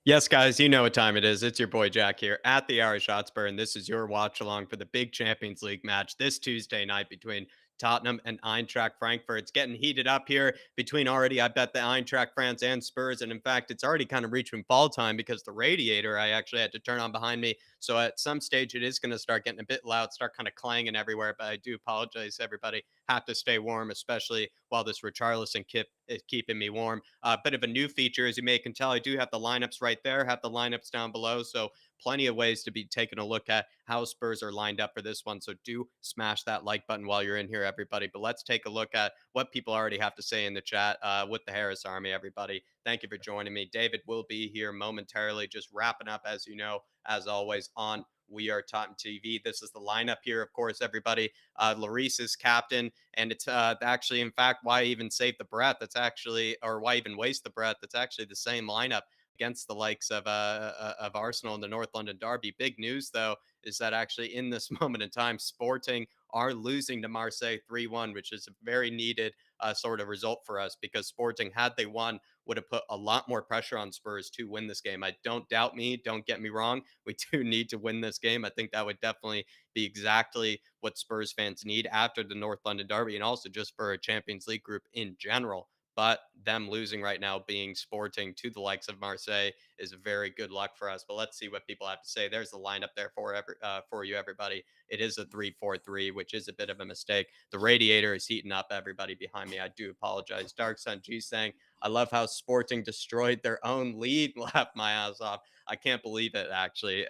Yes, guys, you know what time it is. It's your boy Jack here at the Irish Hotspur, and this is your watch along for the big Champions League match this Tuesday night between Tottenham and Eintracht Frankfurt. It's getting heated up here between already, I bet, the Eintracht fans and Spurs. And in fact, it's already kind of reaching fall time because the radiator I actually had to turn on behind me. So at some stage, it is going to start getting a bit loud, start kind of clanging everywhere. But I do apologize, everybody. Have to stay warm, especially while this Richarlison kit is keeping me warm. A bit of a new feature, as you may can tell, I do have the lineups right there, have the lineups down below. So plenty of ways to be taking a look at how Spurs are lined up for this one. So do smash that like button while you're in here, everybody. But let's take a look at what people already have to say in the chat with the Harris Army, everybody. Thank you for joining me. David will be here momentarily, just wrapping up, as you know, as always, on We Are Tottenham TV. This is the lineup here, of course, everybody. Lloris is captain, and it's actually, in fact, why even save the breath? That's actually, or why even waste the breath? That's actually the same lineup against the likes of Arsenal in the North London Derby. Big news, though, is that actually in this moment in time, Sporting are losing to Marseille 3-1, which is a very needed sort of result for us because Sporting, had they won, would have put a lot more pressure on Spurs to win this game. I don't doubt me. Don't get me wrong. We do need to win this game. I think that would definitely be exactly what Spurs fans need after the North London Derby and also just for a Champions League group in general. But them losing right now, being Sporting to the likes of Marseille, is very good luck for us. But let's see what people have to say. There's the lineup there for you, everybody. It is a 3-4-3, which is a bit of a mistake. The radiator is heating up, everybody behind me. I do apologize. Dark Sun G saying, I love how Sporting destroyed their own lead, laughed my ass off. I can't believe it, actually.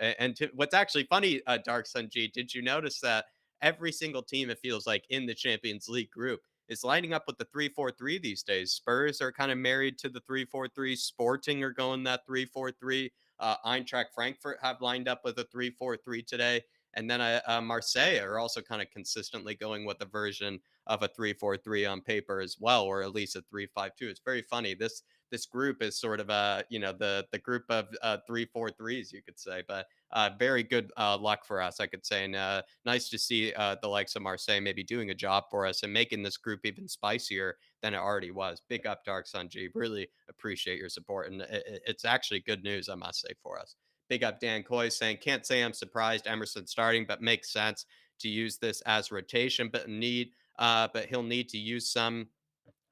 What's actually funny, Dark Sun G, did you notice that every single team, it feels like, in the Champions League group is lining up with the 3-4-3 these days? Spurs are kind of married to the 3-4-3. Sporting are going that 3-4-3. Eintracht Frankfurt have lined up with a 3-4-3 today. And then Marseille are also kind of consistently going with a version of a 3-4-3 on paper as well, or at least a 3-5-2. It's very funny. This group is sort of the group of 3-4-3s, you could say. But very good luck for us, I could say. And nice to see the likes of Marseille maybe doing a job for us and making this group even spicier than it already was. Big up, Dark Sun G. Really appreciate your support. And it's actually good news, I must say, for us. Big up Dan Coy saying, can't say I'm surprised Emerson starting, but makes sense to use this as rotation, but he'll need to use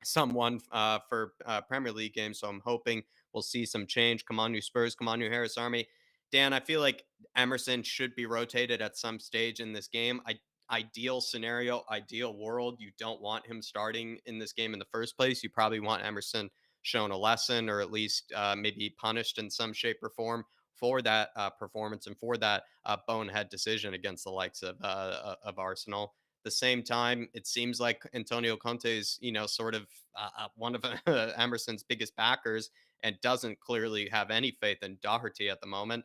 someone for Premier League games. So I'm hoping we'll see some change. Come on, new Spurs. Come on, new Harris Army. Dan, I feel like Emerson should be rotated at some stage in this game. Ideal scenario, ideal world, you don't want him starting in this game in the first place. You probably want Emerson shown a lesson, or at least maybe punished in some shape or form for that performance and for that bonehead decision against the likes of Arsenal. The same time, it seems like Antonio Conte is, sort of one of Emerson's biggest backers and doesn't clearly have any faith in Doherty at the moment.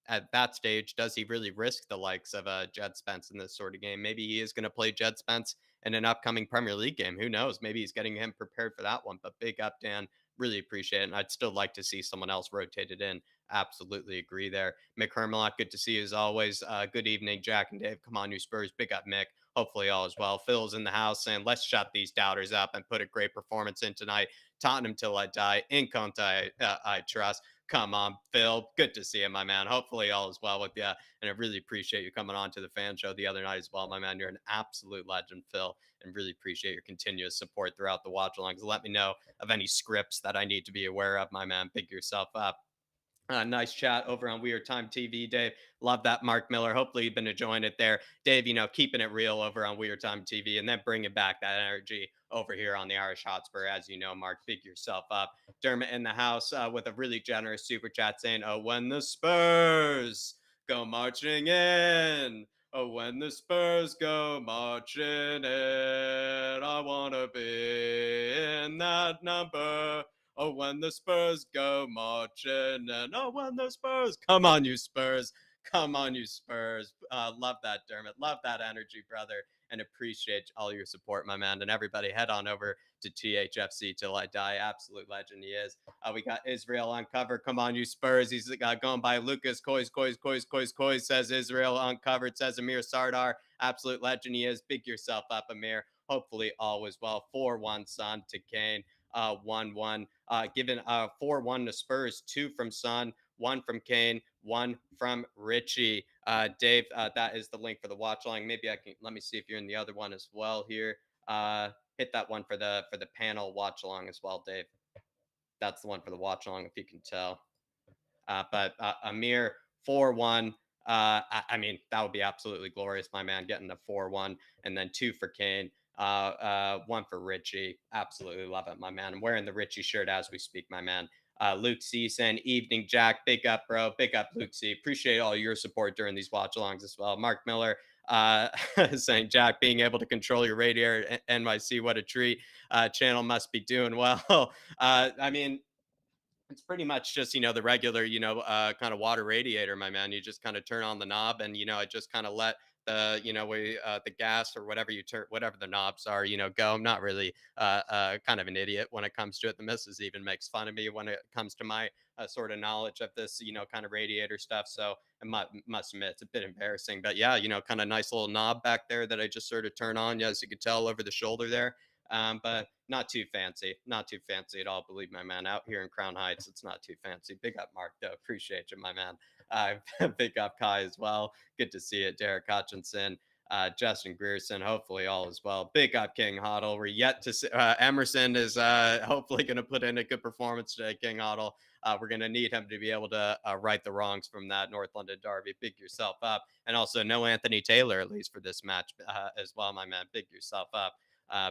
At that stage, does he really risk the likes of Jed Spence in this sort of game? Maybe he is going to play Jed Spence in an upcoming Premier League game. Who knows? Maybe he's getting him prepared for that one. But big up, Dan. Really appreciate it. And I'd still like to see someone else rotated in. Absolutely agree there. Mick Hermelot, good to see you as always. Good evening, Jack and Dave. Come on, new Spurs. Big up, Mick. Hopefully, all is well. Phil's in the house saying, let's shut these doubters up and put a great performance in tonight. Tottenham till I die. In Conte, I trust. Come on, Phil. Good to see you, my man. Hopefully, all is well with you. And I really appreciate you coming on to the fan show the other night as well, my man. You're an absolute legend, Phil, and really appreciate your continuous support throughout the watch alongs. Let me know of any scripts that I need to be aware of, my man. Pick yourself up. Nice chat over on Weird Time TV, Dave. Love that, Mark Miller. Hopefully, you've been enjoying it there, Dave. Keeping it real over on Weird Time TV, and then bringing back that energy over here on the Irish Hotspur. As you know, Mark, big yourself up. Dermot in the house with a really generous super chat saying, "Oh, when the Spurs go marching in." Oh, when the Spurs go marching in, I wanna be in that number. Oh, when the Spurs go marching, and oh, when the Spurs, come on, you Spurs, come on, you Spurs. Love that, Dermot. Love that energy, brother, and appreciate all your support, my man. And everybody, head on over to THFC till I die. Absolute legend he is. We got Israel on cover. Come on, you Spurs. He's going by Lucas Kois, says Israel uncovered, says Amir Sardar. Absolute legend he is. Big yourself up, Amir. Hopefully all was well. 4-1 Son to Kane. 1-1. Given 4-1 to Spurs, 2 from Son, one from Kane, one from Richie. Dave, that is the link for the watch along. Maybe I can let me see if you're in the other one as well here. Hit that one for the panel watch along as well, Dave. That's the one for the watch along, if you can tell. But Amir 4-1. I mean, that would be absolutely glorious, my man, getting a 4-1, and then two for Kane, one for Richie. Absolutely love it, my man. I'm wearing the Richie shirt as we speak, my man. Luke C saying, "Evening, Jack. Big up, bro. Big up, Luke C. Appreciate all your support during these watch alongs as well." Mark Miller saying, "Jack, being able to control your radiator, NYC, what a treat. Channel must be doing well." I mean, it's pretty much just, the regular, kind of water radiator, my man. You just kind of turn on the knob, and, I just kind of let the gas or whatever you turn, whatever the knobs are, go. I'm not really kind of an idiot when it comes to it. The missus even makes fun of me when it comes to my sort of knowledge of this, kind of radiator stuff. So I must admit it's a bit embarrassing, but yeah, kind of nice little knob back there that I just sort of turn on. Yeah, as you can tell over the shoulder there. But not too fancy, not too fancy at all. Believe my man, out here in Crown Heights, it's not too fancy. Big up, Mark, though. Appreciate you, my man. Big up, Kai, as well. Good to see it. Derek Hutchinson, Justin Grierson, hopefully all as well. Big up, King Hoddle. We're yet to see, Emerson is hopefully going to put in a good performance today, King Hoddle. We're going to need him to be able to right the wrongs from that North London derby. Big yourself up. And also, no Anthony Taylor, at least for this match as well, my man. Big yourself up.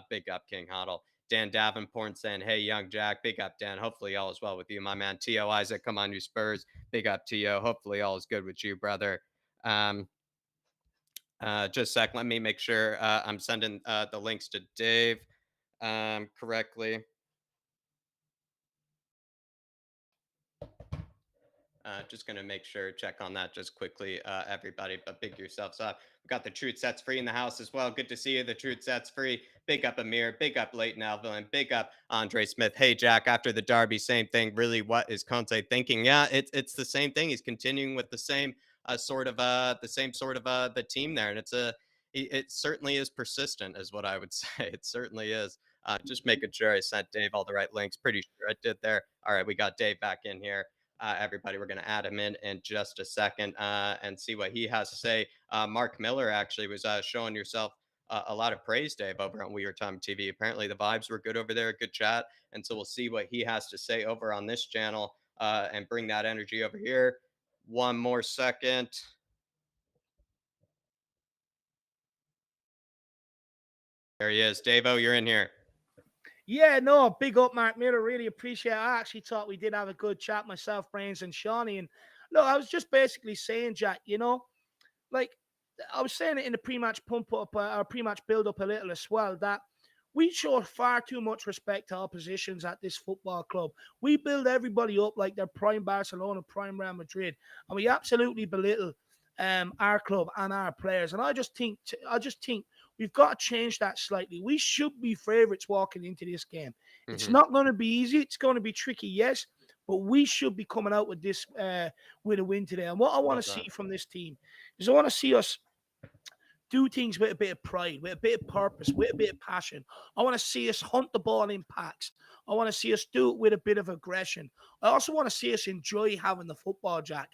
Big up, King Hoddle. Dan Davenport saying, "Hey, young Jack." Big up, Dan. Hopefully all is well with you, my man. T.O. Isaac, come on, you Spurs. Big up, T.O. Hopefully all is good with you, brother. Just a sec. Let me make sure I'm sending the links to Dave correctly. Just going to make sure, check on that just quickly, everybody. But big yourselves up. We've got the Truth Sets Free in the house as well. Good to see you. The Truth Sets Free. Big up Amir. Big up Leighton Alvin. And big up Andre Smith. Hey, Jack, after the derby, same thing. Really, what is Conte thinking? Yeah, it's the same thing. He's continuing with the same the team there. And it certainly is persistent, is what I would say. It certainly is. Just making sure I sent Dave all the right links. Pretty sure I did there. All right, we got Dave back in here. Everybody, we're going to add him in just a second and see what he has to say. Mark Miller actually was showing yourself a lot of praise, Dave, over on We Are Time TV. Apparently, the vibes were good over there, good chat. And so we'll see what he has to say over on this channel and bring that energy over here. One more second. There he is. Dave-O, you're in here. Yeah, no, big up, Mark Miller. Really appreciate it. I actually thought we did have a good chat, myself, Brains, and Shawnee. And look, I was just basically saying, Jack, like I was saying it in the pre-match pump up, or pre-match build up a little as well, that we show far too much respect to oppositions at this football club. We build everybody up like they're prime Barcelona, prime Real Madrid, and we absolutely belittle our club and our players. And I just think we've got to change that slightly. We should be favourites walking into this game. It's not going to be easy. It's going to be tricky, yes, but we should be coming out with this with a win today. And what I want to see from this team is I want to see us do things with a bit of pride, with a bit of purpose, with a bit of passion. I want to see us hunt the ball in packs. I want to see us do it with a bit of aggression. I also want to see us enjoy having the football, Jack.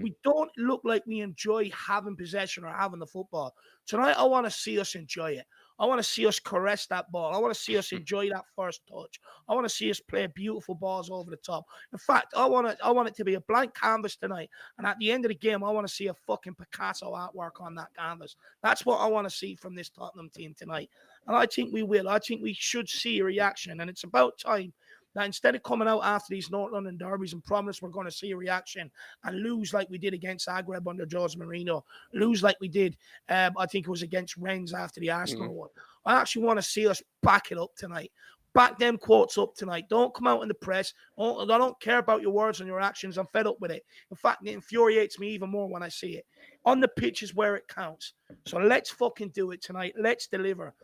We don't look like we enjoy having possession or having the football. Tonight, I want to see us enjoy it. I want to see us caress that ball. I want to see us enjoy that first touch. I want to see us play beautiful balls over the top. In fact, I want it to be a blank canvas tonight. And at the end of the game, I want to see a fucking Picasso artwork on that canvas. That's what I want to see from this Tottenham team tonight. And I think we will. I think we should see a reaction. And it's about time that instead of coming out after these North London derbies and promise we're going to see a reaction and lose like we did against Zagreb under Jose Mourinho, lose like we did, I think it was against Rennes after the Arsenal one. I actually want to see us back it up tonight. Back them quotes up tonight. Don't come out in the press. I don't care about your words and your actions. I'm fed up with it. In fact, it infuriates me even more when I see it. On the pitch is where it counts. So let's fucking do it tonight. Let's deliver.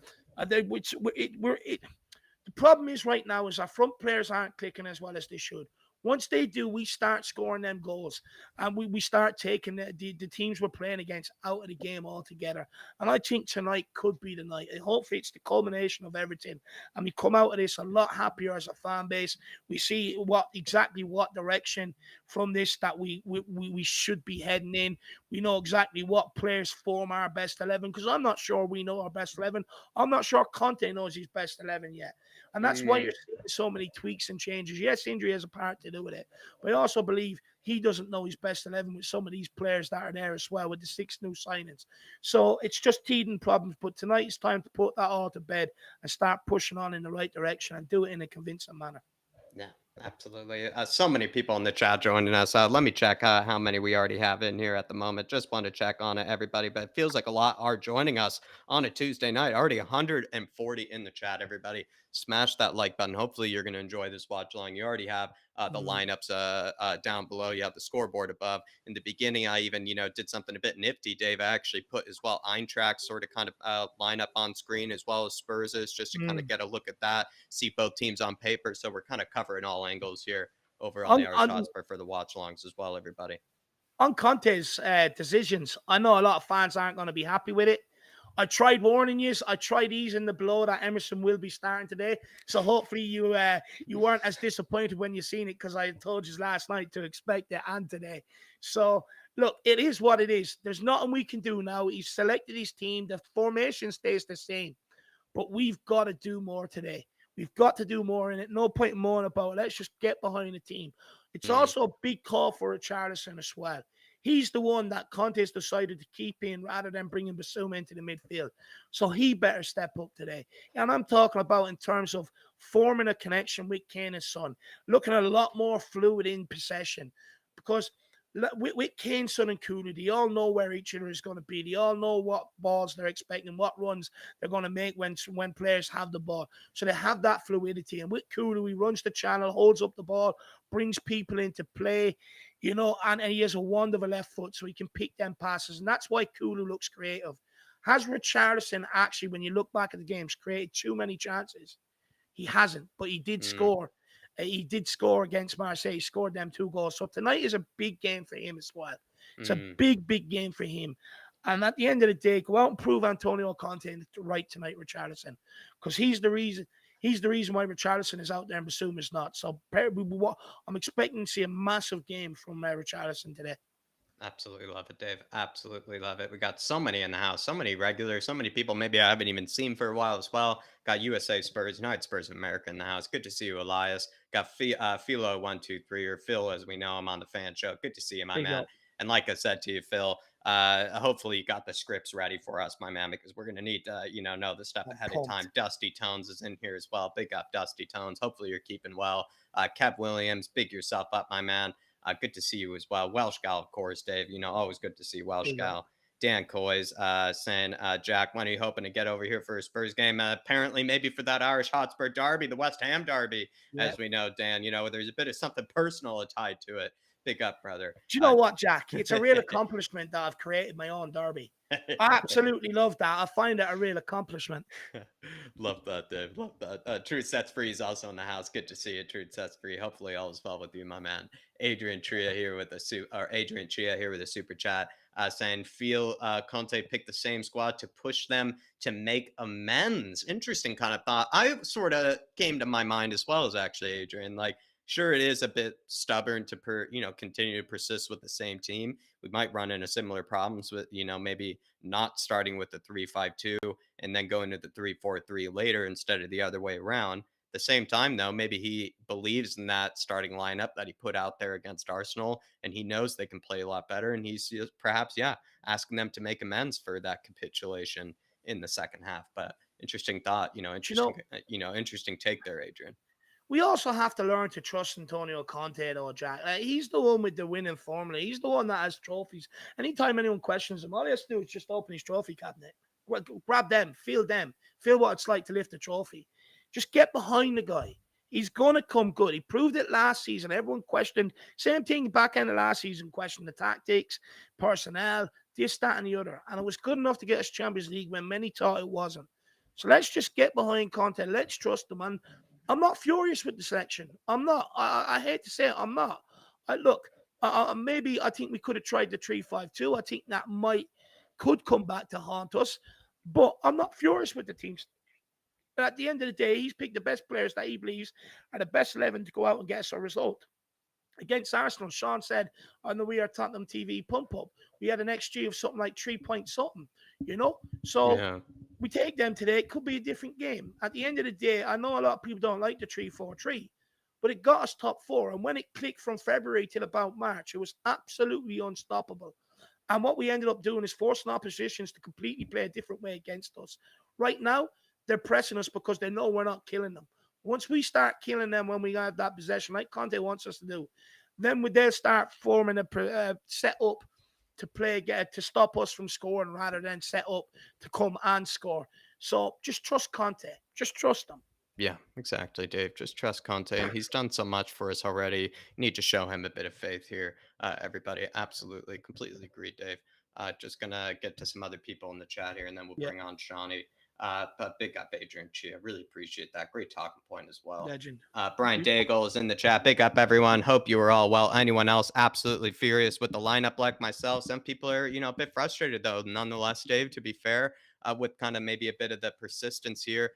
The problem is right now is our front players aren't clicking as well as they should. Once they do, we start scoring them goals, and we start taking the teams we're playing against out of the game altogether. And I think tonight could be the night. And hopefully, it's the culmination of everything, and we come out of this a lot happier as a fan base. We see what direction from this that we should be heading in. We know exactly what players form our best 11, because I'm not sure we know our best 11. I'm not sure Conte knows his best 11 yet. And that's why you're Mm. seeing so many tweaks and changes. Yes, injury has a part to do with it, but I also believe he doesn't know his best 11 with some of these players that are there as well, with the 6 new signings. So it's just teething problems. But tonight it's time to put that all to bed and start pushing on in the right direction and do it in a convincing manner. Yeah, absolutely. So many people in the chat joining us. Let me check how many we already have in here at the moment. Just want to check on it, everybody. But it feels like a lot are joining us on a Tuesday night. Already 140 in the chat, everybody. Smash that like button. Hopefully, you're going to enjoy this watch along. You already have the Mm, lineups down below. You have the scoreboard above. In the beginning, I even, did something a bit nifty, Dave. I actually put as well Eintracht sort of kind of lineup on screen, as well as Spurs' just to kind of mm. get a look at that, see both teams on paper. So we're kind of covering all angles here over on the On, Irish on Hotspur for the watch alongs as well, everybody. on Conte's decisions, I know a lot of fans aren't going to be happy with it. I tried warning you. I tried easing the blow that Emerson will be starting today. So hopefully you weren't as disappointed when you seen it, because I told you last night to expect it and today. So look, it is what it is. There's nothing we can do now. He's selected his team. The formation stays the same, but we've got to do more today. We've got to do more in it. No point in moaning about it. Let's just get behind the team. It's Mm, also a big call for Richarlison as well. He's the one that Conte's decided to keep in rather than bringing Basuma into the midfield. So he better step up today. And I'm talking about in terms of forming a connection with Kane and Son, looking at a lot more fluid in possession. Because with Kane, Son, and Kulu, they all know where each other is going to be. They all know what balls they're expecting, what runs they're going to make when players have the ball. So they have that fluidity. And with Kulu, he runs the channel, holds up the ball, brings people into play, and he has a wonderful left foot, so he can pick them passes. And that's why Kulu looks creative. Has Richarlison actually, when you look back at the games, created too many chances? He hasn't, but he did mm, score. He did score against Marseille. He scored them 2 goals. So tonight is a big game for him as well. It's a mm, big, big game for him. And at the end of the day, go out and prove Antonio Conte right tonight, Richarlison, because he's the reason. He's the reason why Richarlison is out there and Basuma is not. So I'm expecting to see a massive game from Richarlison today. absolutely love it, Dave. Absolutely love it. We got so many in the house, so many regulars, so many people maybe I haven't even seen for a while as well. Got USA Spurs, United Spurs of America in the house. Good to see you, Elias. Got Philo123, or Phil as we know him on the fan show. Good to see you, my Big man. up. And like I said to you, Phil, hopefully you got the scripts ready for us, my man, because we're gonna need to, know the stuff I'm ahead of pumped. time. Dusty Tones is in here as well. Big up, Dusty Tones. Hopefully you're keeping well. Kev Williams, big yourself up, my man. Good to see you as well. Welsh Gal, of course, Dave. Always good to see Welsh Big up. Gal. Dan Coy's saying, Jack, when are you hoping to get over here for a Spurs game? Apparently, maybe for that Irish Hotspur derby, the West Ham derby, Yeah. as we know, Dan. There's a bit of something personal tied to it. Big up, brother. Do you know what, Jack? It's a real accomplishment that I've created my own derby. I absolutely love that. I find it a real accomplishment. Love that, Dave. Love that. Truth Sets Free is also in the house. Good to see you, Truth Sets Free. Hopefully, all is well with you, my man. Adrian Chia here with a super chat, saying, "Feel Conte picked the same squad to push them to make amends." Interesting kind of thought. I sort of came to my mind as well as actually Adrian. Like, sure, it is a bit stubborn to continue to persist with the same team. We might run into similar problems with maybe not starting with the 3-5-2 and then go into the 3-4-3 later instead of the other way around. The same time, though, maybe he believes in that starting lineup that he put out there against Arsenal, and he knows they can play a lot better. And he's perhaps, yeah, asking them to make amends for that capitulation in the second half. But interesting thought, Do you know, interesting take there, Adrian. we also have to learn to trust Antonio Conte, though, Jack. He's the one with the winning formula. He's the one that has trophies. Anytime anyone questions him, all he has to do is just open his trophy cabinet, grab them, feel what it's like to lift a trophy. Just get behind the guy. He's going to come good. He proved it last season. Everyone questioned, same thing back end of last season, questioned the tactics, personnel, this, that, and the other. And it was good enough to get us Champions League when many thought it wasn't. So let's just get behind Conte. Let's trust the man. I'm not furious with the selection. I'm not. I hate to say it. I'm not. Look, maybe I think we could have tried the 3-5-2. I think that could come back to haunt us. But I'm not furious with the teams. But at the end of the day, he's picked the best players that he believes are the best 11 to go out and get us a result. Against Arsenal, Sean said on the We Are Tottenham TV pump up, we had an XG of something like 3 point something, you know? So Yeah. we take them today. It could be a different game. At the end of the day, I know a lot of people don't like the 3-4-3, but it got us top four. And when it clicked from February till about March, it was absolutely unstoppable. And what we ended up doing is forcing oppositions to completely play a different way against us. Right now, they're pressing us because they know we're not killing them. Once we start killing them when we have that possession, like Conte wants us to do, then they'll start forming a set up to to stop us from scoring rather than set up to come and score. So just trust Conte. Just trust him. Yeah, exactly, Dave. Just trust Conte, and he's done so much for us already. You need to show him a bit of faith here, everybody. Absolutely, completely agree, Dave. Just gonna get to some other people in the chat here, and then we'll Yeah, bring on Shawnee. But big up Adrian Chia. Really appreciate that. Great talking point as well. legend. Brian Daigle is in the chat. Big up, everyone. Hope you were all well. Anyone else absolutely furious with the lineup like myself? Some people are, a bit frustrated, though, nonetheless, Dave, to be fair, with kind of maybe a bit of the persistence here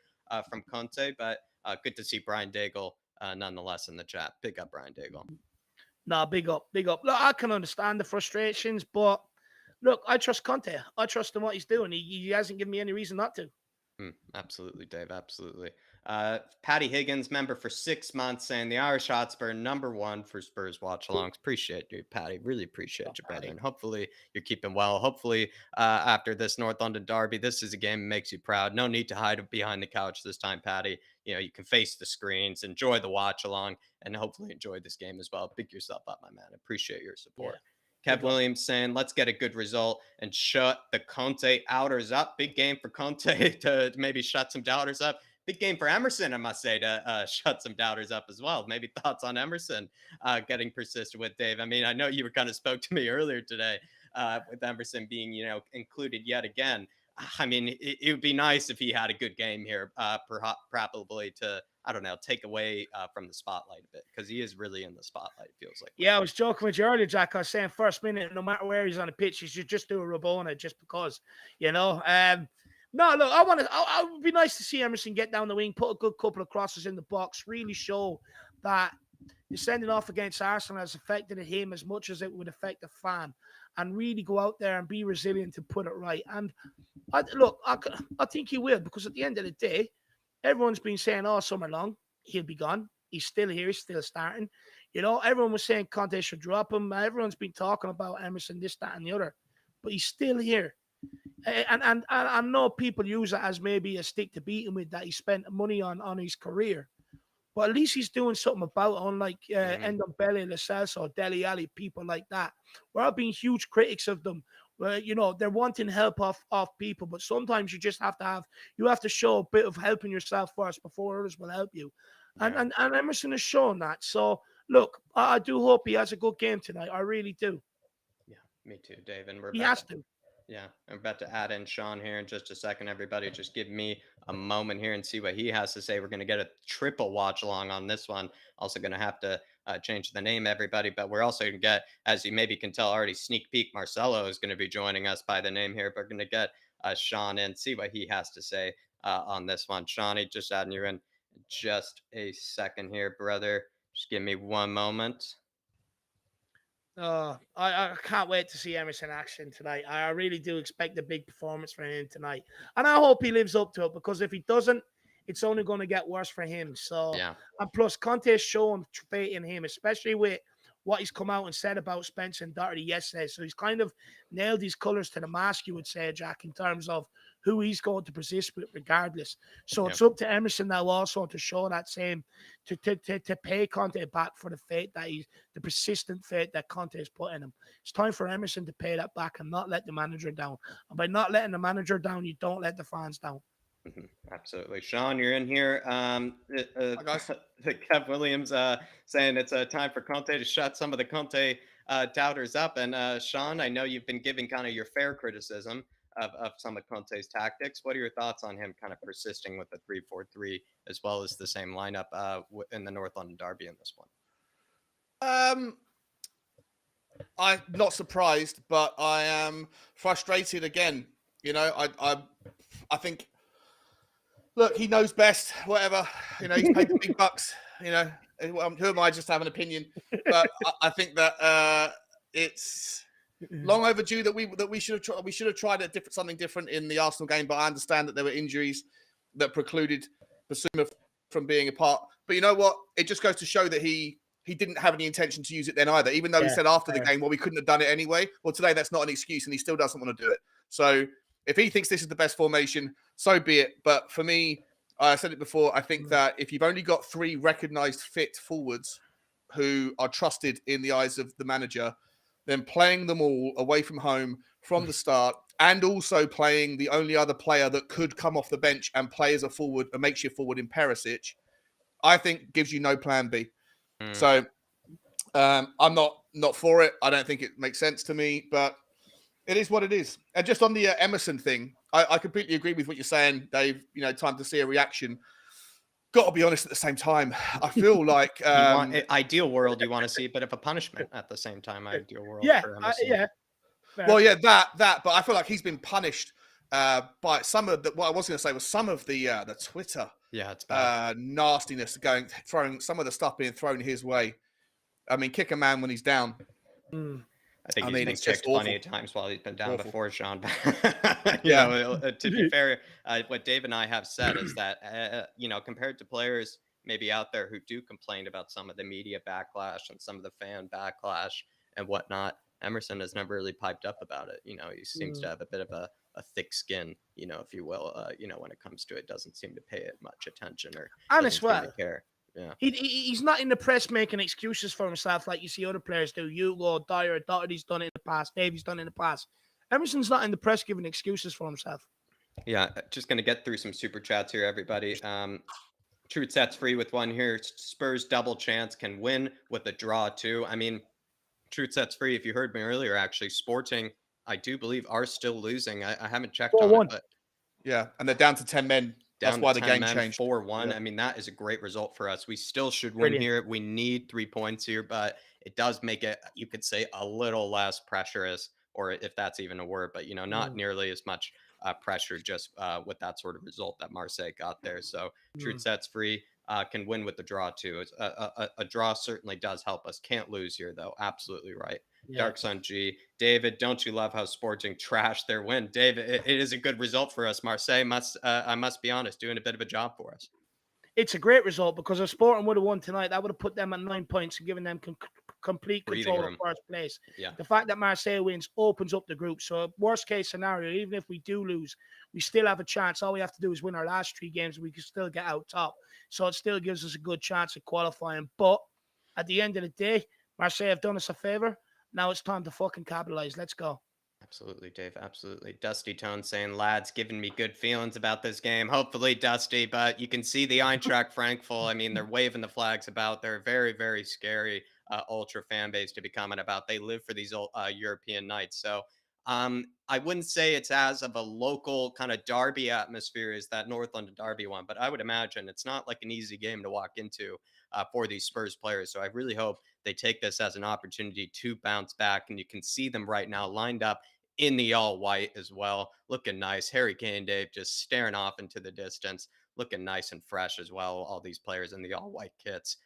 from Conte. But good to see Brian Daigle nonetheless in the chat. Big up, Brian Daigle. Nah, big up, big up. Look, I can understand the frustrations, but look, I trust Conte. I trust in what he's doing. He hasn't given me any reason not to. Absolutely, Dave. Absolutely. Patty Higgins, member for 6 months, saying the Irish Hotspur #1 for Spurs watch alongs. Appreciate you, Patty. Really appreciate you, brother. And hopefully you're keeping well. Hopefully, after this North London derby, this is a game that makes you proud. No need to hide behind the couch this time, Patty. You can face the screens, enjoy the watch along, and hopefully enjoy this game as well. Pick yourself up, my man. Appreciate your Yeah, support. Kev big up. Williams saying, let's get a good result and shut the Conte outers up. Big game for Conte to maybe shut some doubters up. Big game for Emerson, I must say, to shut some doubters up as well. Maybe thoughts on Emerson getting persisted with, Dave. I mean, I know you kind of spoke to me earlier today with Emerson being, included yet again. I mean, it would be nice if he had a good game here, probably to, I don't know, take away from the spotlight a bit because he is really in the spotlight, it feels like Yeah, I lately. was joking with you earlier, Jack. I was saying first minute, no matter where he's on the pitch, he should just do a Rabona just because, you know. No, look, I want to. I would be nice to see Emerson get down the wing, put a good couple of crosses in the box, really show that the sending off against Arsenal has affected him as much as it would affect a fan, and really go out there and be resilient to put it right. And I think he will because at the end of the day, everyone's been saying all summer long he'll be gone. He's still here. He's still starting. You know, everyone was saying Conte should drop him. Everyone's been talking about Emerson, this, that, and the other, but he's still here. And I know people use it as maybe a stick to beat him with that he spent money on his career, but at least he's doing something about it, unlike Hmm. Ndombele, Lo Celso, Dele Alli, people like that. We're all being huge critics of them. Where they're wanting help off people, but sometimes you have to show a bit of helping yourself first before others will help you. And Yeah. and, and Emerson has shown that. So look, I do hope he has a good game tonight. I really do. Yeah, me too, Dave. And we're He about has to, to. yeah, I'm about to add in Sean here in just a second. Everybody, just give me a moment here and see what he has to say. We're going to get a triple watch along on this one. Also, going to have to change the name, everybody. But we're also going to get, as you maybe can tell already, sneak peek. Marcelo is going to be joining us by the name here. But we're going to get Sean in, see what he has to say on this one. Shawnee, just adding you in just a second here, brother. Just give me one moment. I can't wait to see Emerson action tonight. I really do expect a big performance from him tonight. And I hope he lives up to it because if he doesn't, it's only going to get worse for him. So, Yeah. and plus, Conte's shown faith in him, especially with what he's come out and said about Spencer and Doherty yesterday. So he's kind of nailed his colors to the mask, you would say, Jack, in terms of who he's going to persist with regardless. So Yeah. it's up to Emerson now also to show that same, to pay Conte back for the faith that the persistent faith that Conte has put in him. It's time for Emerson to pay that back and not let the manager down. And by not letting the manager down, you don't let the fans down. Absolutely. Sean, you're in here. Hi guys. Kev Williams saying it's a time for Conte to shut some of the Conte doubters up. And Sean, I know you've been giving kind of your fair criticism of some of Conte's tactics. What are your thoughts on him kind of persisting with the 3-4-3 as well as the same lineup in the North London derby in this one? I'm not surprised, but I am frustrated again. I think. Look, he knows best. Whatever. He's paid the big bucks. Who am I just to have an opinion? But I think that it's long overdue that we should have tried something different in the Arsenal game. But I understand that there were injuries that precluded Basuma from being a part. But you know what? It just goes to show that he didn't have any intention to use it then either. Even though he said after the game, well, we couldn't have done it anyway. Well, today that's not an excuse, and he still doesn't want to do it. So if he thinks this is the best formation, so be it. But for me, I said it before, I think that if you've only got 3 recognised fit forwards who are trusted in the eyes of the manager, then playing them all away from home from the start, and also playing the only other player that could come off the bench and play as a forward, a makeshift forward in Perisic, I think gives you no plan B. So I'm not for it. I don't think it makes sense to me, but it is what it is. And just on the Emerson thing, I completely agree with what you're saying, Dave. Time to see a reaction. Got to be honest at the same time. I feel like ideal world, you want to see a bit of a punishment at the same time. Ideal world for Emerson. Well, yeah, that. But I feel like he's been punished by some of the. What I was going to say was some of the Twitter. Yeah, it's bad. Nastiness throwing some of the stuff being thrown his way. I mean, kick a man when he's down. I think he's been kicked plenty of times while he's been down before, Sean. To be fair, what Dave and I have said is that, compared to players maybe out there who do complain about some of the media backlash and some of the fan backlash and whatnot, Emerson has never really piped up about it. He seems to have a bit of a thick skin, if you will, when it comes to it, doesn't seem to pay it much attention or doesn't seem to care. Yeah. He's not in the press making excuses for himself like you see other players do. Hugo, Dyer, Doherty's done it in the past. Davies done it in the past. Emerson's not in the press giving excuses for himself. Yeah, just going to get through some super chats here, everybody. Truth sets free with one here. Spurs double chance can win with a draw too. I mean, Truth sets free. If you heard me earlier, actually, Sporting, I do believe, are still losing. I haven't checked on it, but yeah, and they're down to 10 men. That's why the game changed. 4-1. Yeah. I mean, that is a great result for us. We still should win here. We need 3 points here, but it does make it, you could say, a little less pressurous, or if that's even a word, but, not nearly as much pressure just with that sort of result that Marseille got there. So Truth sets free. Can win with the draw too. A draw certainly does help us. Can't lose here though. Absolutely right. Yeah. Dark Sun G. David, don't you love how Sporting trashed their win? David, it is a good result for us. Marseille I must be honest, doing a bit of a job for us. It's a great result because if Sporting would have won tonight, that would have put them at 9 points and given them complete control of first place. Yeah. The fact that Marseille wins opens up the group. So worst case scenario, even if we do lose, we still have a chance. All we have to do is win our last 3 games and we can still get out top. So it still gives us a good chance of qualifying. But at the end of the day, Marseille have done us a favor. Now it's time to fucking capitalize. Let's go. Absolutely, Dave. Absolutely. Dusty Tone saying, lads, giving me good feelings about this game. Hopefully, Dusty, but you can see the Eintracht Frankfurt. I mean, they're waving the flags about. They're very, very scary ultra fan base to be coming about. They live for these European nights. So I wouldn't say it's as of a local kind of derby atmosphere as that North London derby one, but I would imagine it's not like an easy game to walk into for these Spurs players. So I really hope they take this as an opportunity to bounce back, and you can see them right now lined up in the all white as well, looking nice. Harry Kane, Dave, just staring off into the distance, looking nice and fresh as well. All these players in the all white kits.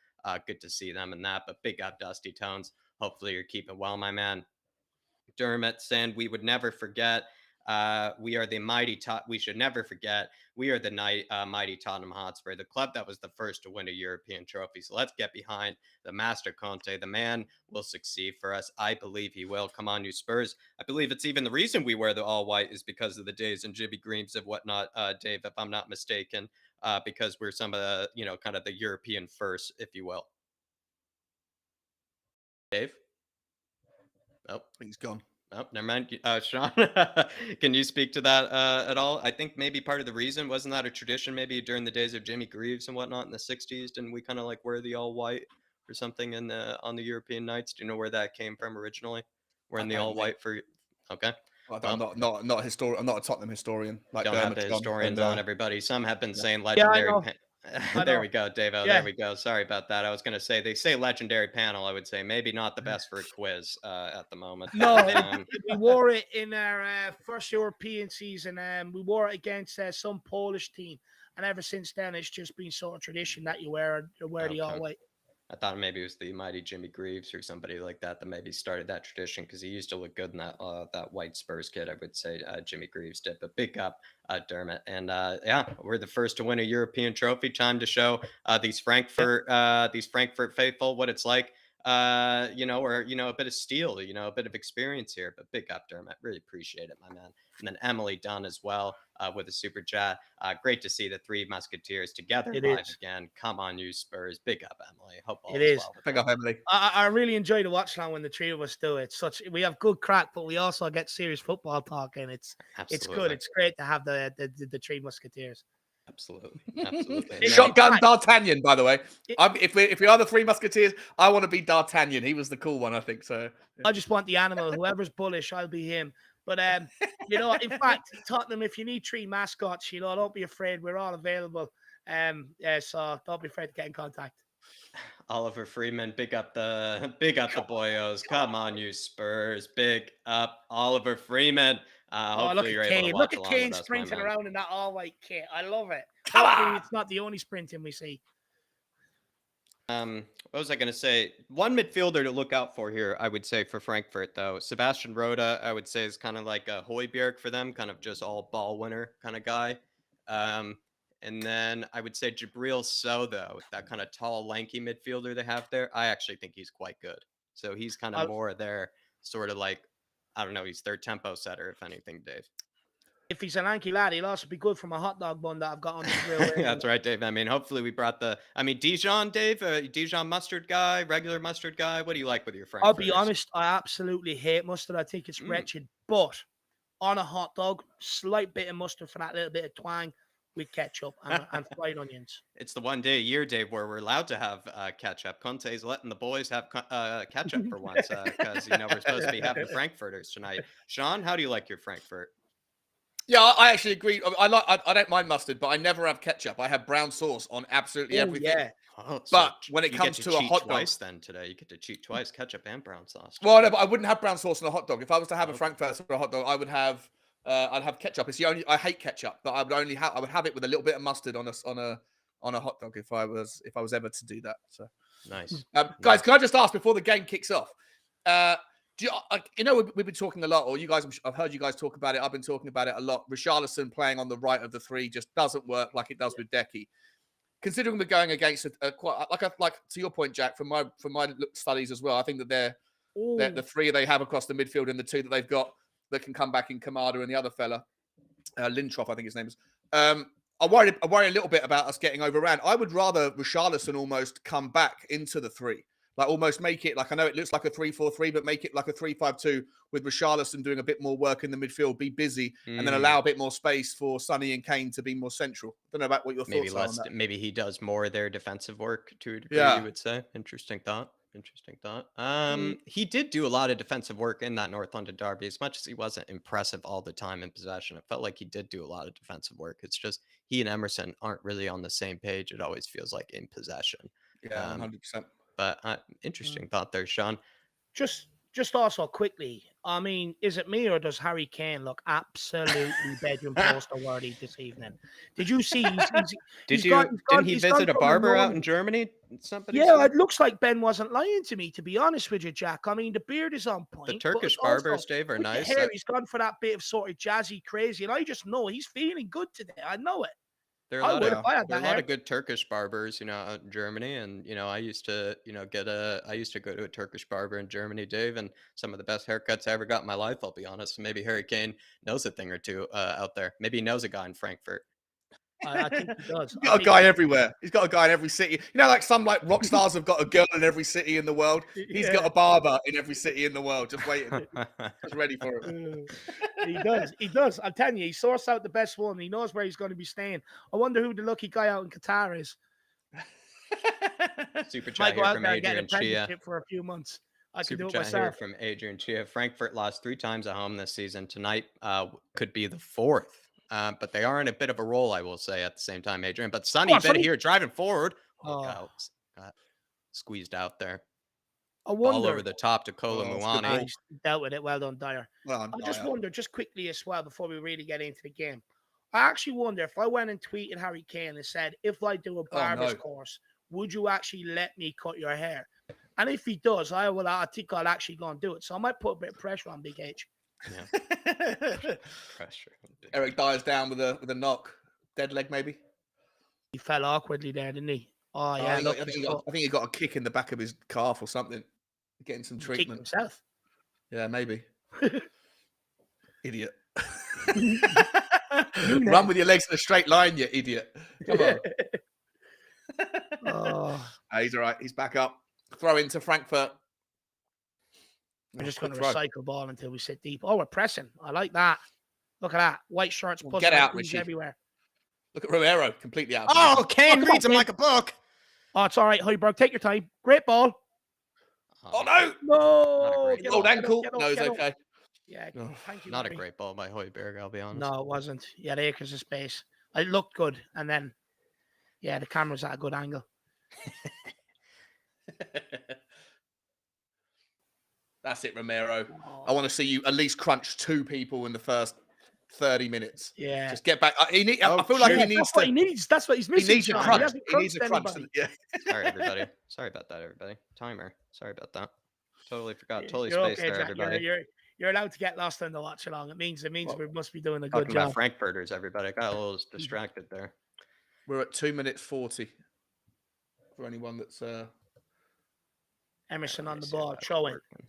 Good to see them in that, but big up Dusty Tones. Hopefully you're keeping well, my man. Dermot saying we would never forget. We are the mighty. We should never forget. We are the mighty Tottenham Hotspur, the club that was the first to win a European trophy. So let's get behind the master Conte. The man will succeed for us. I believe he will. Come on, you Spurs. I believe it's even the reason we wear the all white is because of the days and Jimmy Greaves and whatnot, Dave, if I'm not mistaken, because we're some of the, kind of the European first, if you will. Dave? Oh, he's gone. Oh, never mind. Sean, can you speak to that at all? I think maybe part of the reason, wasn't that a tradition maybe during the days of Jimmy Greaves and whatnot in the 60s? Didn't we kind of like wear the all white or something on the European nights? Do you know where that came from originally? Wearing the all white for... Okay. I'm Well, not a historian. I'm not a Tottenham historian like don't have Dermot the John. historians on everybody. Some have been Yeah. saying Yeah, I legendary. know. I There know. we go, Davo. There Yeah. we go. Sorry about that. I was going to say they say legendary panel. I would say maybe not the best for a quiz at the moment. No, But, we wore it in our first European season. We wore it against some Polish team, and ever since then, it's just been sort of tradition that you wear the all okay. white. I thought maybe it was the mighty Jimmy Greaves or somebody like that maybe started that tradition because he used to look good in that white Spurs kit. I would say Jimmy Greaves did, but big up Dermot. And yeah, we're the first to win a European trophy. Time to show these Frankfurt faithful what it's like. Or a bit of steel, a bit of experience here. But big up Dermot, really appreciate it, my man. And then Emily Dunn as well with a super chat. Great to see the three Musketeers together It live is. again. Come on, you Spurs. Big up, Emily. Hope all It is is. well. Pick up Emily. I really enjoy the watch now when the three of us do it. We have good crack, but we also get serious football talk, and it's good. It's great to have the three Musketeers. Absolutely. Shotgun D'Artagnan, by the way. If we are the three Musketeers, I want to be D'Artagnan. He was the cool one, I think. So yeah. I just want the animal. Whoever's bullish, I'll be him. But in fact, Tottenham, if you need three mascots, don't be afraid. We're all available. So don't be afraid to get in contact. Oliver Freeman, big up the boyos. Come on, you Spurs. Big up Oliver Freeman. Hopefully you're able to watch along with us, my man. Look at Kane sprinting around in that all-white kit. I love it. Come Hopefully on! it's not the only sprinting we see. What was I going to say? One midfielder to look out for here, I would say, for Frankfurt, though. Sebastian Rode, I would say, is kind of like a Højbjerg for them, kind of just all ball winner kind of guy. And then I would say Jabril So, though, that kind of tall, lanky midfielder they have there. I actually think he's quite good. So he's kind of more their sort of like, I don't know, he's their tempo setter, if anything, Dave. If he's a lanky lad, he'll also be good from a hot dog bun that I've got on the grill. That's right, Dave. I mean, hopefully we brought Dijon, Dave, Dijon mustard guy, regular mustard guy. What do you like with your Frankfurters? I'll be honest, I absolutely hate mustard. I think it's wretched. But on a hot dog, slight bit of mustard for that little bit of twang with ketchup and fried onions. It's the one day a year, Dave, where we're allowed to have ketchup. Conte's letting the boys have ketchup for once because, we're supposed to be having the Frankfurters tonight. Sean, how do you like your Frankfurt? Yeah, I actually agree. I don't mind mustard, but I never have ketchup. I have brown sauce on absolutely everything. Yeah. Oh, but when it comes to a hot dog, twice, then today you get to cheat twice: ketchup and brown sauce. Well, no, but I wouldn't have brown sauce on a hot dog. If I was to have a Frankfurt or a hot dog, I would have I'd have ketchup. It's the only I hate ketchup, but I would have it with a little bit of mustard on a hot dog if I was ever to do that. So nice, guys. Can I just ask before the game kicks off? We've been talking a lot, or you guys, I've heard you guys talk about it. I've been talking about it a lot. Richarlison playing on the right of the three just doesn't work like it does with Decky. Considering we're going against like to your point, Jack, from my studies as well, I think that they're the three they have across the midfield and the two that they've got that can come back in Kamada and the other fella, Lintroff, I think his name is. I worry a little bit about us getting overran. I would rather Richarlison almost come back into the three. Like almost make it like I know it looks like a 3-4-3, but make it like a 3-5-2 with Richarlison doing a bit more work in the midfield, be busy, and then allow a bit more space for Sonny and Kane to be more central. I don't know about what your thoughts are on that. Maybe he does more of their defensive work to a degree, you would say. Interesting thought. He did do a lot of defensive work in that North London derby, as much as he wasn't impressive all the time in possession. It felt like he did do a lot of defensive work. It's just he and Emerson aren't really on the same page. It always feels like in possession. Yeah, 100%. But interesting thought there, Sean. Just also quickly, I mean, is it me or does Harry Kane look absolutely bedroom poster worthy this evening? Did you see? Didn't he visit a barber out in Germany? It looks like Ben wasn't lying to me, to be honest with you, Jack. I mean, the beard is on point. The Turkish barbers, Dave, are nice. Hair, he's gone for that bit of sort of jazzy crazy, and I just know he's feeling good today. I know it. There are a lot of good Turkish barbers, out in Germany, and I used to, I used to go to a Turkish barber in Germany, Dave, and some of the best haircuts I ever got in my life. I'll be honest. Maybe Harry Kane knows a thing or two out there. Maybe he knows a guy in Frankfurt. I think he does. He's got a guy everywhere. He's got a guy in every city. Like some like rock stars have got a girl in every city in the world. He's got a barber in every city in the world, just waiting, just ready for it. He does. I'm telling you, he sorts out the best one. He knows where he's going to be staying. I wonder who the lucky guy out in Qatar is. Super chat here from Adrian Chia. For a few months. I can Super do it chat here myself. from Adrian Chia. Frankfurt lost 3 times at home this season. Tonight could be the fourth. But they are in a bit of a roll, I will say, at the same time, Adrian. But Come Sonny, on, bit Sonny. here, driving forward. Oh, Got squeezed out there. I Ball over wonder. the top to Kola Oh, it's a good ball. Muani. He's dealt with it. Well done, Dyer. Well, I just Dyer. wonder, just quickly as well, before we really get into the game. I actually wonder if I went and tweeted Harry Kane and said, if I do a barber's no. course, would you actually let me cut your hair? And if he does, I think I'll actually go and do it. So I might put a bit of pressure on Big H. Yeah. Pressure. Eric Dyer's down with a knock. Dead leg, maybe. He fell awkwardly there, didn't he? Oh, yeah. I look, think his he foot. got a kick in the back of his calf or something. Getting some He kicked treatment. himself. Yeah, maybe. Idiot. Run with your legs in a straight line, you idiot. Come on. Oh, He's all right. He's back up. Throw into Frankfurt. we're just quick going to throw. recycle ball until we sit deep. Oh, we're pressing. I like that. Look at that. White shirts, Well, puzzle get out, things Richie. everywhere. Look at Romero, completely out. Of Oh, position. Kane come on, reads him Kane. like a book. Oh, it's all right, Hoiberg. Take your time. Great ball. Oh no! No. great Get ball. up, Old get up, ankle. get up, No, it's get up. okay. Yeah, Oh, thank you. Not a Murray. great ball by Hoiberg, I'll be honest. No, it wasn't. He had acres of space. It looked good, and then, yeah, the camera's at a good angle. That's it, Romero. Oh, I want to see you at least crunch 2 people in the first 30 minutes. yeah. Just get back. I feel Oh, like Yeah, he needs that's what to. he needs. That's what he's He missing. needs a Sean. crunch. hasn't He needs a crunched crunch. anybody. Yeah. Sorry, everybody. Sorry about that, everybody. Timer. Sorry about that. Totally forgot. Totally You're spaced there, Jack. everybody. You're allowed to get lost in the watch along. It means Well, we must be doing a good Talking job. about Frankfurters, everybody. I got a little distracted there. We're at 2 minutes 40. For anyone that's Emerson Let on me the see if ball, that's throwing. working.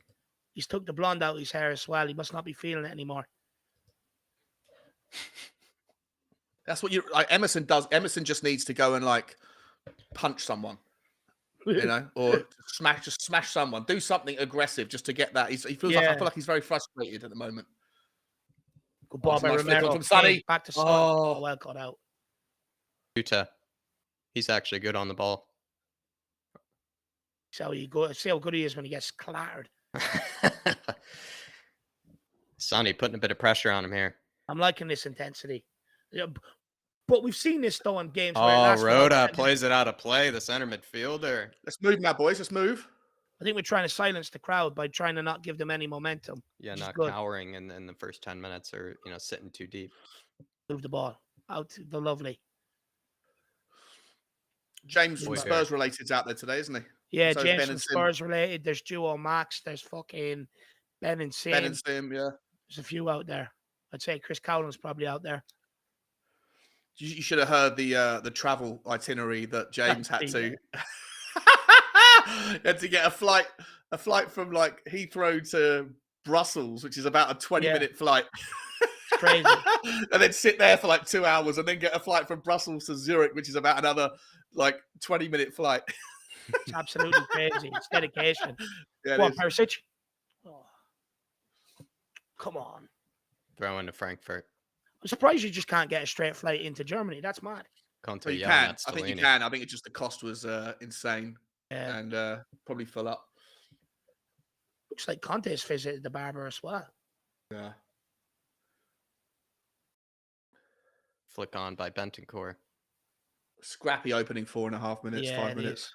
He's took the blonde out of his hair as well. He must not be feeling it anymore. that's what you like. Emerson does. Emerson just needs to go and like punch someone, you know, or smash someone. Do something aggressive just to get that. He feels like I Yeah. feel like he's very frustrated at the moment. Good ball it's a by nice flick on Romero. from Sonny. Hey, back to Son. Oh. Oh, well cut out. Utah. He's actually good on the ball. See how good he is when he gets clattered. Sonny putting a bit of pressure on him here. I'm liking this intensity. Yeah, but we've seen this though in games where it Oh, lasts for about Rhoda 10 minutes. plays it out of play, the center midfielder. Let's move now, boys. Let's move. I think we're trying to silence the crowd by trying to not give them any momentum. Yeah, which is not good. cowering in the first 10 minutes or, sitting too deep. Move the ball out to the lovely. James from Boy, Spurs Related's out there today, isn't he? Yeah, So is James Ben from and Sim. Spurs related. There's Duo Max. There's fucking Ben and Sim. Ben and Sim, yeah. There's a few out there. I'd say Chris Cowland's probably out there. You should have heard the travel itinerary that James had to. He had to get a flight from like Heathrow to Brussels, which is about a 20-minute flight. It's crazy. And then sit there for like 2 hours and then get a flight from Brussels to Zurich, which is about another like 20-minute flight. It's absolutely crazy. It's dedication. Yeah, Come it on, is. Perisic. Oh. Come on. Throw into Frankfurt. I'm surprised you just can't get a straight flight into Germany. That's mad. Conte Well, you yelling can. at I think you Stellini. can. I think it's just the cost was insane Yeah. and probably full up. Looks like Conte's visited the barber as well. Yeah. Flick on by Bentancur. Scrappy opening 4.5 minutes, Yeah, 5 it minutes. is.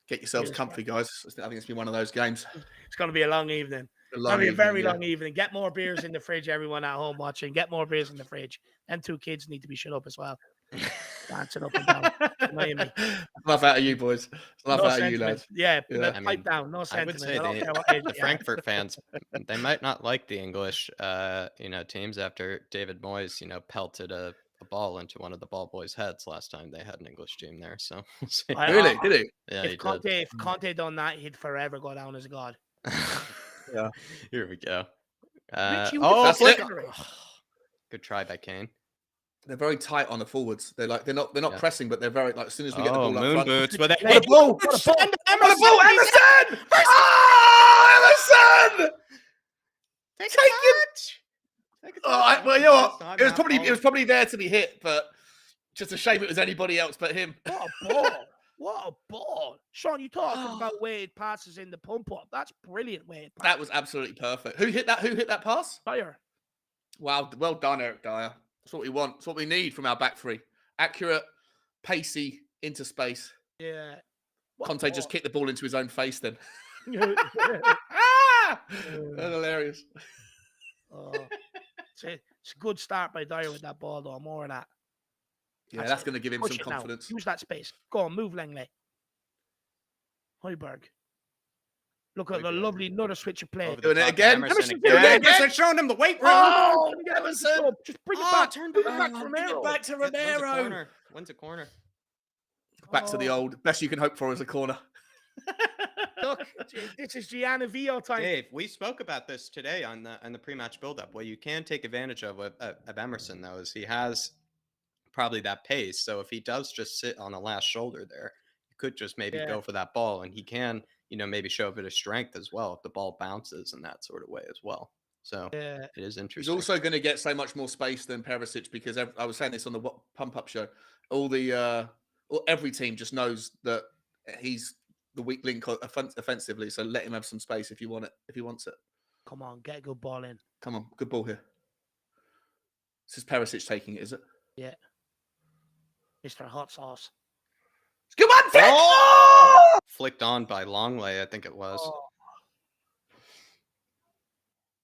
Get yourselves Really comfy, guys. I think it's been one of those games. It's going to be a long evening. A It's going to be a very yeah. long evening. Get more beers in the fridge, everyone at home watching. Get more beers in the fridge. Them 2 kids need to be shut up as well. Dancing up and down. Annoying me. Enough out of you, boys. Enough No out of you, sentiment. lads. Yeah, Yeah. I pipe mean, down. No I would sentiment. say I don't the, care what age the you are. Frankfurt fans, they might not like the English, teams after David Moyes, pelted a ball into one of the ball boys' heads last time they had an English team there. So we'll see. Really? Did he? Yeah, If he Conte done that, he'd forever go down as a god. did. Yeah. Here we go. Richie, Oh, that's flick. it. Good try by Kane. They're very tight on the forwards. They're not Yeah. pressing, but they're very like as soon as we get the Oh, ball up moon front. boots with it. What a ball! What a ball! What a ball, Emerson! Oh, Emerson! Take Take it. Well, you know what? It was probably there to be hit, but just a shame it was anybody else but him. What a ball! What a ball. Sean, you talking about weighted passes in the pump up. That's brilliant weighted pass. That was absolutely perfect. Who hit that pass? Dyer. Wow, well done, Eric Dyer. That's what we want. That's what we need from our back three. Accurate, pacey, into space. Yeah. Conte just kicked the ball into his own face then. That's hilarious. It's a good start by Dyer with that ball, though. More of that. Yeah, that's going to give him some confidence. Use that space. Go on, move, Langley. Højbjerg. Look at the lovely another switch of play. Doing it again. Emerson showing him the weight room. Oh, Emerson. Just bring it back. Turn Bring it back to Bring it Romero. back to Romero. Wins a corner. Back to the old. Best you can hope for is a corner. Look, this is Gianna Vio time. Dave, we spoke about this today on the pre-match build-up. What you can take advantage of Emerson, though, is he has probably that pace. So if he does just sit on the last shoulder there, you could just maybe go for that ball, and he can, maybe show a bit of strength as well if the ball bounces in that sort of way as well. So it is interesting. He's also going to get so much more space than Perisic because I was saying this on the pump-up show. Every team just knows that he's the weak link offensively. So let him have some space if he wants it. Come on, get a good ball in. Come on, good ball here. This is Perisic taking it, is it? Yeah. Mr. Hot Sauce. Come on, Flick! Oh! Flicked on by Longley, I think it was.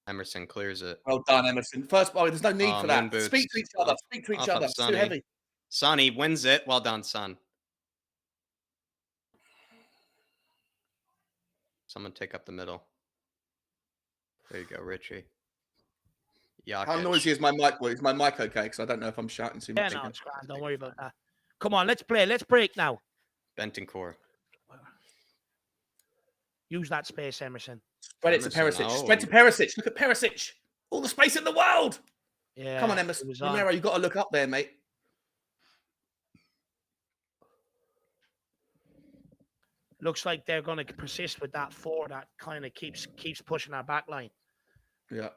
Emerson clears it. Well done, Emerson. First ball, there's no need for that. Boots. Speak to each other. Speak to each other. It's too heavy. Sonny wins it. Well done, Son. Someone take up the middle. There you go, Richie. Jakic. How noisy is my mic? Is my mic okay? Because I don't know if I'm shouting too much. Yeah, no, it's grand. Don't worry about that. Come on, let's play. Let's break now. Bentancur. Use that space, Emerson. Spread it to Perisic. Spread to Perisic. Look at Perisic. All the space in the world. Yeah. Come on, Emerson. Romero, you've got to look up there, mate. Looks like they're going to persist with that four that kind of keeps pushing our back line. Yeah.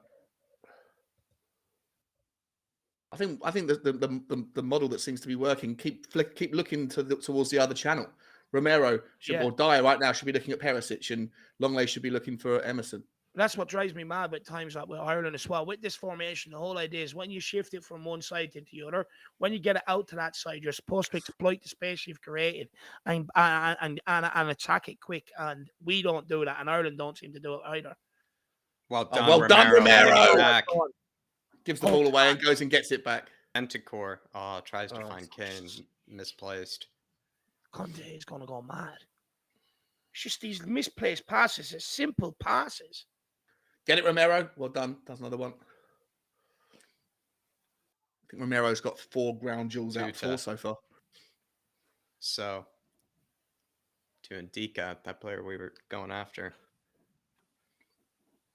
I think the model that seems to be working, keep looking towards the other channel. Romero or Dyer right now should be looking at Perisic, and Longley should be looking for Emerson. That's what drives me mad at times like with Ireland as well. With this formation, the whole idea is when you shift it from one side to the other, when you get it out to that side, you're supposed to exploit the space you've created and attack it quick. And we don't do that, and Ireland don't seem to do it either. Well done, Romero. Gives the ball away and goes and gets it back. Bentancur tries to find Kane, misplaced. Conte is going to go mad. It's just these misplaced passes, it's simple passes. Get it, Romero. Well done. Does another one. I think Romero's got 4 ground jewels out so far. So, to Ndika, that player we were going after.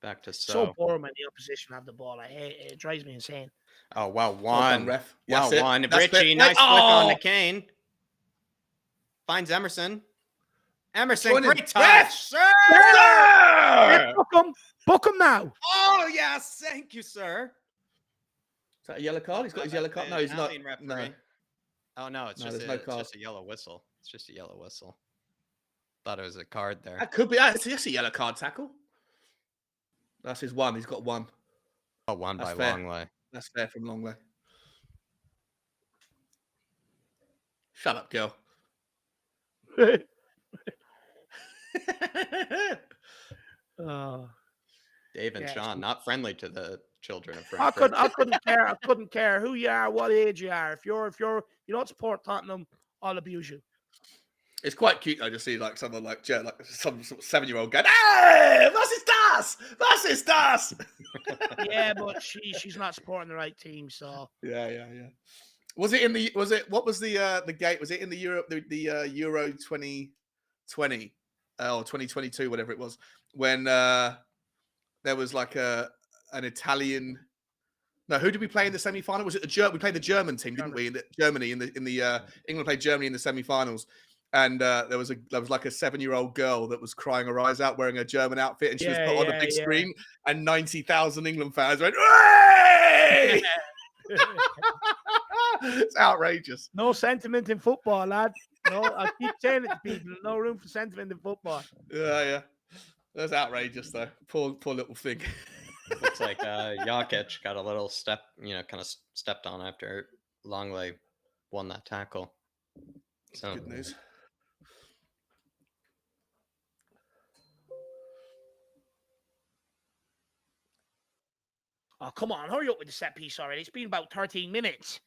Back to so boring when the opposition have the ball. I hate it. It drives me insane. Oh, well, one. Well done, ref. Well, one. Richie, nice flick on the Kane. Finds Emerson. Emerson, great touch. Sir! Book him now. Oh, yes. Thank you, sir. Is that a yellow card? He's got his yellow card. No, he's not. No. Oh, no. It's just a yellow whistle. It's just a yellow whistle. Thought it was a card there. That could be. It's a yellow card tackle. That's his one. He's got one. Oh, one by Longley. That's fair from Longley. Shut up, girl. Dave and Sean, not friendly to the children of Frankfurt. I couldn't care. I couldn't care who you are, what age you are. If you don't support Tottenham, I'll abuse you. It's quite cute though to see like someone like some sort of 7-year-old going, "Hey, was ist das? Was ist das?" Yeah, but she's not supporting the right team, so yeah. What was the gate? Was it in the Euro 2020 or 2022, whatever it was, when there was like an Italian. No, who did we play in the semi-final? Was it we played the German team, didn't we? Germany in the England played Germany in the semi-finals, and there was like a 7-year-old girl that was crying her eyes out wearing a German outfit, and she was put on a big screen, and 90,000 England fans went, "Hey!" It's outrageous. No sentiment in football, lad. No, I keep saying it to people. No room for sentiment in football. Yeah. That's outrageous, though. Poor little thing. Looks like Jokic got a little step, kind of stepped on after Longley won that tackle. So Good news. Oh, come on. Hurry up with the set piece already. It's been about 13 minutes.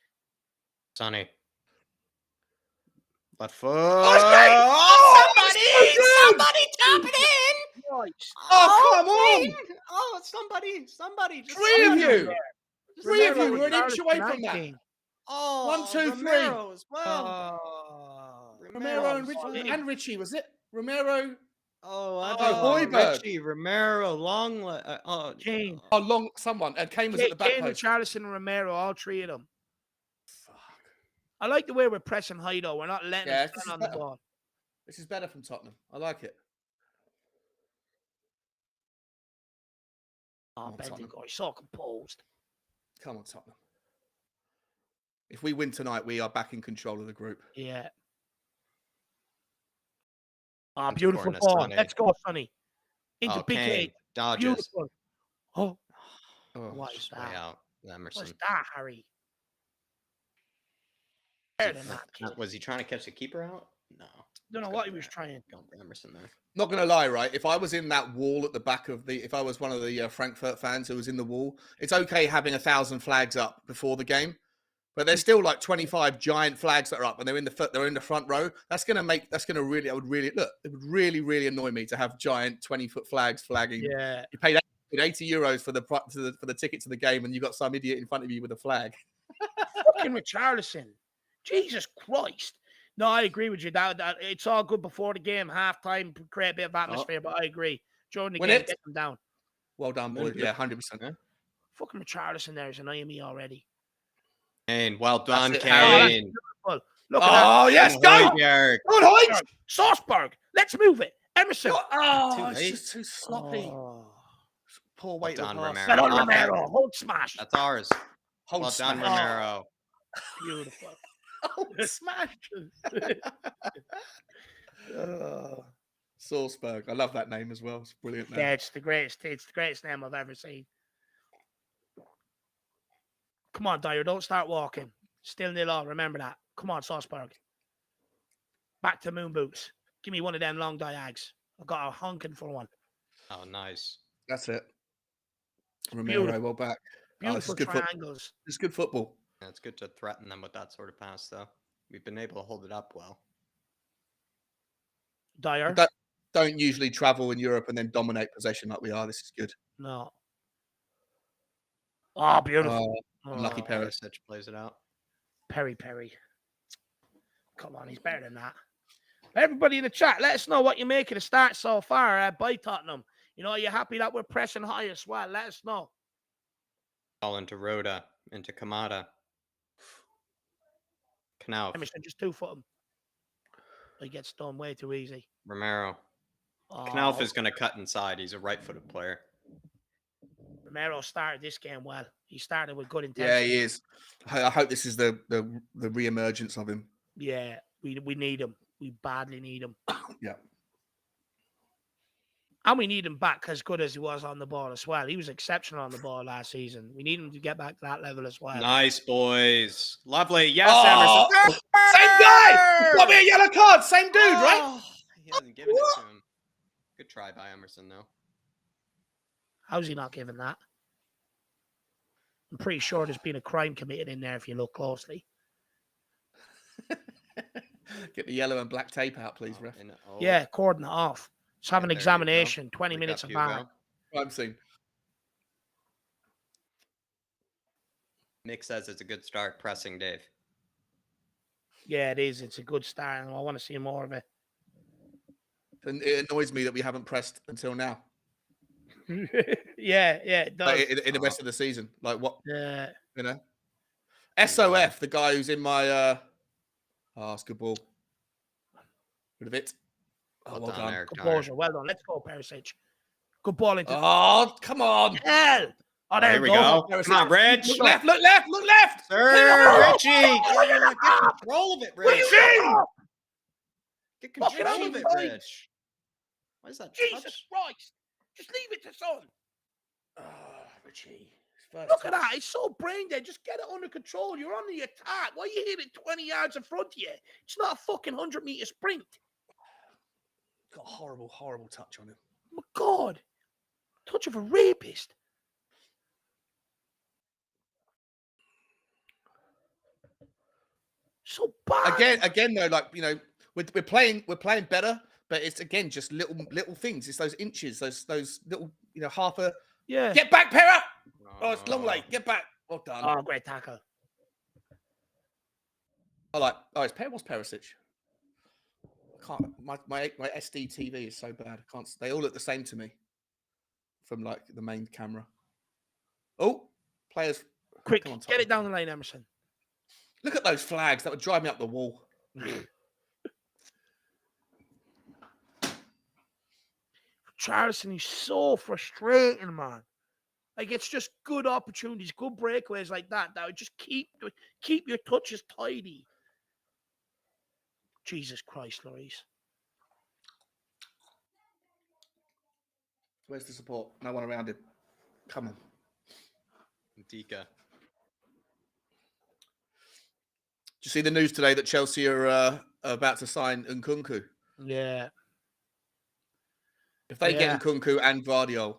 Sonny. Left foot. Somebody tap it in. Nice. Come on. Oh, somebody. Just Three of somebody. you. Three of you. We're an inch away from that. King. Oh, 1, 2, 3. Romero as well. Romero as well. and Richie, was it? Romero. Oh, Højbjerg. Richie, Romero, Longley. Kane. Someone. And Kane was at the back Kane, post. Richarlison, and Romero, all three of them. I like the way we're pressing high, though. We're not letting them stand on the ball. This is better from Tottenham. I like it. Oh, Bendigo, he's so composed. Come on, Tottenham. If we win tonight, we are back in control of the group. Yeah. Oh, beautiful ball. Sonny. Let's go, Sonny. Into PK. Kane dodges. Beautiful. Oh, what is that? Way out, Emerson. What's that, Harry? Better than that. Was he trying to catch the keeper out? No. Don't know what he was trying. Going for Emerson there. Not going to lie, right? If I was in that wall at the back of if I was one of the Frankfurt fans who was in the wall, it's okay having 1,000 flags up before the game, but there's still like 25 giant flags that are up, and they're in the front row. It would really annoy me to have giant 20-foot flags flagging. Yeah. You paid €80 for the ticket to the game, and you got some idiot in front of you with a flag. Fucking Richarlison. Jesus Christ. No, I agree with you. That it's all good before the game, halftime, create a bit of atmosphere, but I agree. During the game, get them down. Well done, boys. Yeah, 100%. Fucking Richarlison there is annoying me already. Kane, well done, Kane. Look at that. Yes, go! Go on, Hoyt! Salzburg, let's move it. Emerson. It's just too sloppy. Poor weight well done, of Romero. Get on Romero. Hold smash. That's ours. Hold done, Romero. Beautiful. Smash. Salzburg. I love that name as well. It's a brilliant name. Yeah, it's the greatest name I've ever seen. Come on, Dyer, don't start walking. Still 0-0. Remember that. Come on, Salzburg. Back to moon boots. Give me one of them long diags. I've got a honking for one. Oh, nice. That's it. Romero, well back. Beautiful triangles. It's good football. Yeah, it's good to threaten them with that sort of pass, though. We've been able to hold it up well. Dyer? Don't usually travel in Europe and then dominate possession like we are. This is good. No. Oh, beautiful. Lucky Perisic plays it out. Perry. Come on, he's better than that. Everybody in the chat, let us know what you make of the start so far by Tottenham. Are you happy that we're pressing high as well? Let us know. Ball into Rhoda, into Kamada. Knauf. Emerson, just 2-foot him. He gets done way too easy. Romero. Knauf is going to cut inside. He's a right-footed player. Romero started this game well. He started with good intention. Yeah, he is. I hope this is the re-emergence of him. Yeah, we need him. We badly need him. Yeah. And we need him back as good as he was on the ball as well. He was exceptional on the ball last season. We need him to get back to that level as well. Nice, boys. Lovely. Yes, Emerson. Same guy. Got me a yellow card. Same dude, right? He hasn't given it to him. Good try by Emerson, though. How's he not giving that? I'm pretty sure there's been a crime committed in there if you look closely. Get the yellow and black tape out, please, ref. Yeah, cordon it off. Let's have an examination. 20 minutes of bar. Crime scene. Nick says it's a good start pressing, Dave. Yeah, it is. It's a good start, and I want to see more of it. And it annoys me that we haven't pressed until now. Yeah, it does. Like in the rest of the season. Like what? Yeah. SOF, the guy who's in my... it's a good ball. Rid of it. Well done. Good ball. Well done. Let's go, Perisic. Good ball into... Oh, come on. Hell. Oh, there we go. Come on, Rich. Look left, look left, look left. Sir, Richie. Get control of it, Rich. Get Fucking control on of the it, sides. Rich. Why is that Jesus touch? Christ. Just leave it to Son. Oh, Richie. First Look at touch. that. It's so brain dead. Just get it under control. You're on the attack. Why are you hitting 20 yards in front of you? It's not a fucking 100-meter sprint. Got a horrible, horrible touch on him. Oh, my God. Touch of a rapist. So bad. Again, though, like, you know, we're playing better, but it's again just little things. It's those inches, those little, you know, half a. Yeah. Get back, Pera! Oh, it's long late. Get back. Well done. Oh, great tackle. It's what's Perisic? I can't. My SD TV is so bad. I can't. They all look the same to me from like the main camera. Oh, players. Quick, Come on, get it down the line, Emerson. Look at those flags. That would drive me up the wall. Charleston is so frustrating, man. Like, it's just good opportunities, good breakaways like that would just keep your touches tidy. Jesus Christ, Lloris. Where's the support? No one around him. Come on. Dika. Did you see the news today that Chelsea are about to sign Nkunku? Yeah. If they get Nkunku and Vardiol,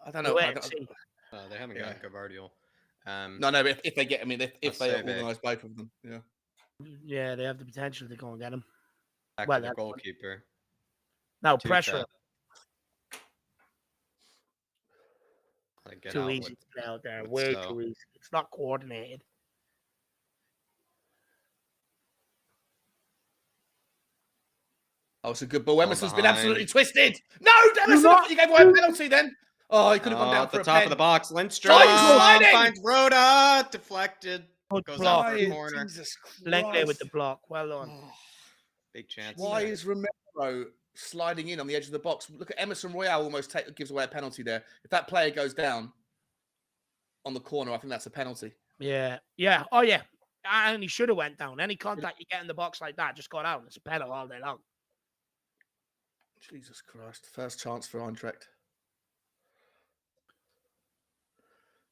I don't know. They haven't got Gavardiol. No, but if they get, I mean, if they organise both of them, yeah. Yeah, they have the potential to go and get him. Back to the goalkeeper. Now, pressure. Too easy to play out there. Way too easy. It's not coordinated. Oh, it's a good ball. Emerson's been absolutely twisted. No, Emerson, you gave away a penalty then. Oh, he could have gone down for the top of the box. Lindstrom sliding. finds Rhoda. Deflected. Goes out for the corner. Jesus Christ. Lenglet with the block. Well done. Big chance. Why is Romero sliding in on the edge of the box? Look at Emerson Royale almost gives away a penalty there. If that player goes down on the corner, I think that's a penalty. Yeah. Yeah. Oh, yeah. And he should have went down. Any contact you get in the box like that just got out. It's a penalty all day long. Jesus Christ. First chance for Eintracht.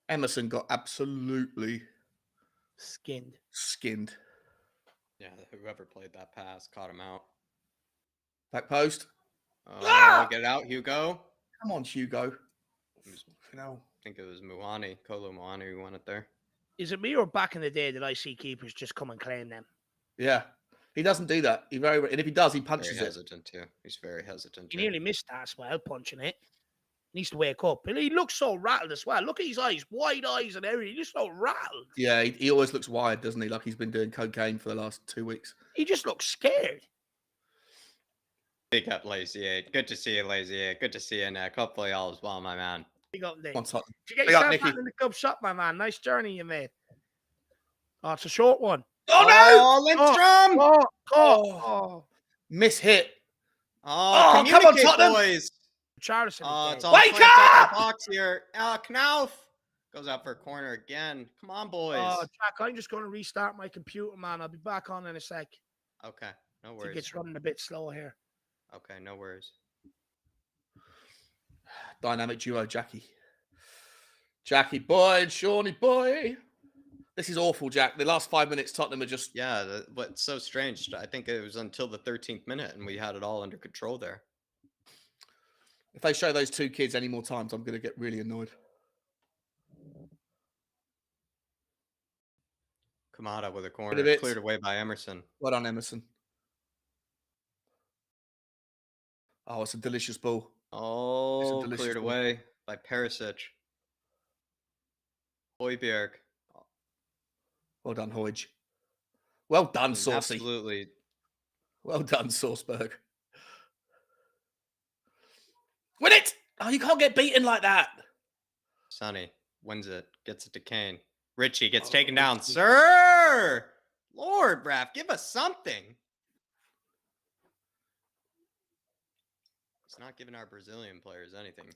Emerson got absolutely skinned. Yeah, whoever played that pass caught him out. Back post. Get it out, Hugo. Come on, Hugo. I think it was Kolo Muani who won it there. Is it me or back in the day did I see keepers just come and claim them? Yeah. He doesn't do that. And if he does, he punches very hesitant too. He's very hesitant. He nearly missed that as well, punching it. He needs to wake up. And he looks so rattled as well. Look at his eyes, wide eyes and everything. He's just so rattled. Yeah, he always looks wired, doesn't he? Like he's been doing cocaine for the last 2 weeks. He just looks scared. Big up, Lazy. Good to see you, Lazy. Good to see you in a cup for y'all as well, my man. Big up, Nick. Did you get yourself back in the club shop, my man? Nice journey you made. Oh, it's a short one. Oh, no! Lindstrom! Miss hit. Oh, come on, Tottenham! Boys. Charleston. It's all wake up! The box here. Knauf goes out for a corner again. Come on, boys. Oh, Jack, I'm just going to restart my computer, man. I'll be back on in a sec. Okay, no worries. I think it's running a bit slow here. Okay, no worries. Dynamic duo, Jackie. Jackie boy and Shawnee boy. This is awful, Jack. The last 5 minutes, Tottenham are just... Yeah, what's so strange, I think it was until the 13th minute and we had it all under control there. If they show those two kids any more times, I'm going to get really annoyed. Kamada with a corner, cleared away by Emerson. Well done, Emerson. Oh, it's a delicious ball. Oh, cleared away by Perisic. Højbjerg. Well done, Hodge. Well done, Saucy. Absolutely. Well done, Sauceberg. Win it! Oh, you can't get beaten like that. Sonny wins it, gets it to Kane. Richie gets taken down. Sir! Lord, Braff, give us something. He's not giving our Brazilian players anything.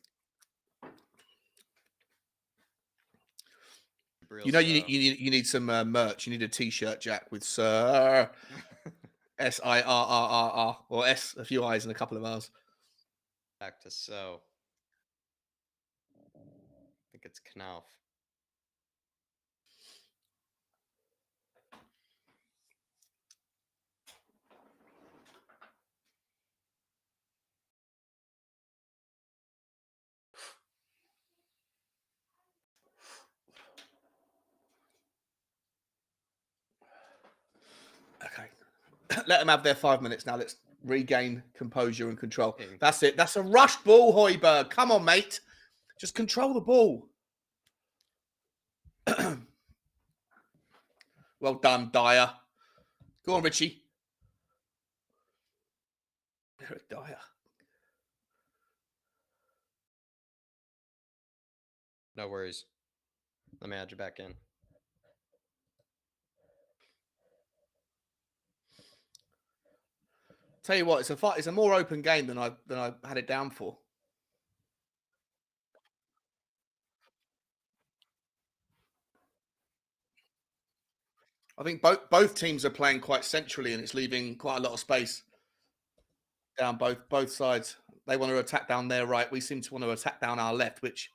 Real You know, slow. you need some merch. You need a T-shirt, Jack, with Sir SIRRRR or S, a few I's and a couple of R's. Back to so. I think it's Knauf. Okay. Let them have their 5 minutes now. Let's regain composure and control. Yeah. That's it. That's a rushed ball, Højbjerg. Come on, mate. Just control the ball. Well done, Dyer. Go on, Richie. Eric Dyer. No worries. Let me add you back in. Tell you what, it's a more open game than I had it down for. I think both teams are playing quite centrally, and it's leaving quite a lot of space down both sides. They want to attack down their right. We seem to want to attack down our left, which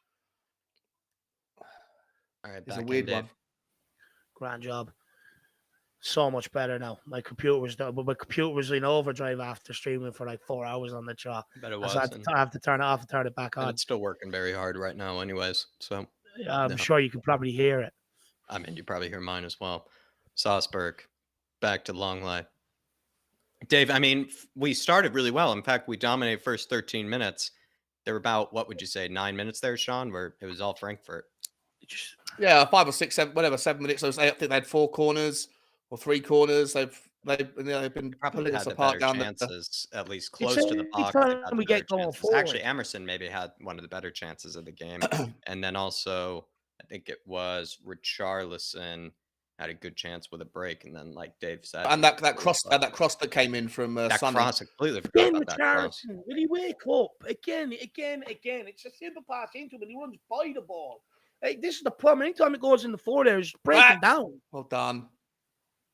All right, is a back weird in, Dave. one. Grand job. So much better now. My computer was done, but my computer was in overdrive after streaming for like 4 hours on the chat. Bet it So was. I have to turn it off and turn it back And on. it's still working very hard right now, anyways. So I'm sure you can probably hear it. I mean, you probably hear mine as well. Salzburg, back to Longley. Dave, I mean, we started really well. In fact, we dominated first 13 minutes. There were about, what would you say, 9 minutes there, Sean, where it was all Frankfurt. Yeah, 5 or 6, 7, whatever, 7 minutes. I think they had 4 corners or 3 corners. They've been Probably pulling had us the apart better down chances, at least It's close to the every box. They've time had we the better get going chances. forward. Actually, Emerson maybe had one of the better chances of the game. And then also, I think it was Richarlison had a good chance with a break. And then, like Dave said, And that cross that came in from that Sonny. cross, I completely forgot Again, about that cross. Richarlison, will he wake up? Again. It's a simple pass into him, and he runs by the ball. Like, this is the problem. Anytime it goes in the forward, it's breaking down. Well done.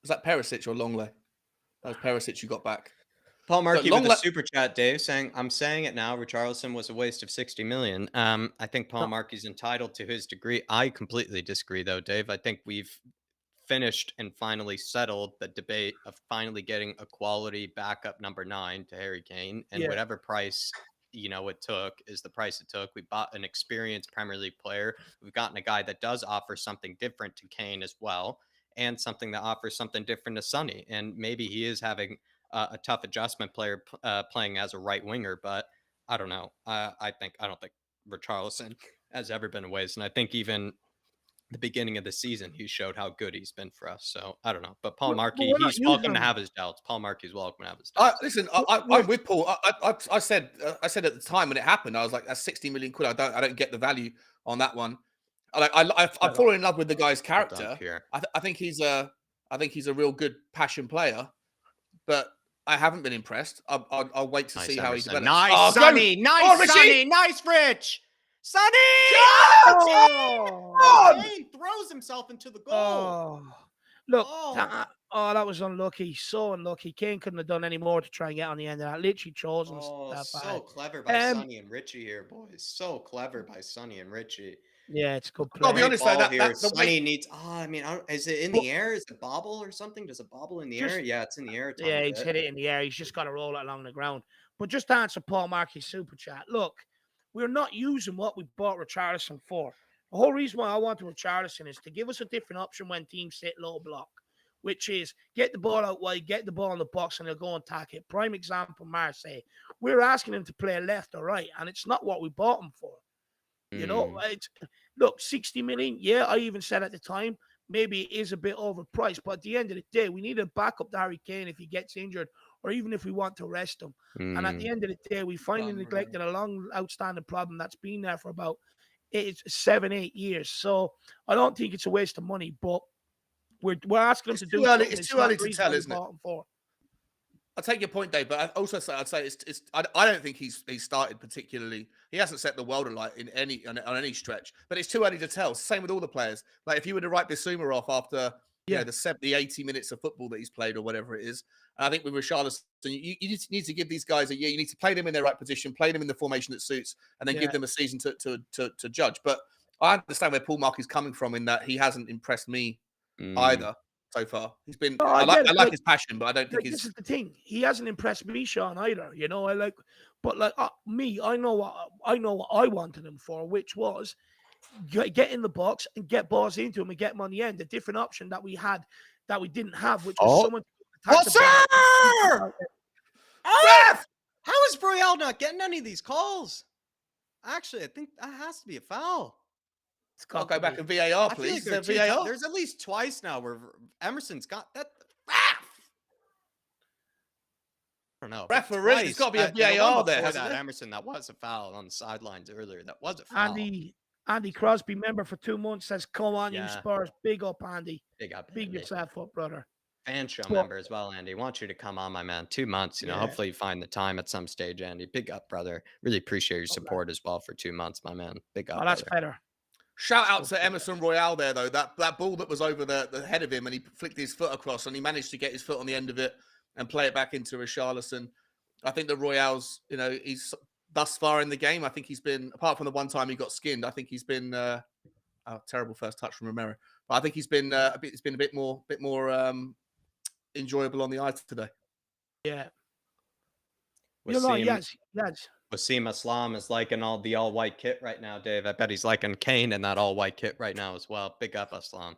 Was that Perisic or Longley? That was Perisic you got back. Paul Markey with a super chat, Dave, saying, I'm saying it now, Richarlison was a waste of 60 million. I think Paul Markey's entitled to his degree. I completely disagree, though, Dave. I think we've finished and finally settled the debate of finally getting a quality backup number 9 to Harry Kane. And whatever price, it took is the price it took. We bought an experienced Premier League player. We've gotten a guy that does offer something different to Kane as well, and something that offers something different to Sonny. And maybe he is having a tough adjustment player playing as a right winger, but I don't know. I don't think Richarlison has ever been a waste, and I think even the beginning of the season he showed how good he's been for us. So I don't know, but Paul Markey, he's welcome to have his doubts. Paul Markey's welcome to have his doubts. Listen, I'm with Paul. I said at the time when it happened, I was like, that's 60 million quid. I don't get the value on that one. I've fallen in love with the guy's character. I think he's a real good passion player, but I haven't been impressed. I'll wait to see how he develops. Nice, Sonny. Nice, Sonny. Nice, Rich. Sonny! Kane throws himself into the goal. Look, that was unlucky. So unlucky. Kane couldn't have done any more to try and get on the end of that. Literally chose him. So clever by Sonny and Richie here, boys. So clever by Sonny and Richie. Yeah, it's good play. I'll be honest, though, Sonny needs. is it in the air? Is it bobble or something? Does it bobble in the air? Yeah, it's in the air. Yeah, he's hit it in the air. He's just got to roll it along the ground. But just to answer Paul Markey's super chat, look, we're not using what we bought Richarlison for. The whole reason why I wanted Richarlison is to give us a different option when teams sit low block, which is get the ball out wide, get the ball in the box, and they'll go and attack it. Prime example, Marseille. We're asking him to play left or right, and it's not what we bought him for. Look, 60 million. Yeah, I even said at the time, maybe it is a bit overpriced, but at the end of the day, we need a backup to Harry Kane if he gets injured, or even if we want to rest him. And at the end of the day, we finally neglected a long outstanding problem that's been there for about 7-8 years. So I don't think it's a waste of money, but we're asking him to do something. It's too early to tell, isn't it? I take your point, Dave, but I'd say I don't think he's started particularly. He hasn't set the world alight in on any stretch, but it's too early to tell. Same with all the players. Like if you were to write Bissouma off after Yeah. the 70, 80 minutes of football that he's played or whatever it is, I think with Richarlison, you just need to give these guys a year. You need to play them in their right position, play them in the formation that suits, and then give them a season to judge. But I understand where Paul Mark is coming from in that he hasn't impressed me either. So far, he's been. No, I get it. like his passion, but I don't think this is the thing. He hasn't impressed me, Sean, either. You know, me. I know what I wanted him for, which was get in the box and get balls into him and get him on the end. A different option that we had that we didn't have, which was someone. Oh, sir! Ref! How is Broyel not getting any of these calls? Actually, I think that has to be a foul. I'll go back and VAR, I feel please. like VAR? there's at least twice now where Emerson's got that. I don't know. Referee, there's got to be a VAR there, hasn't that there? Emerson, that was a foul on the sidelines earlier. That was a foul. Andy Crosby, member for 2 months, says, "Come on, you Yeah. Spurs, big up, Andy. Big up, Big Andy. yourself up, brother." Fan show member as well, Andy. Want you to come on, my man. 2 months, Yeah. hopefully you find the time at some stage, Andy. Big up, brother. Really appreciate your man. support as well for 2 months, my man. Big up, Oh, that's brother. better. Shout out to Emerson Royale there, though. That ball that was over the head of him and he flicked his foot across and he managed to get his foot on the end of it and play it back into Richarlison. I think the Royale's, he's thus far in the game. I think he's been, apart from the one time he got skinned, I think he's been a terrible first touch from Romero. But I think he's been a bit more enjoyable on the eye today. Yeah. Wasim Yes. Aslam is liking the all-white kit right now, Dave. I bet he's liking Kane in that all-white kit right now as well. Big up, Aslam.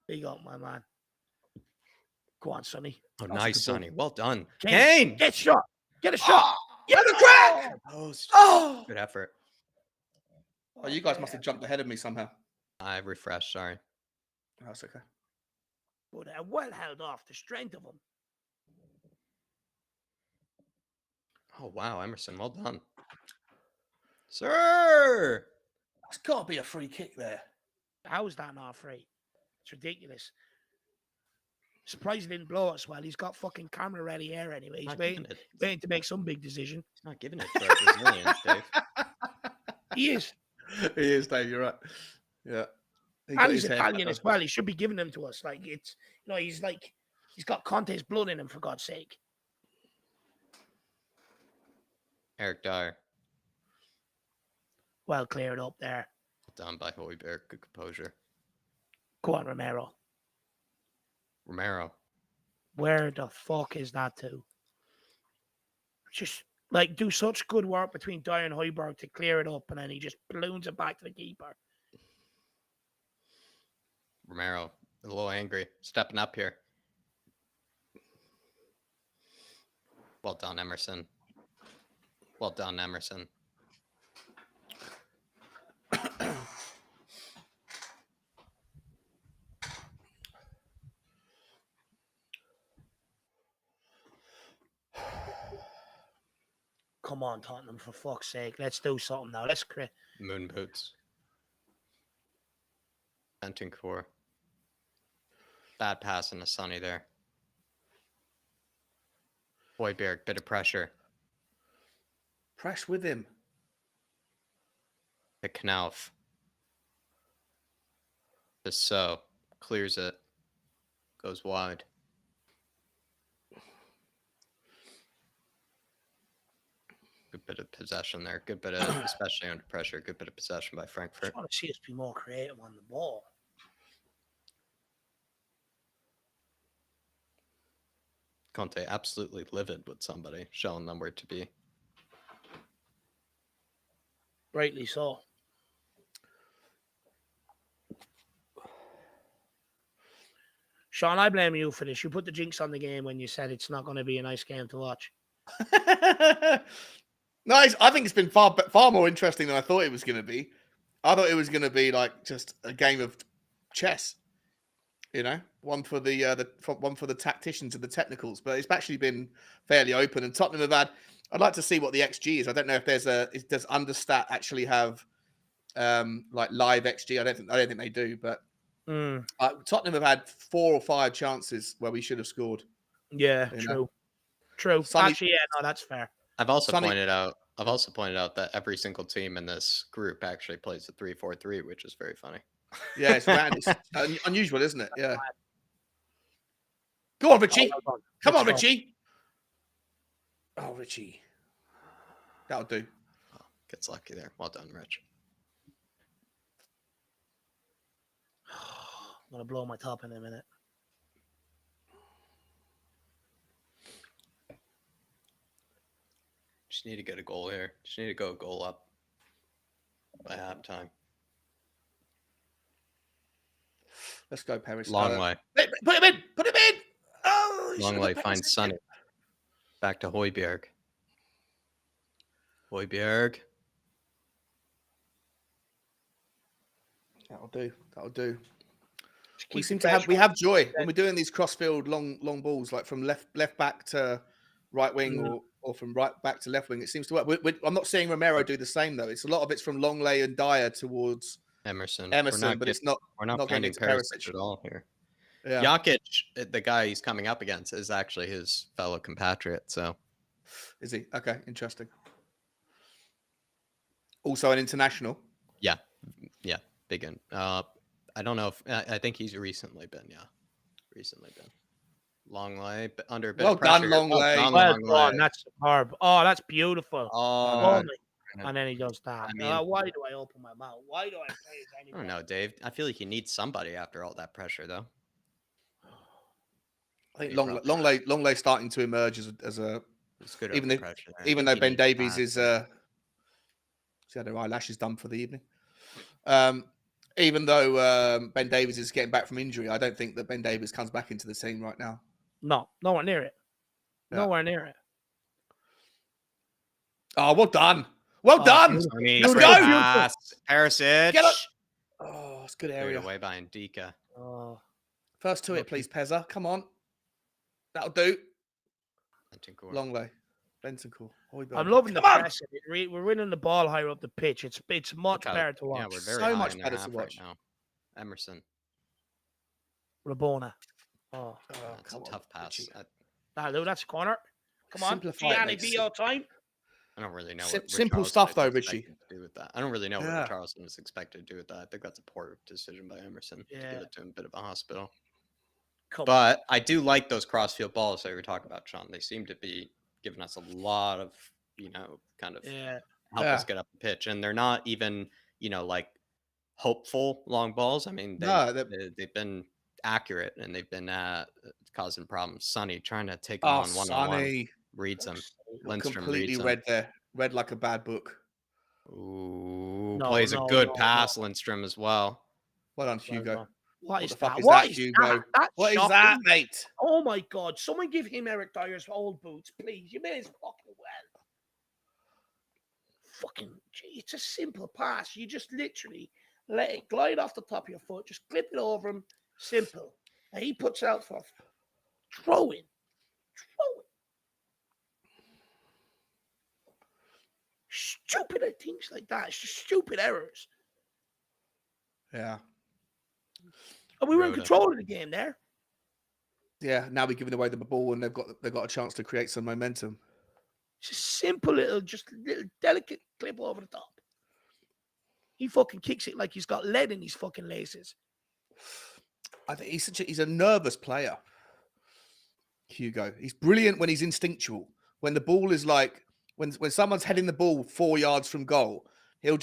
Big up, my man. Go on, Sonny. Oh, That's nice, a good Sonny. ball. Well done. Kane! Get shot! Get a shot! Get the crack! Oh, good effort. Oh, you guys must have jumped ahead of me somehow. I refreshed, sorry. Oh, that's okay. But well held off, the strength of him. Oh, wow, Emerson. Well done. Sir! That's got to be a free kick there. How is that not free? It's ridiculous. Surprised he didn't blow it as well. He's got fucking camera ready here anyway. He's waiting to make some big decision. He's not giving it for a Brazilian, Dave. He is. He is, Dave. You're right. Yeah. And he's Italian as well. He should be giving them to us. Like it's he's got Conte's blood in him, for God's sake. Eric Dyer. Well cleared up there. Done by Højbjerg. Good composure. Go on, Romero. Romero. Where the fuck is that to? Just do such good work between Dyer and Højbjerg to clear it up, and then he just balloons it back to the keeper. Romero, a little angry. Stepping up here. Well done, Emerson. Well done, Emerson. Come on, Tottenham, for fuck's sake. Let's do something now. Let's create. Moon boots. Bentancur. Bad pass in the Sonny there. Højbjerg, bit of pressure. Press with him. The Knauf. Just so. Clears it. Goes wide. Good bit of possession there. Good bit of, especially under pressure, good bit of possession by I Frankfurt. just want to see us be more creative on the ball. Conte absolutely livid with somebody, showing them where to be. Rightly so. Sean, I blame you for this. You put the jinx on the game when you said it's not going to be a nice game to watch. Nice. I think it's been far more interesting than I thought it was going to be. I thought it was going to be like just a game of chess, one for the tacticians and the technicals. But it's actually been fairly open. And Tottenham have had. I'd like to see what the XG is. I don't know if does Understat actually have live XG? I don't think they do. But Tottenham have had 4 or 5 chances where we should have scored. Yeah, true. True. Sonny, Actually, yeah, no, that's fair. I've also Sonny, pointed out that every single team in this group actually plays a 3-4-3, which is very funny. yeah, it's random. It's unusual, isn't it? Yeah. Go on, Oh, Richie. well done. Come Good on, stuff. Richie. Oh, Richie. That'll do. Oh, gets lucky there. Well done, Rich. I'm gonna blow my top in a minute. Just need to get a goal here. Just need to go a goal up by halftime. Let's go, Paris. Long way. Put him in. Put him in. Oh, Long way finds Sonny. Back to Højbjerg. Højbjerg. That'll do. That'll do. We have joy when we're doing these crossfield long balls, like from left back to right wing or from right back to left wing. It seems to work. I'm not seeing Romero do the same though. It's a lot of it's from Longley and Dyer towards Emerson, but it's not. We're not getting finding into Perisic at all here. Yeah. Jokic, the guy he's coming up against, is actually his fellow compatriot. So, is he? Okay, interesting. Also an international. Yeah, big in. I don't know if I think he's recently been. Long way, but under a bit Well of pressure. done, Longley. Well done. That's superb. Oh, that's beautiful. Oh, and then he does that. I mean, why do I open my mouth? Why do I praise I anyone? don't know, Dave. I feel like you need somebody after all that pressure, though. I think Longley starting to emerge as a It's good even pressure there. even though Ben Davies is see how their eyelashes done for the evening. Even though Ben Davies is getting back from injury, I don't think that Ben Davies comes back into the team right now. No, nowhere near it. Yeah. Nowhere near it. Oh, well done. Well done. Let's go. Perisic. Get up. Oh, it's good area. Carried away by Ndika. Oh. First to it, please, Pezza. Come on. That'll do. Longley. Bentancur. I'm loving the pressing. We're winning the ball higher up the pitch. It's much better to watch. Yeah, we're very so high much in better half to watch right now. Emerson. Rabona. Oh, that's a tough pass. That's a corner. Come on, Gianni, be your time. I don't really know what simple stuff though, Richie. To do with that. I don't really know what Richarlison is expected to do with that. I think that's a poor decision by Emerson to give it to him a bit of a hospital. But I do like those crossfield balls that we were talking about, Sean. They seem to be giving us a lot of, kind of help us get up the pitch. And they're not even, like hopeful long balls. I mean, they've been accurate and they've been causing problems. Sonny trying to take them on one-on-one. Reads them. Lindstrom completely read there. Read like a bad book. Ooh, plays a good pass, Lindstrom, as well. Well done, Hugo. What the fuck is that, Hugo? What is that, mate? Oh my God! Someone give him Eric Dyer's old boots, please. You may as fucking well. It's a simple pass. You just literally let it glide off the top of your foot. Just clip it over him. Simple. And he puts it out for throwing. Stupid things like that. It's just stupid errors. Yeah. And we were in control of the game there. Yeah, now we're giving away the ball and they've got a chance to create some momentum. It's a simple little delicate clip over the top. He fucking kicks it like he's got lead in his fucking laces. I think he's a nervous player, Hugo. He's brilliant when he's instinctual. When the ball is like when someone's heading the ball 4 yards from goal, he'll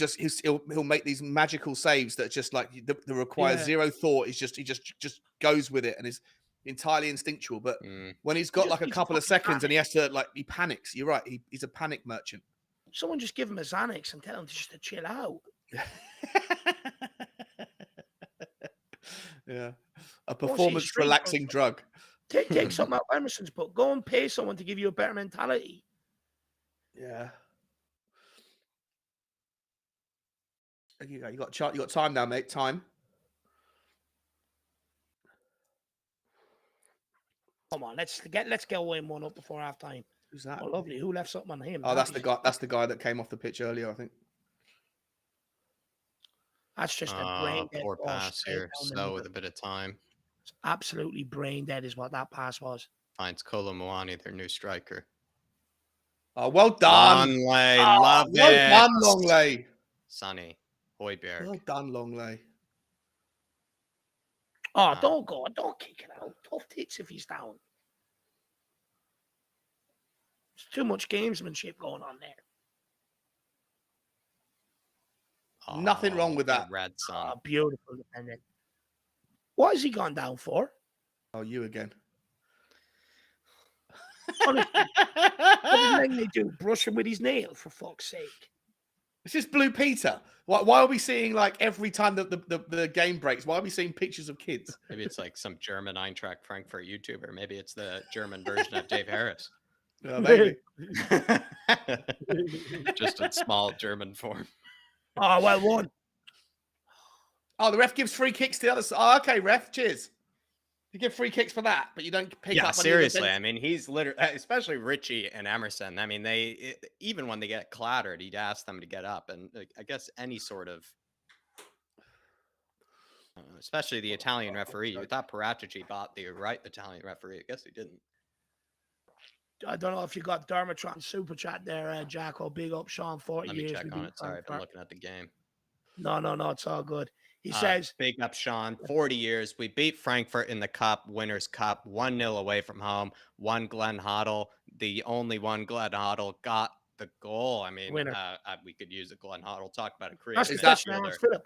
make these magical saves that just like that require zero thought. He just goes with it and is entirely instinctual. But when he's got like a couple of seconds and he has to he panics. You're right. He's a panic merchant. Someone just give him a Xanax and tell him just to chill out. Yeah, a performance relaxing drug. Take something out of Emerson's book. Go and pay someone to give you a better mentality. Yeah. You got time now, mate. Time. Come on, let's get away one up before half time. Who's that? Oh, lovely. Who left something on him? Oh, that's the guy. That's the guy that came off the pitch earlier, I think. That's just a brain dead poor pass here. So with a bit of time. It's absolutely brain dead is what that pass was. finds Kolo Muani their new striker. Oh, well done. Longley, Oh, love well it. done, Longley. Sonny Højbjerg. Well done, Longley. Oh, don't go. Don't kick it out. Tough tits if he's down. There's too much gamesmanship going on there. Nothing wrong with that. Red Son. Oh, beautiful defending. What has he gone down for? Oh, you again. Honestly, what did they do? Brush him with his nail, for fuck's sake. This is Blue Peter. Why are we seeing, like, every time that the game breaks, why are we seeing pictures of kids? Maybe it's like some German Eintracht Frankfurt YouTuber. Maybe it's the German version of Dave Harris. Maybe. Just in small German form. Oh, well won. Oh, the ref gives free kicks to the other side. Oh, okay, ref. Cheers. You give free kicks for that, but you don't pick up. Yeah, on seriously. I mean, he's literally, especially Richie and Emerson. I mean, even when they get clattered, he'd ask them to get up. And I guess any sort of, especially the Italian referee. You thought Paratici bought the right Italian referee. I guess he didn't. I don't know if you got Dermatron super chat there, Jacko. Big up, Sean. 40 Let me years. check on it. Sorry, I've been looking at the game. No, it's all good. He says, big up, Sean. 40 years. We beat Frankfurt in the Cup, Winners' Cup, 1-0 away from home. One Glenn Hoddle, the only one Glenn Hoddle got the goal. I mean, we could use a Glenn Hoddle. Talk about a creative midfielder.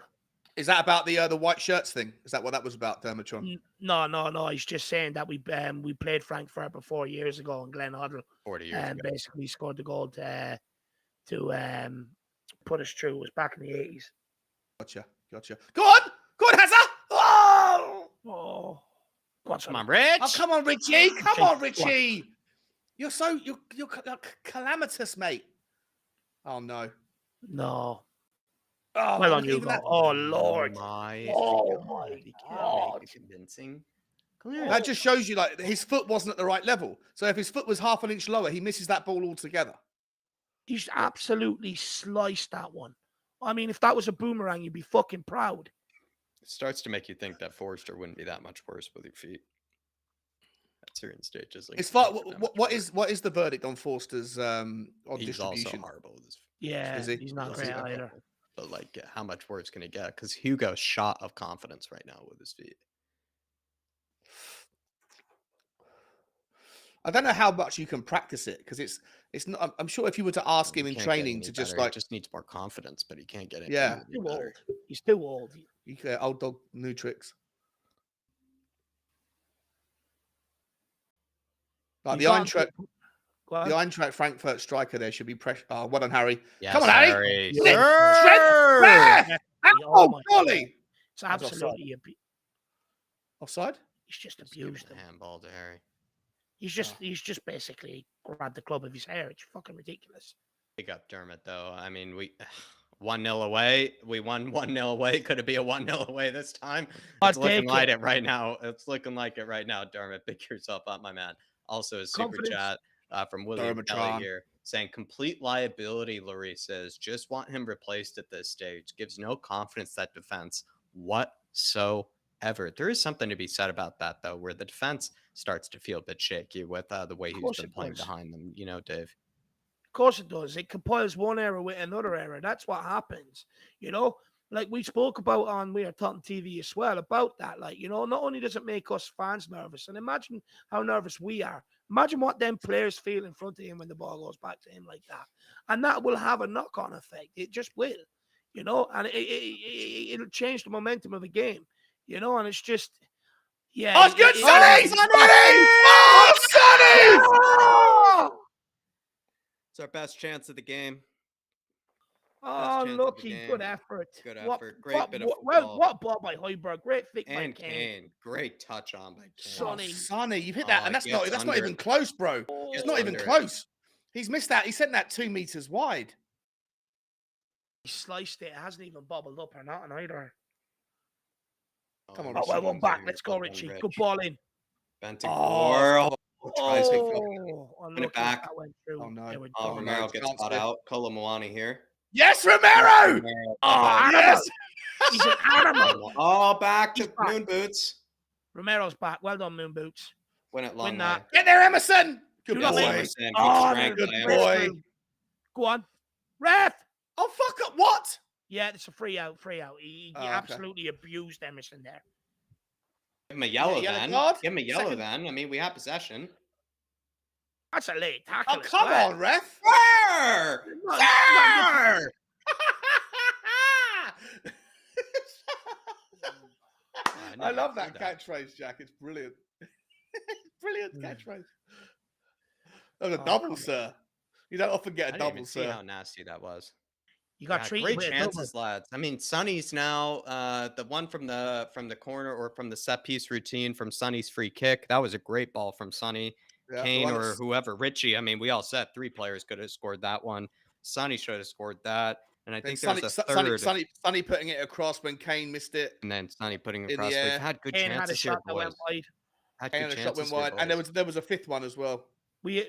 Is that about the white shirts thing? Is that what that was about, Dermatron? No. He's just saying that we played Frankfurt 4 years ago, and Glenn Hoddle 40 years ago. basically scored the goal to put us through. It was back in the 80s. Gotcha. Go on, Hazard. Oh, come on, Rich. Oh, come on, Richie. Come on, Richie. You're calamitous, mate. Oh no. No. Oh, well on you, oh Lord. My God. Convincing. That just shows you, like, his foot wasn't at the right level. So if his foot was half an inch lower, he misses that ball altogether. He's absolutely sliced that one. I mean, if that was a boomerang, you'd be fucking proud. It starts to make you think that Forrester wouldn't be that much worse with your feet at certain stages. Like, it's far, what is the verdict on Forster's on he's distribution? Also horrible with his feet. Yeah, he's not great either. But like, how much worse can he get? Because Hugo's shot of confidence right now with his feet. I don't know how much you can practice it, because it's not. I'm sure if you were to ask him in training to just he just needs more confidence, but he can't get it. Yeah, he's too old. You get old dog, new tricks. Like the Eintracht Frankfurt striker there should be pressure. Oh, well done, Harry. Yes, come on, Harry. Oh, golly! It's absolutely offside. He's just abused him. Handball to Harry. He's just basically grabbed the club of his hair. It's fucking ridiculous. Big up Dermot, though. I mean, we 1-0 away. We won 1-0 away. Could it be a 1-0 away this time? It's looking like it right now. It's looking like it right now, Dermot. Pick yourself up, my man. Also, a super chat from William Kelly here saying, complete liability, Laurie says. Just want him replaced at this stage. Gives no confidence that defense whatsoever. There is something to be said about that, though, where the defense starts to feel a bit shaky with the way he's been playing behind them, you know, Dave. Of course it does. It compiles one error with another error. That's what happens, you know? Like we spoke about on We Are Tottenham TV as well, about that. Like, you know, not only does it make us fans nervous, and imagine how nervous we are. Imagine what them players feel in front of him when the ball goes back to him like that. And that will have a knock-on effect. It just will, you know? And it'll change the momentum of the game. You know, and it's just, yeah. Oh, it's good, Sonny! Oh, Sonny! It's our best chance of the game. Oh, lucky. Good effort. Good effort. Great bit of football. Well, what ball by Højbjerg. Great flick by Kane. Great touch on by Kane. Sonny, you've hit that, and that's not even close, bro. It's not even close. He's missed that. He sent that 2 meters wide. He sliced it. It hasn't even bobbled up or not either. Come on, Richie. One back. Let's go, Richie. Good ball in. Bentancur. Tries to put it back. Oh, no. Romero gets caught out. Kolo Muani here. Yes, Romero! Yes! He's an animal. Back to Moon Boots. Romero's back. Well done, Moon Boots. Win it long Win way. that. Get there, Emerson. Good Do Yes, not make boy. Emerson. Good Oh, strength, good Emerson. boy. Go on. Ref. Oh, fuck up. What? Yeah, it's a free out. He Oh, okay. absolutely abused Emerson there. Give him a yellow yellow then. card? Give him a yellow Second- then. I mean, we have possession. That's a late tackle. Oh, as come well. on, ref. Fire! Not- Fire! I love that catchphrase, Jack. It's brilliant. Brilliant catchphrase. That was a double, sir. You don't often get a I didn't double, even see sir. how nasty that was. You got treated great with a chances, double. lads. I mean, Sonny's now the one from the corner or from the set piece routine from Sonny's free kick. That was a great ball from Sonny. Yeah, Kane or whoever, Richie. I mean, we all said 3 players could have scored that one. Sonny should have scored that. And I think there's a third. Sonny putting it across when Kane missed it. And then Sonny putting it in the across. We've air. had good Kane had a chances here, shot that boys. went wide. Had Kane good had a shot went chances here, wide, and boys. there was a fifth one as well. We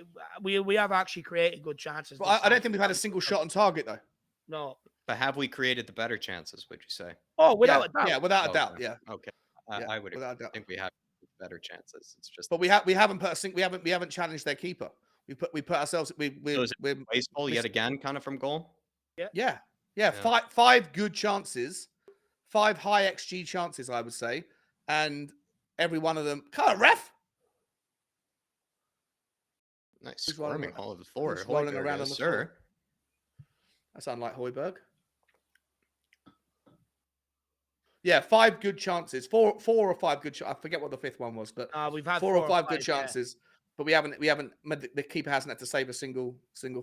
have actually created good chances. But I don't think we've had a single shot on target though. No. But have we created the better chances, would you say? Oh, without a doubt. Yeah, without a doubt. Okay. Yeah. Okay. Yeah, I would agree. without a I doubt. think we have better chances. It's just But we haven't put we haven't challenged their keeper. We put ourselves So is it wasteful yet again, kind of from goal. Yeah. Yeah. Five good chances, 5 high XG chances, I would say, and every one of them. Come on, ref. Nice Who's rolling squirming all over the floor. who's rolling Hoiberg around is, on the sir. floor? That's unlike Hoiberg. Yeah, 5 good chances. 4 or 5 good. I forget what the 5th one was, but We've had 4 or 5 good yeah. chances. But we haven't. The keeper hasn't had to save a single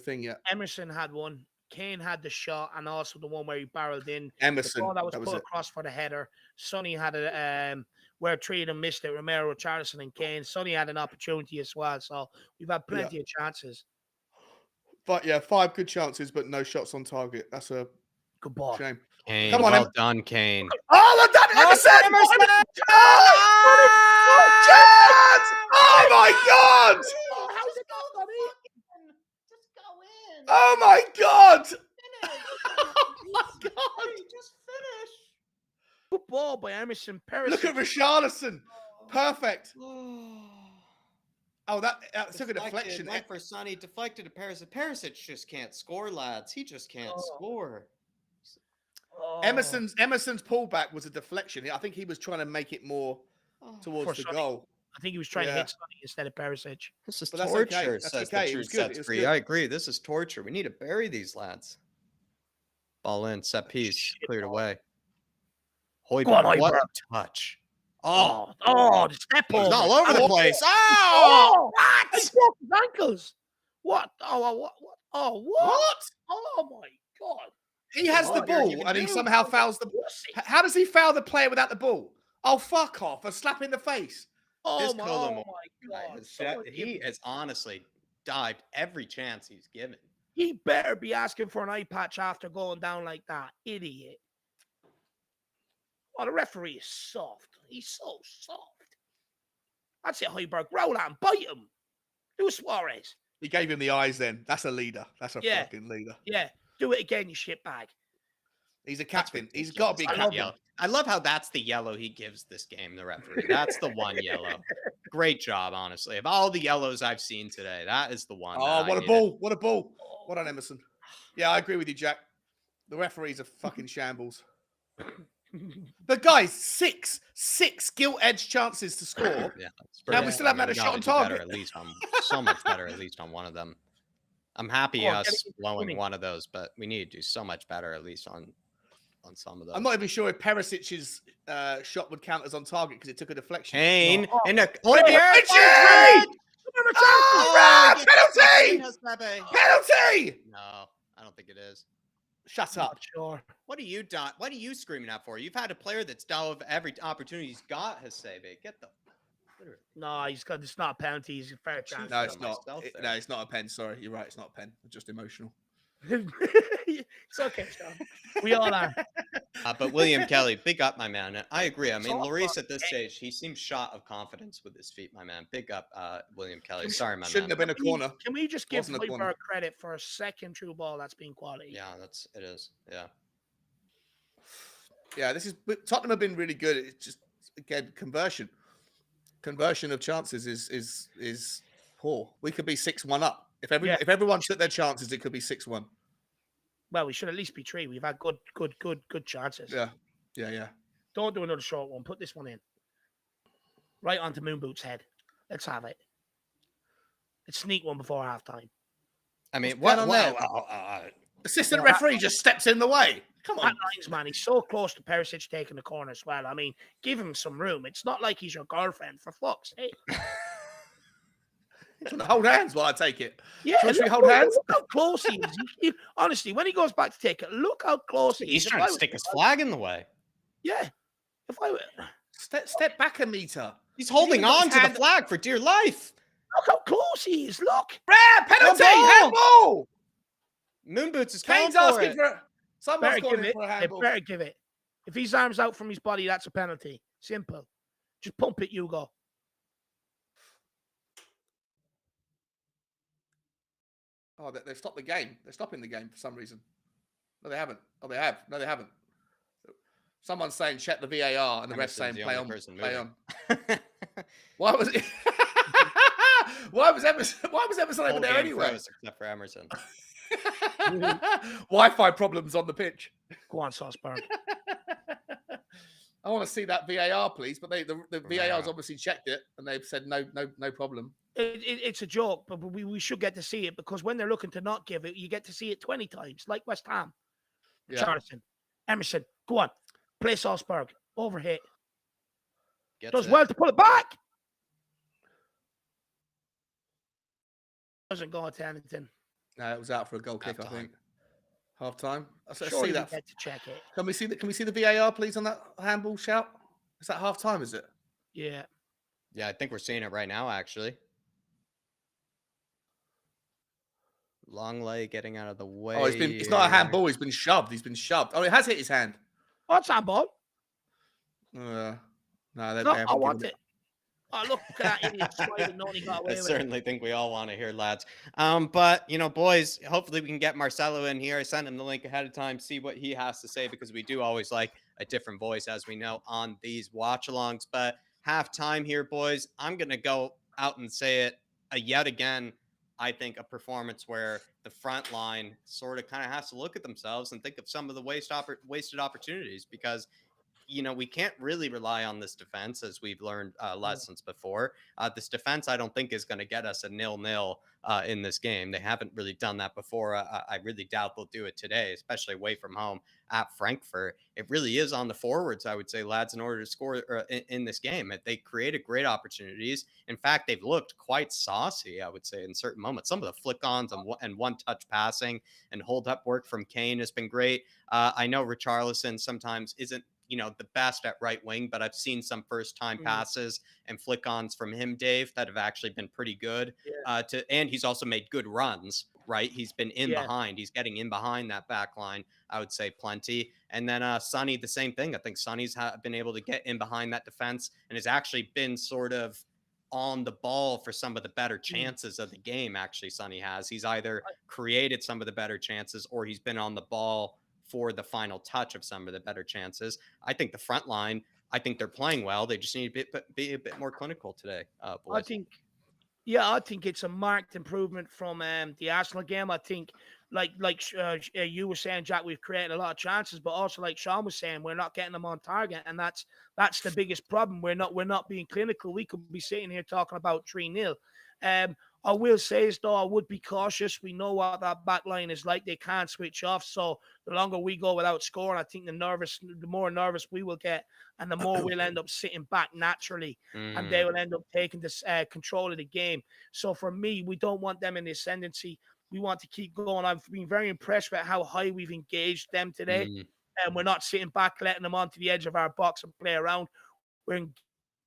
thing yet. Emerson had one. Kane had the shot, and also the one where he barreled in. Emerson, the ball that was put it. across for the header. Sonny had a where 3 of them missed it. Romero, Richarlison, and Kane. Sonny had an opportunity as well. So we've had plenty of chances. But yeah, 5 good chances, but no shots on target. That's a Good ball. shame. Kane, Come on, well done, Kane. Oh, well done, Emerson! Oh my God! How's it going, buddy? Just go in. Oh my God! Just finish. Good ball by Emerson. Look at Richarlison. Perfect. Oh, that took a deflection. Went for Sonny, deflected to Perisic. Perisic just can't score, lads. He just can't score. Emerson's pullback was a deflection. I think he was trying to make it more towards the goal. I think he was trying to hit Sonny instead of Perisic. This is But that's torture, okay. That's says okay. the It True was good. Sets It was Free. good. I agree. This is torture. We need to bury these lads. Ball in, set piece, cleared away. Hoiberg, Go on, what Hoiberg. a touch. The step He's over. all over the place. What? He broke his ankles. What? What? Oh my God. He has the What are you ball and he doing? somehow fouls the. Pussy. How does he foul the player without the ball? Oh, fuck off! A slap in the face. Oh His my Colombo, God. he has honestly dived every chance he's given. He better be asking for an eye patch after going down like that. Idiot. Oh, the referee is soft. He's so soft. That's it, Hoiberg. Roll on. Bite him. Do Suarez. He gave him the eyes then. That's a leader. That's a Yeah. fucking leader. Yeah. Do it again, you shitbag. He's a captain. He's got to be a captain. I love how that's the yellow he gives this game, the referee. That's the one yellow. Great job, honestly. Of all the yellows I've seen today, that is the one. Oh, what a ball. What a ball. What on Emerson. Yeah, I agree with you, Jack. The referees are fucking shambles. But guys, six gilt-edged chances to score. Yeah, and we still haven't had a shot on target. At least on so much better, at least on one of them. I'm happy us blowing one of those, but we need to do so much better, at least on some of those. I'm not even sure if Perisic's shot would count as on target because it took a deflection. Kane and a penalty! No, I don't think it is. Shut up. Sure. What are you screaming out for? You've had a player that's dove every opportunity he's got, Hasebe. Get the. No, it's not a penalty. He's a fair chance. No, it's not. No, it's not a pen. Sorry, you're right. It's not a pen. It's just emotional. It's okay, Sean. We all are. But William Kelly, big up, my man. I agree. I mean, Lloris at this stage, he seems shot of confidence with his feet, my man. Big up, William Kelly. Sorry, my man. Shouldn't have been a corner. Can we just give Wasn't a corner. Hoiberg credit for a second true ball that's been quality? Yeah, it is. Yeah. Yeah, Tottenham have been really good. It's just again conversion. conversion of chances is poor. We could be 6-1 up. If Yeah. everyone took their chances, it could be 6-1. Well, we should at least be 3. We've had good chances. Yeah. Don't do another short one. Put this one in. Right onto Moon Boots' head. Let's have it. Let's sneak one before halftime. I mean, What's what? going on there? Assistant referee just steps in the way. Come on. That linesman, he's so close to Perisic taking the corner as well. I mean, give him some room. It's not like he's your girlfriend, for fuck's sake. Hold hands while I take it. Yeah, Should we hold hands? Look how close he is. Honestly, when he goes back to take it, look how close he is. He's trying to stick his flag in the way. Yeah. If I were... Step back a meter. He's holding on to the flag for dear life. Look how close he is. Look. Rare penalty. Handball. Moon Boots is calling Kane's for asking it. for someone's calling for a They handball. better give it. If his arm's out from his body, that's a penalty. Simple. Just pump it, Hugo. Oh, they've stopped the game. They're stopping the game for some reason. No, they haven't. Oh, they have. No, they haven't. Someone's saying check the VAR, and the ref's saying play on. Play on. Why was it? Why was Emerson over there anyway? Froze, except for Emerson. Wi-Fi problems on the pitch. Go on, Salzburg. I want to see that VAR, please. But the VAR's obviously checked it, and they've said no problem. It's a joke, but we should get to see it, because when they're looking to not give it, you get to see it 20 times, like West Ham. Yeah. Charlton, Emerson, go on, play Salzburg, overhit. Does it. well to pull it back. Doesn't go to anything. No, it was out for a goal kick, I think. Half time. Let's Surely see that. we get to check it. Can we see the VAR, please, on that handball shout? Is that half time? Is it? Yeah. Yeah, I think we're seeing it right now, actually. Longley getting out of the way. Oh, it's not a handball. He's been shoved. Oh, it has hit his hand. What's handball? No, they No, haven't I want given it. Oh, look at that idiot smiling, knowing he got away I with it. certainly think we all want to hear, lads. But, boys, hopefully we can get Marcelo in here. I sent him the link ahead of time, see what he has to say, because we do always like a different voice, as we know, on these watch-alongs. But halftime here, boys, I'm going to go out and say it yet again. I think a performance where the front line sort of kind of has to look at themselves and think of some of the wasted opportunities, because we can't really rely on this defense, as we've learned lessons before. This defense, I don't think, is going to get us a 0-0 in this game. They haven't really done that before. I really doubt they'll do it today, especially away from home at Frankfurt. It really is on the forwards, I would say, lads, in order to score in this game. They created great opportunities. In fact, they've looked quite saucy, I would say, in certain moments. Some of the flick-ons and one-touch passing and hold-up work from Kane has been great. I know Richarlison sometimes isn't the best at right wing, but I've seen some first time passes and flick-ons from him, Dave, that have actually been pretty good. Yeah. And he's also made good runs, right? He's been in behind. He's getting in behind that back line, I would say, plenty. And then Sonny, the same thing. I think Sonny's been able to get in behind that defense and has actually been sort of on the ball for some of the better chances of the game. Actually, Sonny has. He's either created some of the better chances, or he's been on the ball for the final touch of some of the better chances. I think the front line, I think they're playing well. They just need to be a bit more clinical today, boys. I think it's a marked improvement from the Arsenal game. I think, like you were saying, Jack, we've created a lot of chances, but also like Sean was saying, we're not getting them on target, and that's the biggest problem. We're not being clinical. We could be sitting here talking about 3-0. I will say, though, I would be cautious. We know what that back line is like. They can't switch off. So the longer we go without scoring, I think the more nervous we will get, and the more we'll end up sitting back naturally, and they will end up taking this control of the game. So for me, we don't want them in the ascendancy. We want to keep going. I've been very impressed with how high we've engaged them today. And we're not sitting back, letting them onto the edge of our box and play around. We're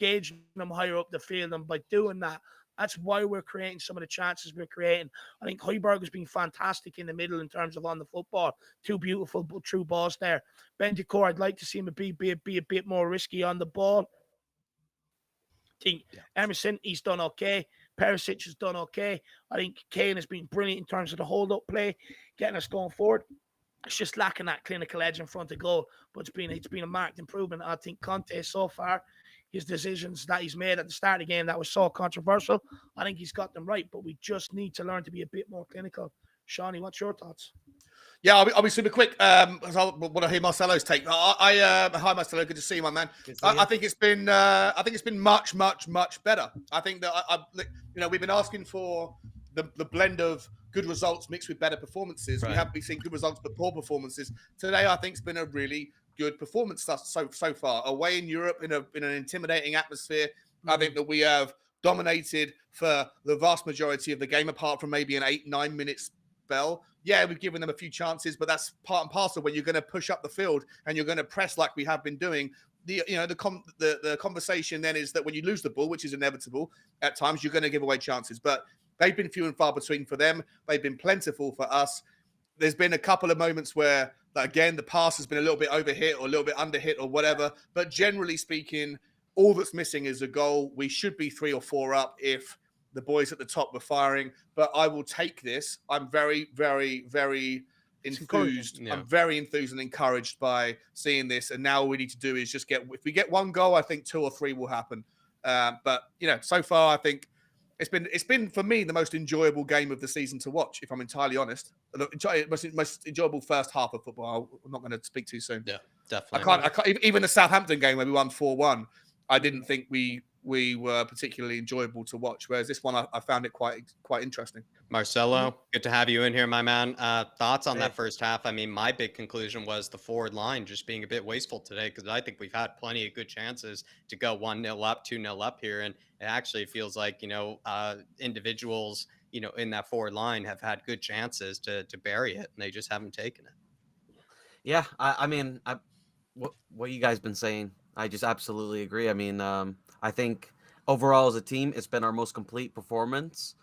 engaging them higher up the field. And by doing that, that's why we're creating some of the chances we're creating. I think Højbjerg has been fantastic in the middle in terms of on the football. Two beautiful true balls there. Bentancur, I'd like to see him be a bit more risky on the ball. I think Emerson, he's done okay. Perisic has done okay. I think Kane has been brilliant in terms of the hold-up play, getting us going forward. It's just lacking that clinical edge in front of goal, but it's been a marked improvement. I think Conte so far, his decisions that he's made at the start of the game that was so controversial. I think he's got them right, but we just need to learn to be a bit more clinical. Shawnee, what's your thoughts? Yeah, I'll be super quick. Because I want to hear Marcelo's take. Hi Marcelo, good to see you, my man. I think it's been much better. I think that we've been asking for the blend of good results mixed with better performances. Right. We have been seeing good results but poor performances. Today, I think it's been a really good performance so far. Away in Europe in an intimidating atmosphere. I think that we have dominated for the vast majority of the game, apart from maybe an 8-9 minutes spell. Yeah, we've given them a few chances, but that's part and parcel when you're going to push up the field and you're going to press like we have been doing. The conversation then is that when you lose the ball, which is inevitable at times, you're going to give away chances. But they've been few and far between for them. They've been plentiful for us. There's been a couple of moments where, again, the pass has been a little bit overhit or a little bit underhit or whatever. But generally speaking, all that's missing is a goal. We should be 3 or 4 up if the boys at the top were firing. But I will take this. I'm very, very, very enthused. Yeah. I'm very enthused and encouraged by seeing this. And now all we need to do is if we get 1 goal, I think 2 or 3 will happen. But so far, I think it's been for me the most enjoyable game of the season to watch, if I'm entirely honest. The most enjoyable first half of football. I'm not going to speak too soon. Yeah, definitely. I can't even the Southampton game where we won 4-1. I didn't think we were particularly enjoyable to watch. Whereas this one, I found it quite interesting. Marcelo, good to have you in here, my man. Thoughts on that first half? I mean, my big conclusion was the forward line just being a bit wasteful today, because I think we've had plenty of good chances to go 1-0 up, 2-0 up here. And it actually feels like, individuals, in that forward line have had good chances to bury it, and they just haven't taken it. Yeah, I mean, what you guys been saying, I just absolutely agree. I mean, I think overall as a team, it's been our most complete performance,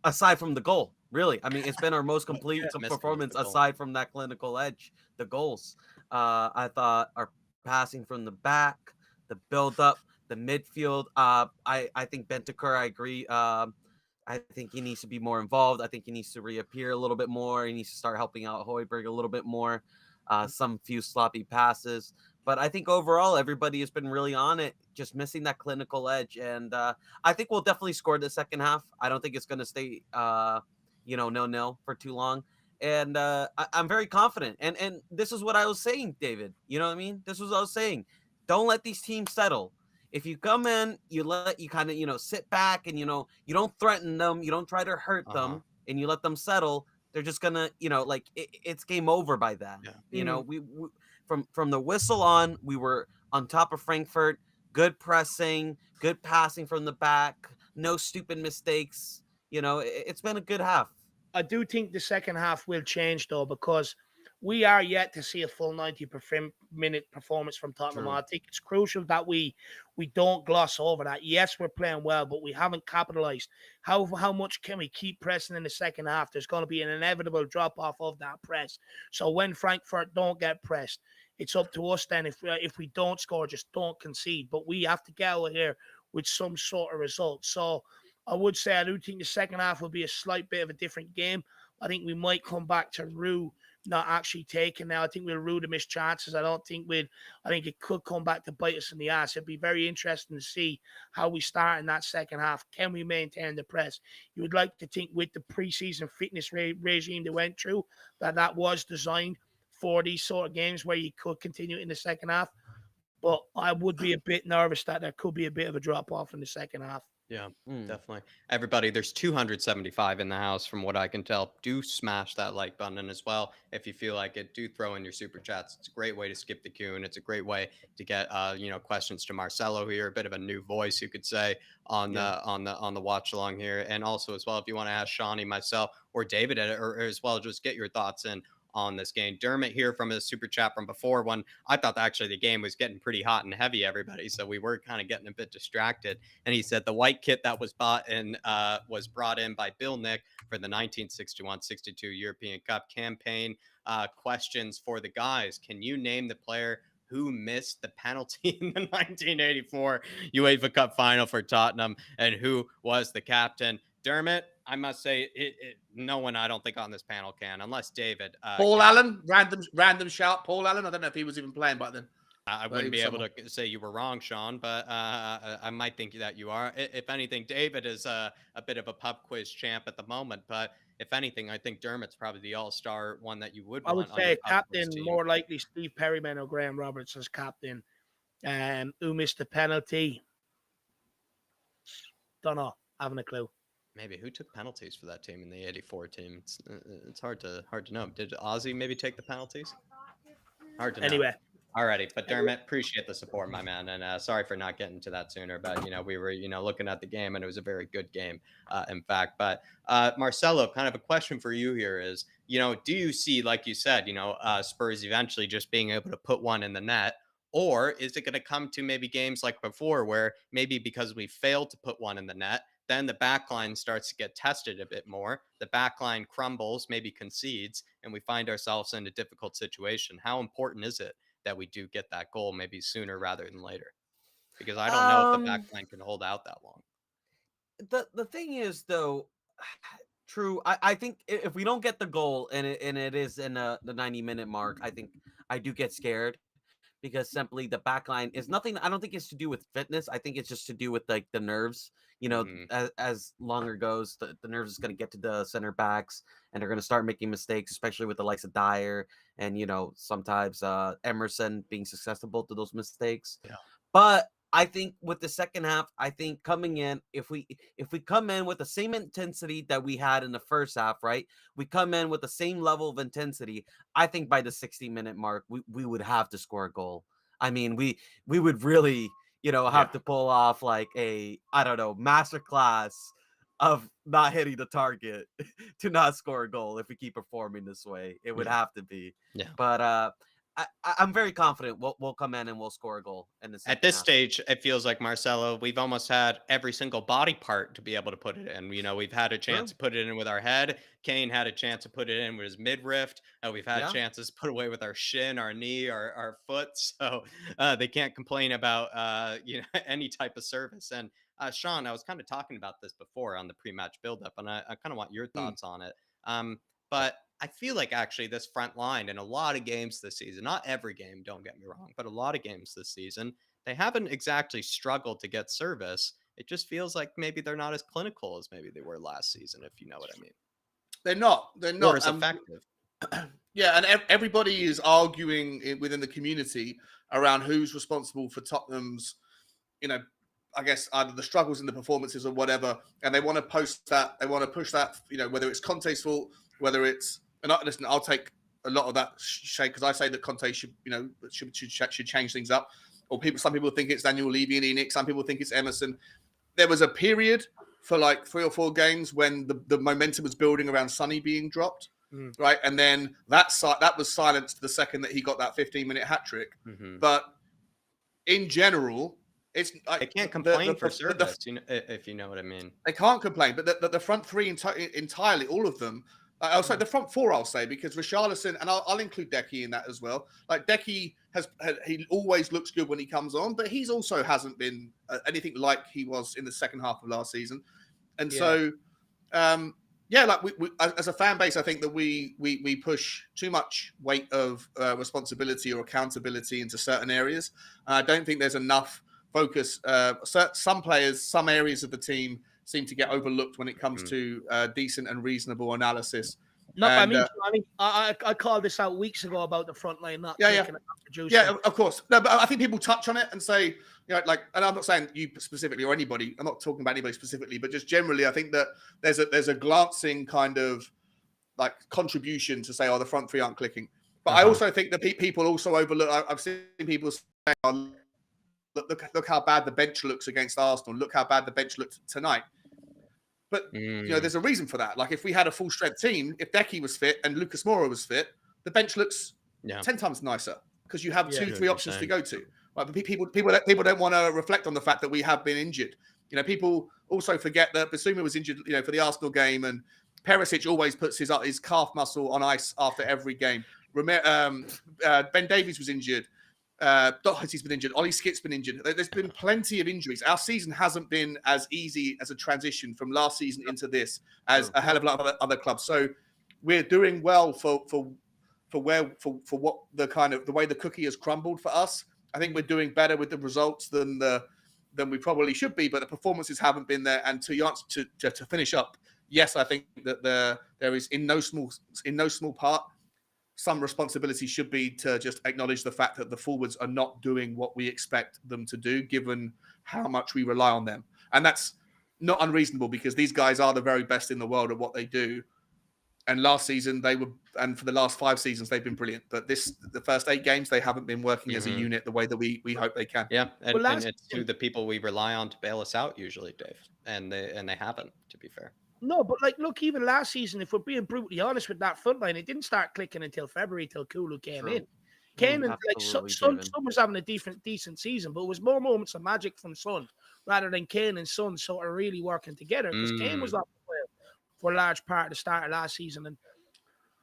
aside from the goal. Really, I mean, it's been our most complete performance aside from that clinical edge, the goals. I thought our passing from the back, the build up, the midfield. I think Bentancur, I agree. I think he needs to be more involved. I think he needs to reappear a little bit more. He needs to start helping out Højbjerg a little bit more. Some few sloppy passes. But I think overall, everybody has been really on it, just missing that clinical edge. And I think we'll definitely score the second half. I don't think it's going to stay, 0-0 for too long. And I'm very confident. And this is what I was saying, David. You know what I mean? This was what I was saying. Don't let these teams settle. If you come in, you kind of, sit back and, you don't threaten them. You don't try to hurt them, and you let them settle. They're just going to, it's game over by then. Yeah. We from the whistle on, we were on top of Frankfurt, good pressing, good passing from the back, no stupid mistakes. It's been a good half. I do think the second half will change, though, because we are yet to see a full 90-minute performance from Tottenham. True. I think it's crucial that we don't gloss over that. Yes, we're playing well, but we haven't capitalized. How much can we keep pressing in the second half? There's going to be an inevitable drop-off of that press. So when Frankfurt don't get pressed, it's up to us then. If we don't score, just don't concede. But we have to get out of here with some sort of result. So I would say I do think the second half will be a slight bit of a different game. I think we might come back to rue not actually taking now. I think we'll rue the missed chances. I think it could come back to bite us in the ass. It'd be very interesting to see how we start in that second half. Can we maintain the press? You would like to think with the preseason fitness regime they went through that was designed for these sort of games where you could continue in the second half. But I would be a bit nervous that there could be a bit of a drop off in the second half. Yeah, definitely. Everybody, there's 275 in the house from what I can tell. Do smash that like button as well. If you feel like it, do throw in your super chats. It's a great way to skip the queue, and it's a great way to get questions to Marcelo here, a bit of a new voice, you could say, on the watch along here. And also as well, if you want to ask Shawnee, myself, or David, or as well, just get your thoughts in on this game. Dermot here from his super chat from before, when I thought that actually the game was getting pretty hot and heavy, everybody, so we were kind of getting a bit distracted. And he said the white kit that was bought in was brought in by Bill Nick for the 1961-62 European Cup campaign. Questions for the guys: can you name the player who missed the penalty in the 1984 UEFA Cup final for Tottenham, and who was the captain? Dermot, I must say, no one, I don't think, on this panel can, unless David. Paul Allen, random shout. Paul Allen. I don't know if he was even playing back then. I But he wouldn't was be able someone. to say you were wrong, Sean, but I might think that you are. If anything, David is a bit of a pub quiz champ at the moment, but if anything, I think Dermot's probably the all-star one that you would I would want on your say pub quiz captain, team. more likely Steve Perryman or Graham Roberts as captain. Who missed the penalty? Don't know. Haven't a clue. Maybe who took penalties for that team in the '84 team? It's hard to know. Did Ozzy maybe take the penalties? Hard to know. Anyway, Alrighty, but Dermot, appreciate the support, my man, and sorry for not getting to that sooner. But we were looking at the game, and it was a very good game, in fact. But Marcelo, kind of a question for you here is, do you see, like you said, Spurs eventually just being able to put one in the net, or is it going to come to maybe games like before, where maybe because we failed to put one in the net, then the back line starts to get tested a bit more. The back line crumbles, maybe concedes, and we find ourselves in a difficult situation. How important is it that we do get that goal maybe sooner rather than later? Because I don't know if the back Um, line can hold out that long. the thing is though, true. I think if we don't get the goal and it is in the 90-minute mark, I think I do get scared because simply the back line is nothing. I don't think it's to do with fitness. I think it's just to do with like the nerves. Mhm. As longer goes, the nerves is going to get to the center backs and they're going to start making mistakes, especially with the likes of Dyer and sometimes Emerson being susceptible to those mistakes. Yeah. But I think with the second half, I think coming in, if we come in with the same intensity that we had in the first half, right? We come in with the same level of intensity. I think by the 60-minute mark, we would have to score a goal. I mean, we would really, Yeah. have to pull off like a, I don't know, masterclass of not hitting the target to not score a goal if we keep performing this way. It would Yeah. have to be. Yeah. But I'm very confident we'll come in and we'll score a goal in the At second this half. stage, it feels like Marcelo, we've almost had every single body part to be able to put it in. We've had a chance True. to put it in with our head. Kane had a chance to put it in with his midriff. We've had Yeah. chances put away with our shin, our knee, our foot. So they can't complain about any type of service. And Sean, I was kind of talking about this before on the pre-match buildup, and I kind of want your Mm. thoughts on it. But I feel like actually this front line in a lot of games this season, not every game, don't get me wrong, but a lot of games this season, they haven't exactly struggled to get service. It just feels like maybe they're not as clinical as maybe they were last season, if you know what I mean, They're not. They're or not. as effective. Yeah, and everybody is arguing within the community around who's responsible for Tottenham's, I guess either the struggles in the performances or whatever, and they want to post that, they want to push that, whether it's Conte's fault, whether it's, and listen, I'll take a lot of that shade because I say that Conte should, should change things up, or some people think it's Daniel Levy and Enoch, some people think it's Emerson. There was a period for like 3 or 4 games when the momentum was building around Sonny being dropped. Right, and then that was silenced the second that he got that 15-minute hat trick. Mm-hmm. But in general, it's They can't complain for service, if you know what I mean. They can't complain, but the front three entirely, all of them. The front four, I'll say, because Richarlison, and I'll include Decky in that as well. Like Decky he always looks good when he comes on, but he's also hasn't been anything like he was in the second half of last season, and so. Like we as a fan base, I think that we push too much weight of responsibility or accountability into certain areas. I don't think there's enough focus. Some players, some areas of the team seem to get overlooked when it comes to decent and reasonable analysis. Not by me, Johnny. I called this out weeks ago about the front line not clicking and not producing. Yeah, of course. No, but I think people touch on it and say, and I'm not saying you specifically or anybody. I'm not talking about anybody specifically, but just generally, I think that there's a glancing kind of like contribution to say, oh, the front three aren't clicking. But I also think that people also overlook. I've seen people say, oh, look how bad the bench looks against Arsenal. Look how bad the bench looked tonight. But there's a reason for that. Like if we had a full strength team, if Decky was fit and Lucas Moura was fit, the bench looks 10 times nicer because you have 2-3 options to go to. Right? But people don't want to reflect on the fact that we have been injured. People also forget that Basuma was injured, for the Arsenal game, and Perisic always puts his calf muscle on ice after every game. Ben Davies was injured. Doherty's been injured. Ollie Skipp's been injured. There's been plenty of injuries. Our season hasn't been as easy as a transition from last season into this as a hell of a lot of other clubs. So we're doing well for what the way the cookie has crumbled for us. I think we're doing better with the results than we probably should be, but the performances haven't been there. And to finish up, yes, I think that there is in no small part some responsibility should be to just acknowledge the fact that the forwards are not doing what we expect them to do, given how much we rely on them. And that's not unreasonable because these guys are the very best in the world at what they do. And last season and for the last 5 seasons, they've been brilliant. But the first 8 games, they haven't been working as a unit the way that we hope they can. Yeah, and, Well, and it's to the people we rely on to bail us out usually, Dave, and they haven't, to be fair. No, but like, look, even last season, if we're being brutally honest with that front line, it didn't start clicking until February, till Kulu came in. Kane and Son was having a decent season, but it was more moments of magic from Son rather than Kane and Son sort of really working together because Kane was not for a large part of the start of last season. And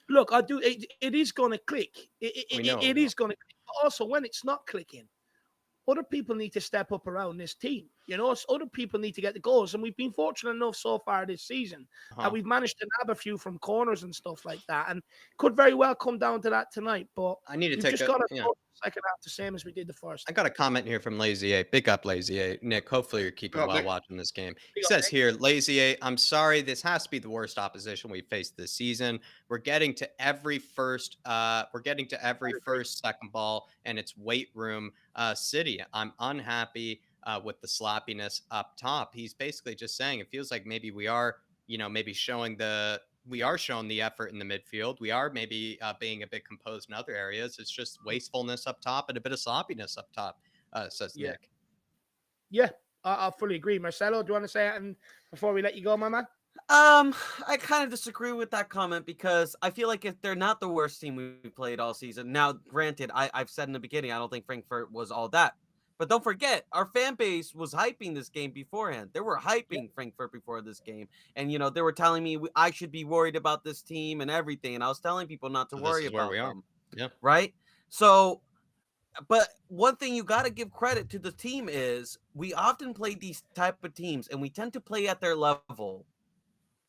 look, it is going to click. It is going to click. But also, when it's not clicking, other people need to step up around this team. You know, other people need to get the goals. And we've been fortunate enough so far this season that we've managed to nab a few from corners and stuff like that. And could very well come down to that tonight. But I need to we've take just got to go second half the same as we did the first. I got a comment here from Lazy A. Big up, Lazy A. Nick, hopefully you're keeping well watching this game. He says here, Lazy A, I'm sorry, this has to be the worst opposition we've faced this season. We're getting to every first, second ball, and it's weight room city. I'm unhappy with the sloppiness up top. He's basically just saying it feels like maybe we are, maybe showing the effort in the midfield. We are maybe being a bit composed in other areas. It's just wastefulness up top and a bit of sloppiness up top, says Nick. Yeah, I fully agree. Marcelo, do you want to say anything before we let you go, my man? I kind of disagree with that comment because I feel like if they're not the worst team we played all season. Now, granted, I've said in the beginning, I don't think Frankfurt was all that. But don't forget, our fan base was hyping this game beforehand. They were hyping Frankfurt before this game. And, they were telling me I should be worried about this team and everything. And I was telling people not to worry about them. Yeah. Right? So, but one thing you got to give credit to the team is we often play these type of teams and we tend to play at their level.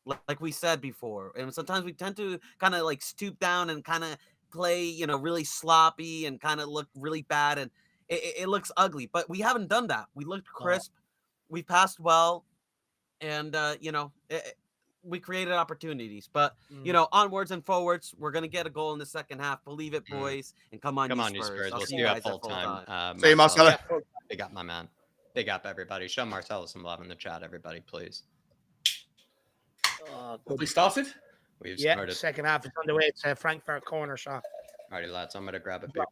Like we said before. And sometimes we tend to kind of like stoop down and kind of play, really sloppy and kind of look really bad. And it looks ugly, but we haven't done that. We looked crisp. We passed well. And, we created opportunities. But, onwards and forwards, we're going to get a goal in the second half. Believe it, boys. And come on, you Spurs. We'll see you at full time. See you, Marcelo. Big up, my man. Big up, everybody. Show Marcelo some love in the chat, everybody, please. Have we started? We've started. Second half is underway. It's a Frankfurt corner shot. Alrighty, lads. I'm going to grab a big.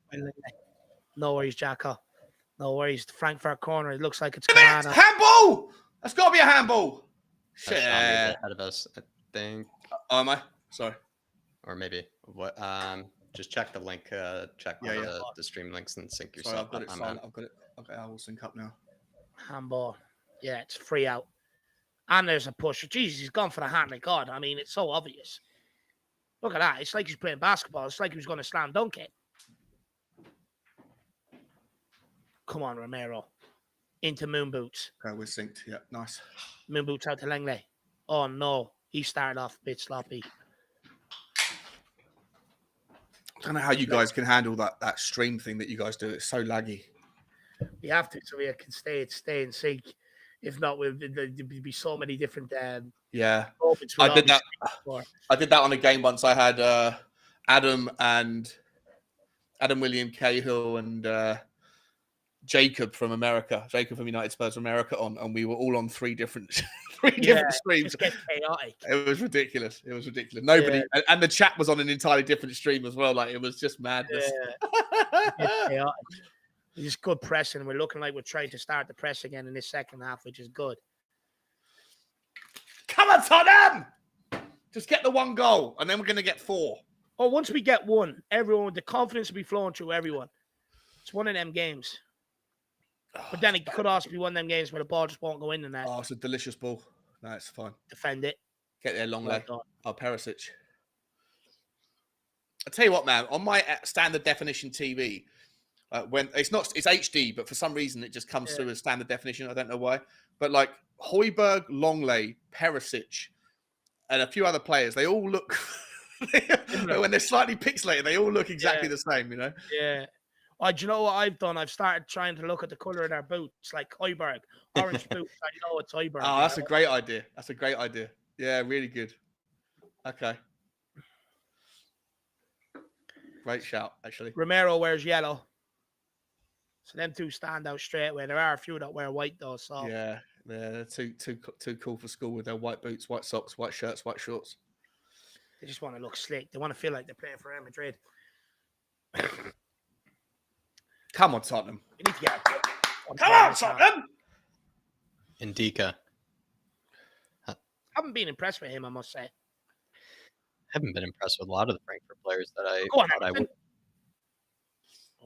No worries, Jacko. No worries. The Frankfurt corner. It looks like it's handball. That's got to be a handball. Shit. Ahead of us, I think. Oh, am I? Sorry. Or maybe what? Just check the link. Check the stream links and sync yourself. Sorry, I've got it. Okay, I will sync up now. Handball. Yeah, it's free out. And there's a push. Jesus, he's gone for the hand. My God, I mean, it's so obvious. Look at that. It's like he's playing basketball. It's like he was going to slam dunk it. Come on, Romero. Into Moon Boots. Okay, we're synced. Yeah, nice. Moon Boots out to Langley. Oh, no. He started off a bit sloppy. I don't know how you guys can handle that stream thing that you guys do. It's so laggy. We have to, so we can stay in sync. If not, there'd be so many different. Yeah, I did that. I did that on a game once. I had Adam William Cahill and Jacob from United Spurs America on, and we were all on three different streams. Chaotic. It was ridiculous. Nobody and the chat was on an entirely different stream as well. Like it was just madness. Yeah. It's good pressing. We're looking like we're trying to start the press again in this second half, which is good. Come on, Tottenham! Just get the one goal, and then we're going to get 4. Oh, once we get one, the confidence will be flowing through everyone. It's one of them games. But then it could also be one of them games where the ball just won't go in the net. Oh, it's a delicious ball. No, it's fine. Defend it. Get there, long leg. Perisic. I tell you what, man. On my standard definition TV, when it's HD, but for some reason it just comes through as standard definition. I don't know why. But like Højbjerg, Longley, Perisic, and a few other players, they all look when they're slightly pixelated, they all look exactly the same, Yeah. Oh, do you know what I've done? I've started trying to look at the color of their boots, like Heiberg. Orange boots, I know it's Heiberg. Oh, that's a great idea. That's a great idea. Yeah, really good. Okay. Great shout, actually. Romero wears yellow. So them two stand out straight away. There are a few that wear white though. So Yeah, they're too cool for school with their white boots, white socks, white shirts, white shorts. they just want to look slick. They want to feel like they're playing for Real Madrid. Come on, Tottenham. You need to get Come on, Tottenham. Indika. Haven't been impressed with him, I must say. Haven't been impressed with a lot of the Frankfurt players that I Go on, thought I would.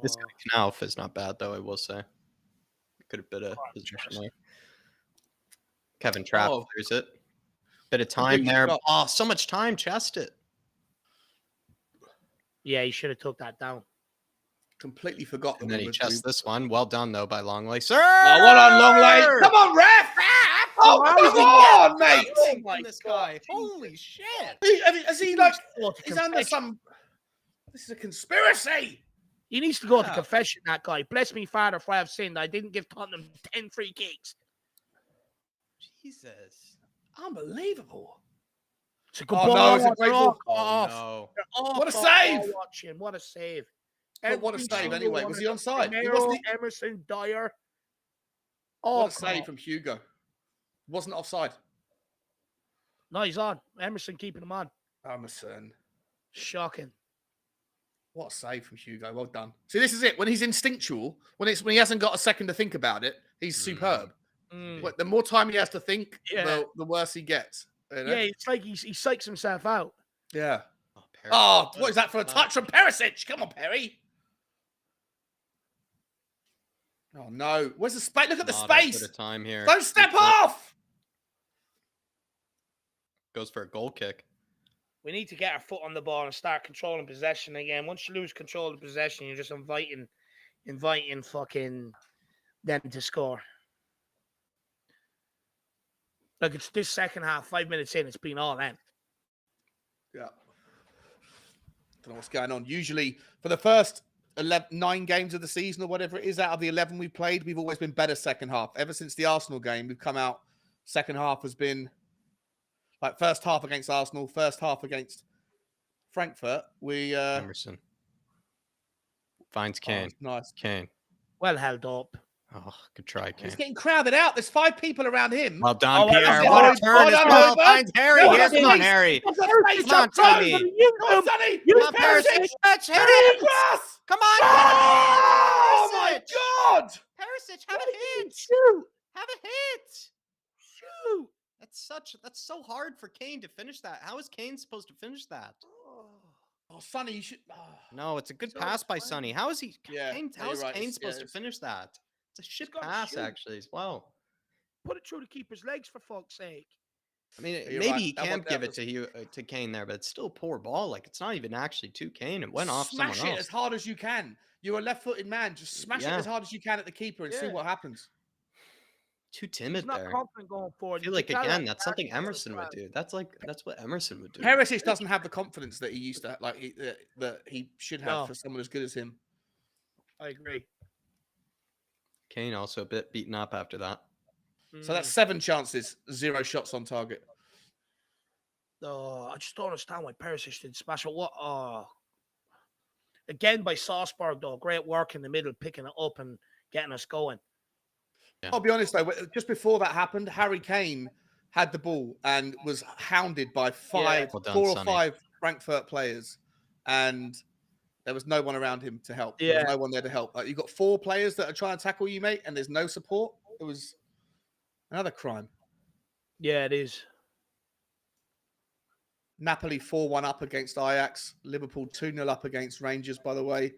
This Oh, guy Knauf is not bad, though, I will say. Could have been a position there. Kevin Trapp Oh. clears it. Bit of time Good there. shot. Oh, so much time. Chest it. yeah, he should have took that down. Completely forgot. And then he was chests doing- this one. Well done, though, by Longley. Sir! Oh, well on, Longley. Come on, ref. Oh, how come is he on, mate. Oh my this God, guy. Holy shit. Has he like? Go to He's under confession. some. This is a conspiracy. He needs to go to Yeah. confession, that guy. Bless me, Father, for I have sinned. I didn't give Tottenham 10 free kicks. Jesus. Unbelievable. It's a good Oh, ball. no, it's a great They're ball. all off. No. They're all What a off. save. All watching. What a save. But what a Every save single anyway. one Was of he them. onside? He Romero, wasn't. Emerson, Dyer. What Oh, a save from Hugo. Wasn't offside. no, he's on. Emerson keeping him on. Emerson. Shocking. What a save from Hugo. Well done. See, this is it. When he's instinctual, when he hasn't got a second to think about it, he's superb. Mm. But the more time he has to think, Yeah. the worse he gets. You know? Yeah, it's like he psychs himself out. Yeah. Oh, Perry. Oh, what is that for a touch from Perisic? Come on, Perry. Oh no! Where's the space? Look at the Not a bit space. of time here. Don't step Good flip. off. Goes for a goal kick. We need to get our foot on the ball and start controlling possession again. Once you lose control of the possession, you're just inviting fucking them to score. Like it's this second half, 5 minutes in, it's been all them. Yeah. Don't know what's going on. Usually, for the first 9 games of the season or whatever it is, out of the 11 we played, we've always been better second half. Ever since the Arsenal game, we've come out. Second half has been like first half against Arsenal, first half against Frankfurt. We Emerson. Finds Kane. nice. Kane. Well held up. Oh, good try, Kane. He's getting crowded out. There's 5 people around him. Well done, Oh, well Pierre. done, What a Howard. turn Well as done, well. Howard. Finds Harry. No, Yes, that's come on, nice. Harry. Come Come on, Sonny. Come on, Sonny. Come on, Perisic. Let's hit it. Cross. Come on. Oh my Perisic. God! Perisic, have a hit. Shoot! Have a hit. Shoot! That's so hard for Kane to finish that. How is Kane supposed to finish that? Oh, Sonny, you should. Oh. No, it's a good So pass by explain. Sonny. How is he? Yeah, Kane, yeah, how is you're right. Kane It's- supposed yeah, to it's- finish that? It's a shit gotta pass, shoot. actually, as well. Put it through the keeper's legs for fuck's sake. I mean, you're maybe right. he That can one- that give it was- to you to Kane there, but it's still a poor ball. Like it's not even actually to Kane. It went off Smash someone it else. as hard as you can. You're a left-footed man. Just smash it Yeah. as hard as you can at the keeper and see Yeah. what happens. Too He's timid not there. confident going I forward. feel You like can tell again, that that's something Arsenal as Emerson would well. do. That's what Emerson would do. Perisic doesn't have the confidence that he used to, that he should have No. for someone as good as him. I agree. Kane also a bit beaten up after that. So that's 7 chances, 0 shots on target. Oh, I just don't understand why Perisic didn't smash it. What? Oh, again by Salzburg though. Great work in the middle, picking it up and getting us going. Yeah. I'll be honest though, just before that happened, Harry Kane had the ball and was hounded by Well done, 4 or Sonny. 5 Frankfurt players, and there was no one around him to help. There Yeah. was no one there to help. Like, you've got 4 players that are trying to tackle you, mate, and there's no support. It was another crime. Yeah, it is. Napoli 4-1 up against Ajax. Liverpool 2-0 up against Rangers, by the way.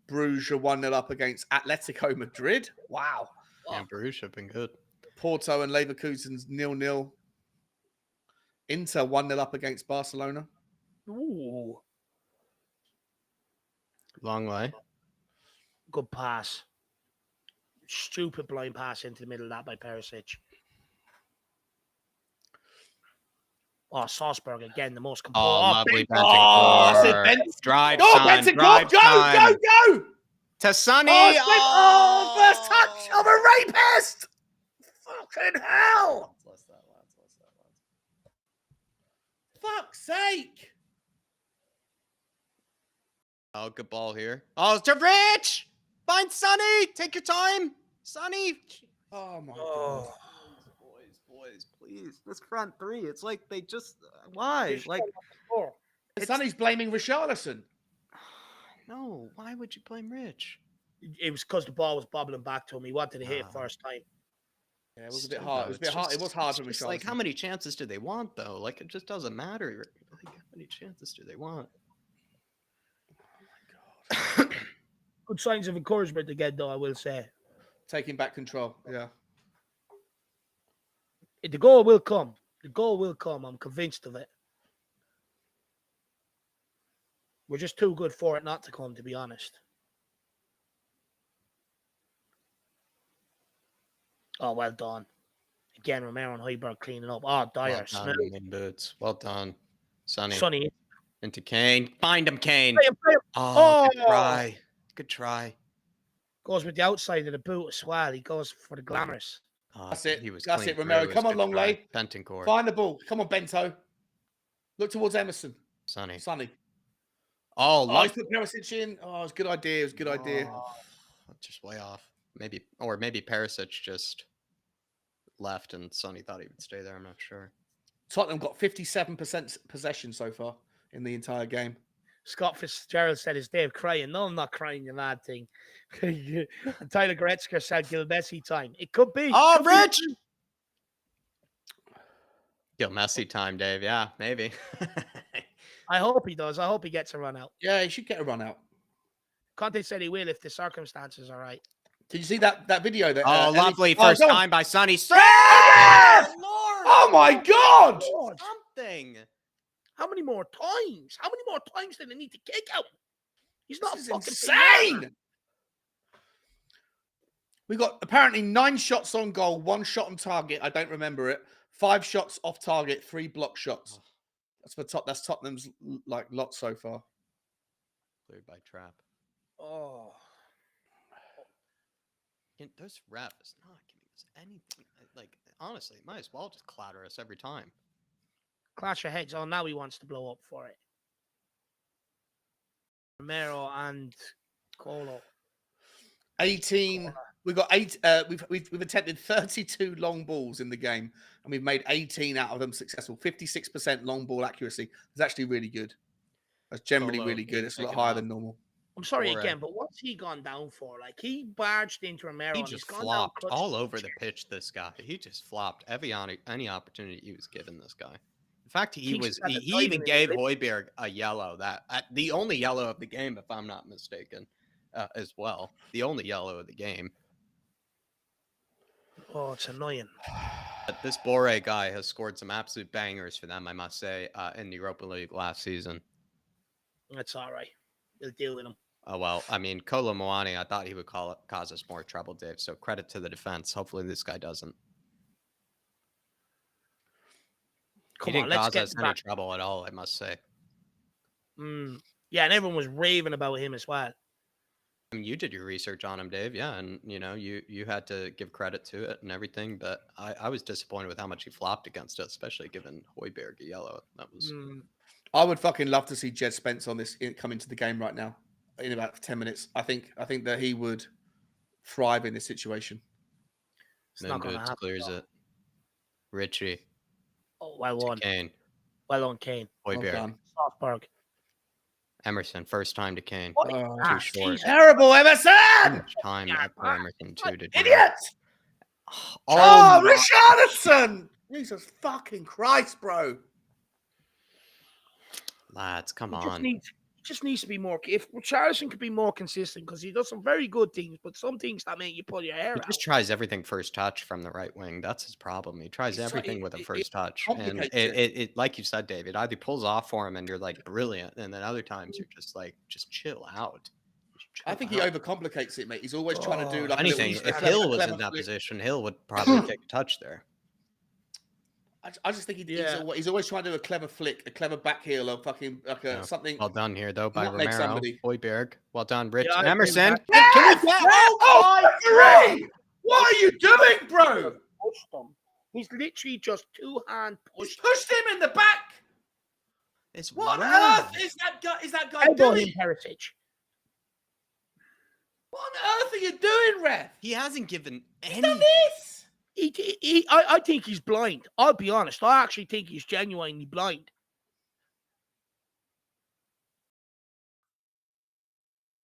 Bruges 1-0 up against Atletico Madrid. Wow. Yeah, Bruges have been good. Porto and Leverkusen's 0-0. Inter 1-0 up against Barcelona. Ooh, Long way. good pass. Stupid blind pass into the middle of that by Perisic. Oh, Salzburg again, the most complete. Oh, lovely big- Benton Oh, that's it, Core. Benton. Drive Go, time. Benton, Drive go, time. go, go! to Sonny. Oh, first touch of a rapist! Fucking hell! Fuck's sake! Oh, good ball here. Oh, it's to Rich! Find Sonny! Take your time! Sonny! Oh my Oh. god. Boys, please. This front three, it's like they just why? Like Sonny's blaming Richarlison. No, why would you blame Rich? It was because the ball was bobbling back to him. He wanted to hit it first time. Yeah, it was a bit hard. It was a bit hard. It was hard for It's Richarlison. like, how many chances do they want, though? Like, it just doesn't matter. Like, how many chances do they want? Good signs of encouragement again, though, I will say. Taking back control. Yeah. The goal will come. The goal will come. I'm convinced of it. We're just too good for it not to come, to be honest. Oh, well done. Again, Romero and Højbjerg cleaning up. Oh, Dyer. Well done, in boots. Well done. Sonny. Into Kane. Find him, Kane. Play him. Oh, good try. Good try. Goes with the outside of the boot as well. He goes for the glamorous. Oh, That's it. He was That's clean it, Romero. through. Come on, Good long try. way. Bentoncourt. Find the ball. Come on, Bento. Look towards Emerson. Sonny. Sonny. Oh, Oh, look. he's put Perisic in. Oh, it's a good idea. It was a good idea. Just way off. Maybe Perisic just left and Sonny thought he would stay there. I'm not sure. Tottenham got 57% possession so far in the entire game. Scott Fitzgerald said, "Is Dave crying?" No, I'm not crying, you lad thing. And Tyler Gretzker said, "Gil Messi time." It could be. Oh, Could be. Rich! Gil Messi time, Dave. Yeah, maybe. I hope he does. I hope he gets a run out. Yeah, he should get a run out. Conte said he will if the circumstances are right. Did you see that video? That Oh, lovely. First go on. time by Sonny. Yes! Lord! Oh my God! Something. How many more times? How many more times do they need to kick out? He's not This is fucking insane. We got apparently 9 shots on goal, 1 shot on target. I don't remember it. 5 shots off target, 3 block shots. That's Tottenham's like lot so far. Cleared by trap. Oh, Those refs not giving us anything. Like, honestly, might as well just clatter us every time. clash of heads. Oh, now he wants to blow up for it. Romero and Colo. 18. We've got 8. We've attempted 32 long balls in the game, and we've made 18 out of them successful. 56% long ball accuracy. It's actually really good. That's generally Colo really good. being It's a lot taken higher off. than normal. I'm sorry Or, again, but what's he gone down for? Like, he barged into Romero He and just he's gone flopped down all over the pitch, this guy. He just flopped any opportunity he was given, this guy. In fact, he Keeps at the even diving gave in the Højbjerg a yellow, the only yellow of the game, if I'm not mistaken, as well. The only yellow of the game. Oh, it's annoying. But this Boré guy has scored some absolute bangers for them, I must say, in the Europa League last season. That's all right. We'll deal with him. Oh, well, I mean, Kolo Muani, I thought he would cause us more trouble, Dave. So credit to the defense. Hopefully this guy doesn't. Come He on, didn't let's cause get us any back. trouble at all, I must say. Yeah, and everyone was raving about him as well. I mean, you did your research on him, Dave. Yeah, and you had to give credit to it and everything. But I was disappointed with how much he flopped against us, especially given Højbjerg a yellow. That was. I would fucking love to see Jed Spence on this come into the game right now in about 10 minutes. I think that he would thrive in this situation. It's not going to happen. Clears though. it. Richie. Oh, well To won. Kane. Well on Kane. Well Højbjerg. done. Softberg. Emerson. First time to Kane. What? Oh, Too short. Jesus. terrible, Too Emerson! much time Yeah, for Emerson too to do. Idiot! Oh, my- Richarlison! Jesus fucking Christ, bro. lads, come He on. just needs to be more. If Richarlison could be more consistent, because he does some very good things, but some things that make you pull your hair He out. just tries everything first touch from the right wing. That's his problem. He tries He's everything with a it first touch, and complicates it like you said, David, either pulls off for him, and you're like brilliant, and then other times you're just like, just chill out. Just I chill think he out. overcomplicates it, mate. He's always trying to do like a Anything. little Easter If egg, Hill was clever in that flick. position, Hill would probably take a touch there. I just think Yeah. he's always trying to do a clever flick, a clever back heel, or fucking like a Yeah. something. Well done here, though, by Nutmeg Romero. somebody. Hoiberg. Well done, Rich. Yeah, I agree with Emerson. that. Can we get... Oh my God! What are you doing, bro? Pushed him. He's literally just two-hand He's pushed. pushed him in the back. It's What on weird. earth is that guy? Is that guy Elbow doing? him, Perisic. What on earth are you doing, ref? He hasn't given He's any... done this. I think he's blind. I'll be honest. I actually think he's genuinely blind.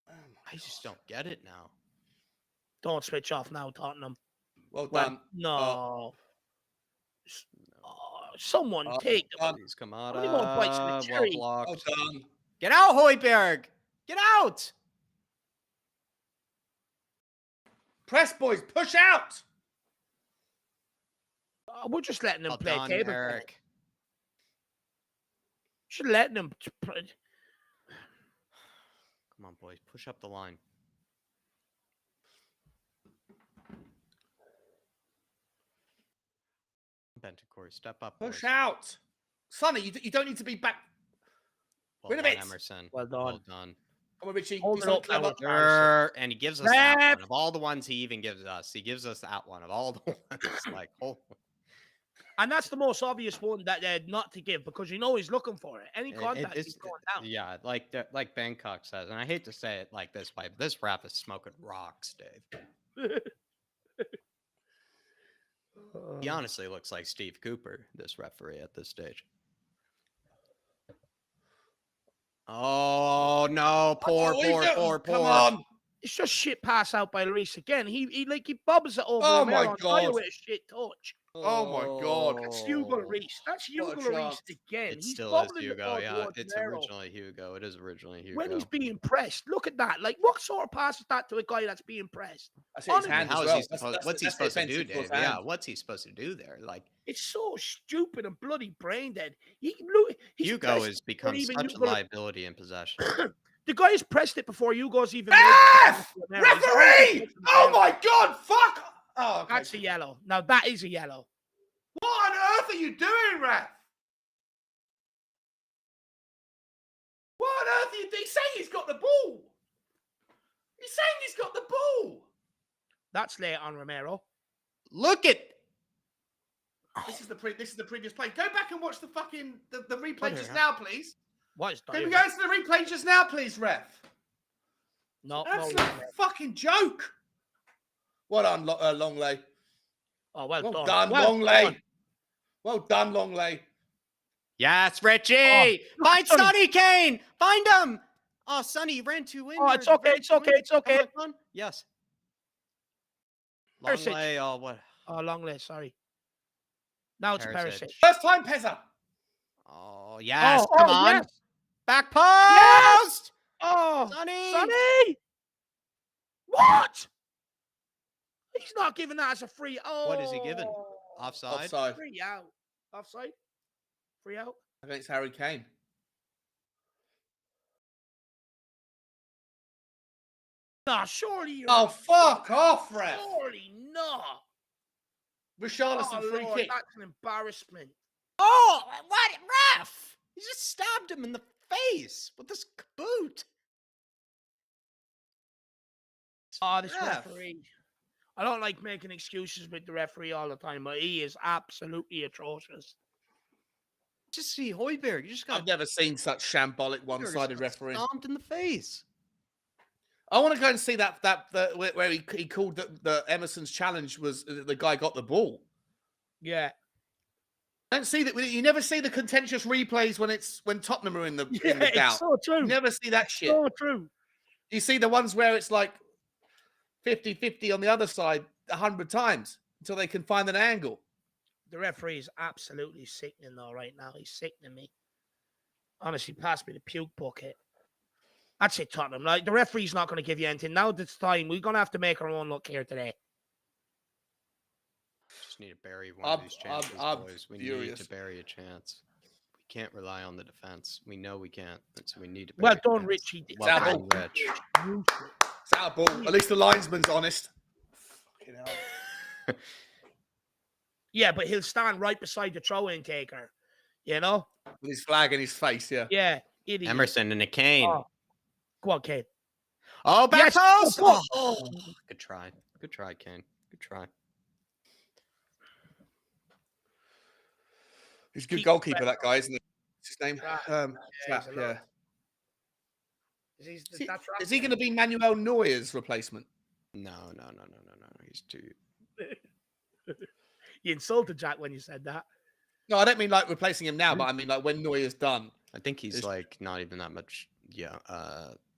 I just don't get it now. Don't switch off now, Tottenham. Well Well, done. no. Someone Oh, take the done. Please, Only one bites in the Kamada. Well cherry. Well blocked. done. Get out, Hoiberg! Get out! Press, boys. Push out. We're just letting them Well play done, table. Eric. Should let them. Come on, boys. Push up the line. Bentancur, step up. Push boys. out. Sonny, you don't need to be back. Well Wait a done, minute. Emerson. Well done. Well done. Come on, Richie. Hold Do it something up now, clever. Perisic. And he gives us that Ref. one. Of all the ones he even gives us, he gives us that one. Of all the ones, like, oh. And that's the most obvious one that they're not to give because you know he's looking for it. Any It- contact, it's- he's going down. Yeah, like Bangkok says, and I hate to say it like this way, but this ref is smoking rocks, Dave. He honestly looks like Steve Cooper, this referee at this stage. Oh no! Poor. Come on. It's just shit pass out by Lloris again. He bobbles it over. Oh, Romero my and fire God. with a shit touch. Oh my God. That's Hugo Lloris. That's Hugo What a Lloris chance. again. It He's still is bobbling the Hugo. ball Yeah, towards it's Romero. originally Hugo. It is originally Hugo. When he's being pressed, look at that. Like, what sort of pass is that to a guy that's being pressed? That's his Honestly, hand How as is well. he supposed? What's he that's supposed to do, offensive Dave? for his Yeah, hand. what's he supposed to do there? Like It's so stupid and bloody brain dead. He's Hugo pressed has it become before even such a Hugo- liability in possession. The guy has pressed it before Hugo's even. Ref! made the pass to Romero. He's already Referee! touched the Oh ball. my God! Fuck! Oh, okay. That's a yellow. Now that is a yellow. What on earth are you doing, ref? What on earth are you doing? He's saying he's got the ball. He's saying he's got the ball. That's late on Romero. Look at This is the previous play. Go back and watch the fucking the replay What just the now, please. What is Can we that? go to the replay just now, please, ref? No, Absolute no. fucking joke. Well done, Longley. Oh, well Well done. done, Well Longley. done. Well done, Longley. yes, Richie. Oh, Find Sonny. Sonny Kane. Find him. Oh, Sonny ran too in. Oh, it's okay. It's okay. It's okay. Yes. Perisic. Longley. Oh, what? Oh, Longley. Sorry. Now it's Perisic. Perisic. First time, Pezza. Oh, yes. Oh, Come oh, on. yes. Back post. Oh, Sonny. Sonny! What? He's not giving that as a free. Oh, What is he giving? Offside. Offside Free out. Offside. Free out. against Harry Kane. Nah, surely you. Oh, fuck off, ref. Surely not. Richarlison Oh, free Lord, kick. that's an embarrassment. Oh, what ref? He just stabbed him in the face with this boot. Oh, this Ref. referee. I don't like making excuses with the referee all the time, but he is absolutely atrocious. Just see Hoiberg. You just got I've never seen such shambolic Hoiberg one-sided just got refereeing. stomped in the face. I want to go and see that where he called the Emerson's challenge was the guy got the ball. Yeah. I don't see that. You never see the contentious replays when Tottenham are in the Yeah, doubt. it's so true. You never see that shit. So true. You see the ones where it's like 50-50 on the other side 100 times until they can find an angle. The referee is absolutely sickening though right now. He's sickening me. Honestly, pass me the puke bucket. That's it, Tottenham. Like the referee's not going to give you anything. Now it's time. We're going to have to make our own look here today. Just need to bury one of these chances, I'm boys. We need furious. to bury a chance. We can't rely on the defense. We know we can't. So we need to. Well bury a done, chance. Richie. Well That done, Rich. It's out of ball. At least the linesman's honest. Fucking hell. Yeah, but he'll stand right beside the throw-in taker. You know? With his flag in his face, yeah. Yeah, idiot. Emerson and a cane. Oh, go on, Kane. Oh, back Yes, post. oh, Oh, good try. Good try, Kane. Good try. He's a good Keep goalkeeper, that guy, isn't he? What's his name? Trapp. Trapp, he's a yeah. lot. Is he going to be Manuel Neuer's replacement? No. He's too. You insulted Jack when you said that. No, I don't mean like replacing him now, but I mean like when Neuer's done. I think he's like not even that much.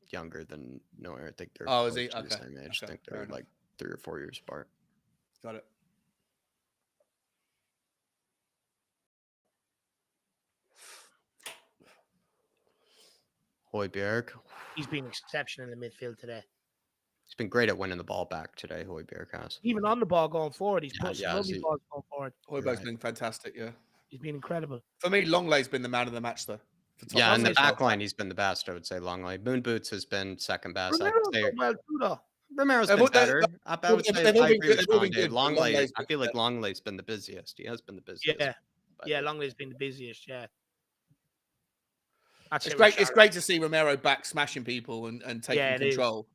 Younger than Neuer. I think they're. Oh, is he? close to the Okay. same age. I Okay, think they're fair like 3 or 4 years apart. Got it. Højbjerg. He's been exceptional in the midfield today. He's been great at winning the ball back today. Højbjerg has. Even on the ball going forward, he's put some yeah, lovely balls going forward. Højbjerg's Right. been fantastic, yeah. He's been incredible. For me, Longlay's been the man of the match, though. Yeah, in the Longlay's back line, he's been the best. I would say Longley. Moon Boots has been second best. I'd Romero's say done well too, though. Romero's They've been all- they- better. I they've would say all I been agree good. with They've all Sean, been dude. good, but Longley. Longley's I been feel like better. Longley's been the busiest. He has been the busiest. Yeah, but- yeah, Longley's been the busiest. Yeah, That's It's it, great. It's Richard. great to see Romero back smashing people and taking Yeah, it is. control.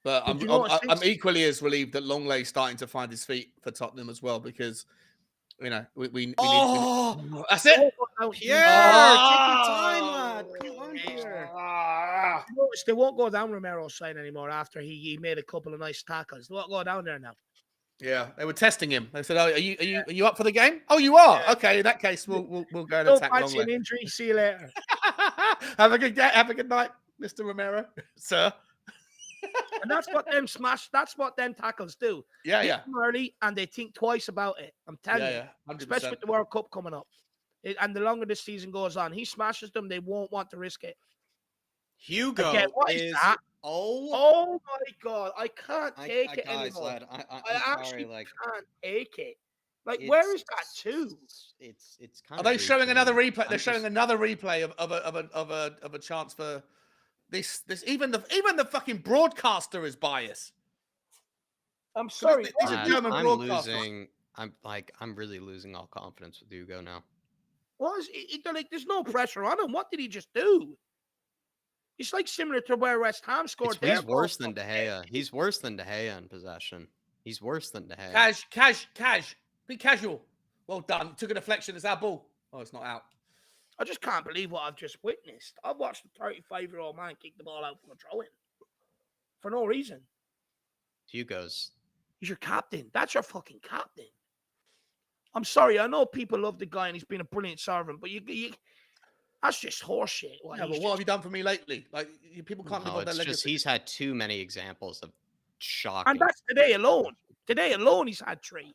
But But you know what, I'm since- equally as relieved that Longlay's starting to find his feet for Tottenham as well, because we need. That's it. Pierre, Ah! take your time, lad. Come on, Pierre. Ah! You notice they won't go down Romero's side anymore after he made a couple of nice tackles. They won't go down there now. Yeah, they were testing him. They said, "Oh, are you up for the game? Oh, you are. Yeah. Okay, in that case, we'll go and Don't attack fancy an Longley. injury. See you later. Have a good day. Have a good night, Mr. Romero, sir." And that's what them smash. That's what them tackles do. Yeah, Hit yeah, them early, and they think twice about it. I'm telling you. yeah, 100%. Especially with the World Cup coming up. And the longer this season goes on, he smashes them, they won't want to risk it. Hugo Again, what is that? Oh, Oh my God, I can't take it guys, anymore. lad. I I'm actually sorry, like can't take it. Like, where is that to? It's kind Are of. they showing another replay? They're I'm showing just- another replay of a chance for this. Even the fucking broadcaster is biased. I'm sorry. These what are is- German I'm broadcasters. losing. I'm really losing all confidence with Hugo now. What is it? Like, there's no pressure on him. What did he just do? It's like similar to where West Ham scored. He's worse than De Gea. He's worse than De Gea in possession. He's worse than De Gea. Cash. Be casual. Well done. Took a deflection. It's our ball. Oh, it's not out. I just can't believe what I've just witnessed. I've watched a 35-year-old man kick the ball out from a throw-in for no reason. Hugo's. He's your captain. That's your fucking captain. I'm sorry. I know people love the guy and he's been a brilliant servant, but you that's just horseshit. Yeah, but what have you done for me lately? Like, people can't live No, on their it's just legacy. he's had too many examples of shocking. And that's today alone. Today alone, he's had 3.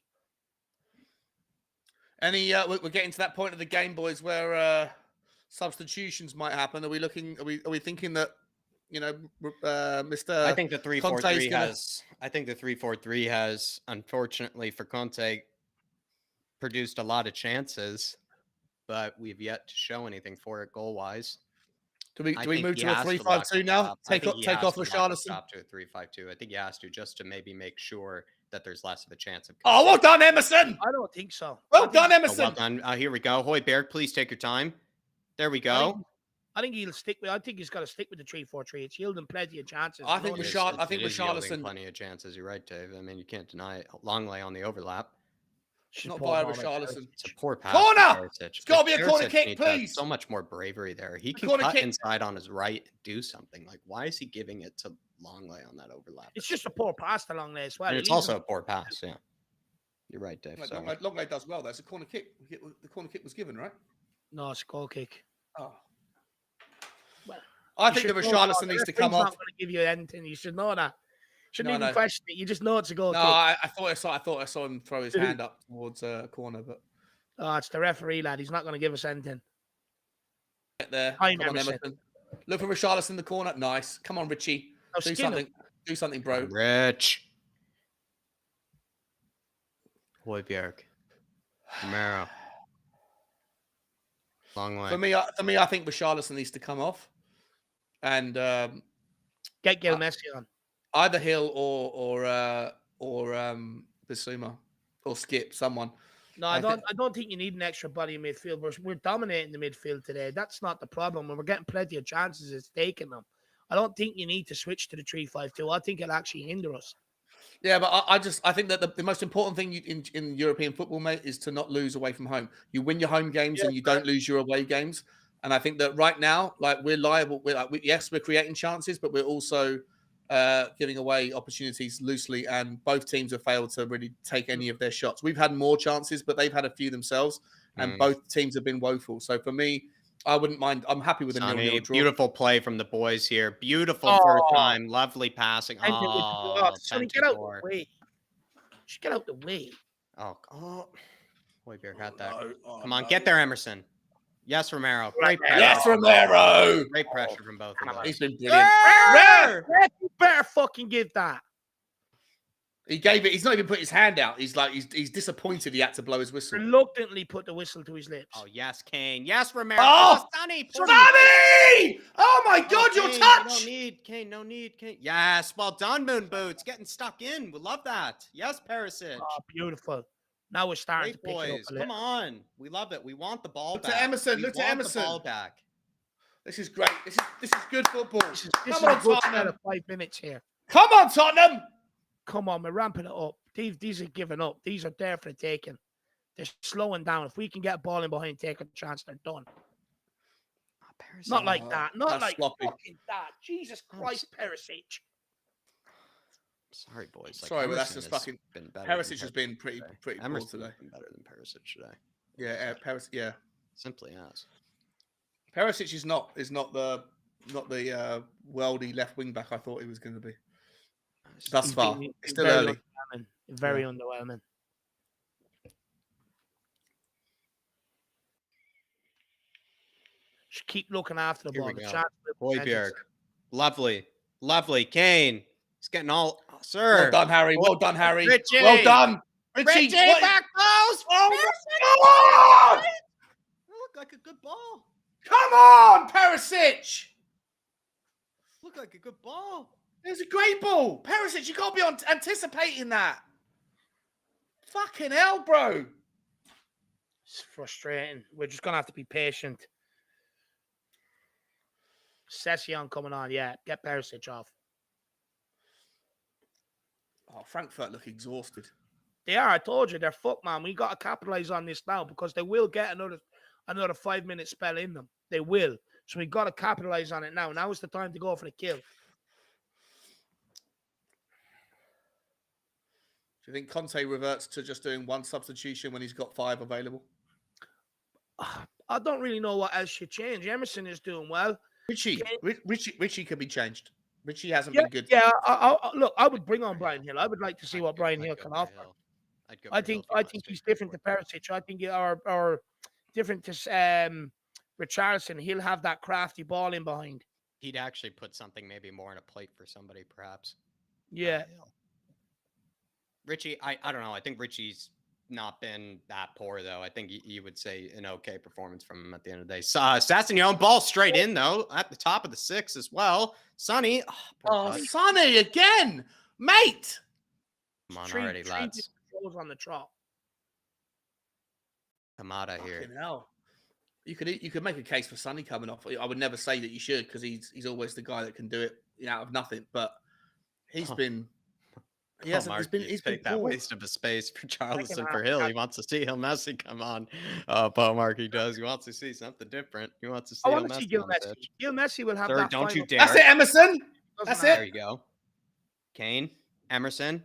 Any, we're getting to that point of the game, boys, where substitutions might happen. Are we looking? Are we thinking that, Mr. I think the 3-4-3 Conte's gonna- has. I think the 3-4-3 has, unfortunately for Conte, produced a lot of chances, but we've yet to show anything for it goal wise. Do we move to a 3-5-2 now? Take off Richarlison. Stop to a 3-5-2. I think he has to, just to maybe make sure that there's less of a chance of. Oh, well done, Emerson. I don't think so. Well I think- done, Oh, Emerson. well done. Here we go. Højbjerg, please take your time. There we go. I think he'll stick with. I think he's got to stick with the 3-4-3. It's yielding plenty of chances. I think No, Richarlison- I think It is yielding Richarlison- plenty of chances. You're right, Dave. I mean, you can't deny it. Longley on the overlap. it's Not poor via ball by Richarlison. It's a poor pass. Corner! It's gotta be a corner kick, please. So much more bravery there. He can corner cut kick. inside on his right and do something. Like, why is he giving it to Longley on that overlap? It's just a poor pass to Longley as well. And It it's leaves also him- a poor pass. Yeah, you're right, Dave. Like, Sorry. Longley does well. That's a corner kick. The corner kick was given, right? No, it's a goal kick. Oh. Well, I You think the should know that. Richarlison The needs to referee's come not off. going to give you anything. You should know that. Shouldn't No, even no. question it. You just know it's a goal No, kick. I thought I saw him throw his hand up towards a corner, but Oh, it's the referee, lad. He's not going to give us anything. get there. I Come on, never said- Emerson. Look for Richarlison in the corner. Nice. Come on, Richie. No, Do skin him. something. Do something, bro. Rich. Højbjerg. Romero. Longley. For me, I think Richarlison needs to come off, and Get Gil Messi on. either Hill or Bissouma or Skip someone. No, I don't think you need an extra body in midfield. We're dominating the midfield today. That's not the problem. And we're getting plenty of chances. It's taking them. I don't think you need to switch to the 3-5-2. I think it'll actually hinder us. Yeah, but I think that the most important thing in European football, mate, is to not lose away from home. You win your home games and you don't lose your away games. And I think that right now, like we're liable. Yes, we're creating chances, but we're also giving away opportunities loosely. And both teams have failed to really take any of their shots. We've had more chances, but they've had a few themselves, and both teams have been woeful. So for me, I wouldn't mind. I'm happy with a 0-0 draw. Beautiful play from the boys here. Beautiful first time. Lovely passing. Sonny, get out the way. Just get out the way. Hoiberg got that. Come on, get there, Emerson. Yes, Romero. Great pressure. Yes, Romero. Great pressure from both of them. He's been brilliant. Rare! You better fucking give that. He gave it. He's not even put his hand out. He's disappointed he had to blow his whistle. Reluctantly put the whistle to his lips. Oh, yes, Kane. Yes, Romero. Oh, Sonny. Sonny! Oh, my God, your touch. No need, Kane. Yes, well done, Moon Boots. Getting stuck in. We love that. Yes, Perisic. Oh, beautiful. Now we're starting to pick boys. it up. Come on. We love it. We want the ball back. Look to Emerson. Look to Emerson. The ball back. This is great. This is good football. This is Come a on, good Tottenham. 5 minutes here. Come on, Tottenham. Come on, we're ramping it up. These are giving up. These are there for the taking. They're slowing down. If we can get a ball in behind, take a chance, they're done. Not like that. Not like fucking that. Jesus Christ, Perisic. Sorry, boys. Sorry, but that's just fucking. Perisic has been pretty poor today. Been better than Perisic today. Yeah, Perisic. Yeah, simply has. Perisic is not the worldy left wing back I thought he was going to be. Thus far, it's still early. Very underwhelming. Just keep looking after the ball. Hoiberg. Lovely. Kane. He's getting all. Oh, sir. Well done, Harry. Well done, Harry. Richie. Well done. Richie, back post. Oh, my God. Looked like a good ball. Come on, Perisic. Looked like a good ball. It was a great ball. Perisic, you got to be anticipating that. Fucking hell, bro. It's frustrating. We're just going to have to be patient. Session coming on. Yeah, get Perisic off. Oh, Frankfurt look exhausted. They are. I told you, they're fucked, man. We got to capitalize on this now because they will get another 5 minute spell in them. They will. So we got to capitalize on it now. Now is the time to go for the kill. Do you think Conte reverts to just doing one substitution when he's got 5 available? I don't really know what else should change. Emerson is doing well. Richie could be changed. Richie hasn't been good. Yeah, look, I would bring on Brian Hill. I would like to see what Brian Hill can offer. I think he's different to Perisic. I think or different to Richarlison. He'll have that crafty ball in behind. He'd actually put something maybe more on a plate for somebody, perhaps. Yeah. Richie, I don't know. I think Richie's not been that poor, though. I think you would say an okay performance from him at the end of the day. Sassignon, ball straight in, though, at the top of the 6 as well. Sonny. Sonny again. Mate. Come on already, lads. On the trot. Kamada here. Hell. You could make a case for Sonny coming off. I would never say that you should because he's always the guy that can do it out of nothing. But he's been... He's been that waste of a space for Charleston for Hill. He wants to see Hill Messi come on. Paul Markey does. He wants to see something different. He wants to see Hill Messi. Hill Messi will have that. Don't you dare. That's it, Emerson. That's it. There you go. Kane, Emerson.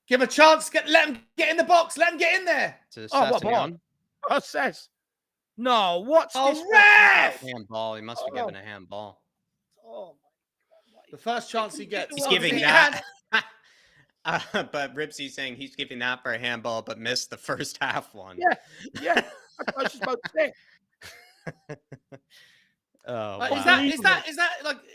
Give a chance. Let him get in the box. Let him get in there. What ball? What says? No, what's this? Ref! Handball. He must have given a handball. Oh my God. The first chance he gets. He's giving that. But Ripsy's saying he's giving that for a handball, but missed the first half one. Yeah. That's what I was just about to say.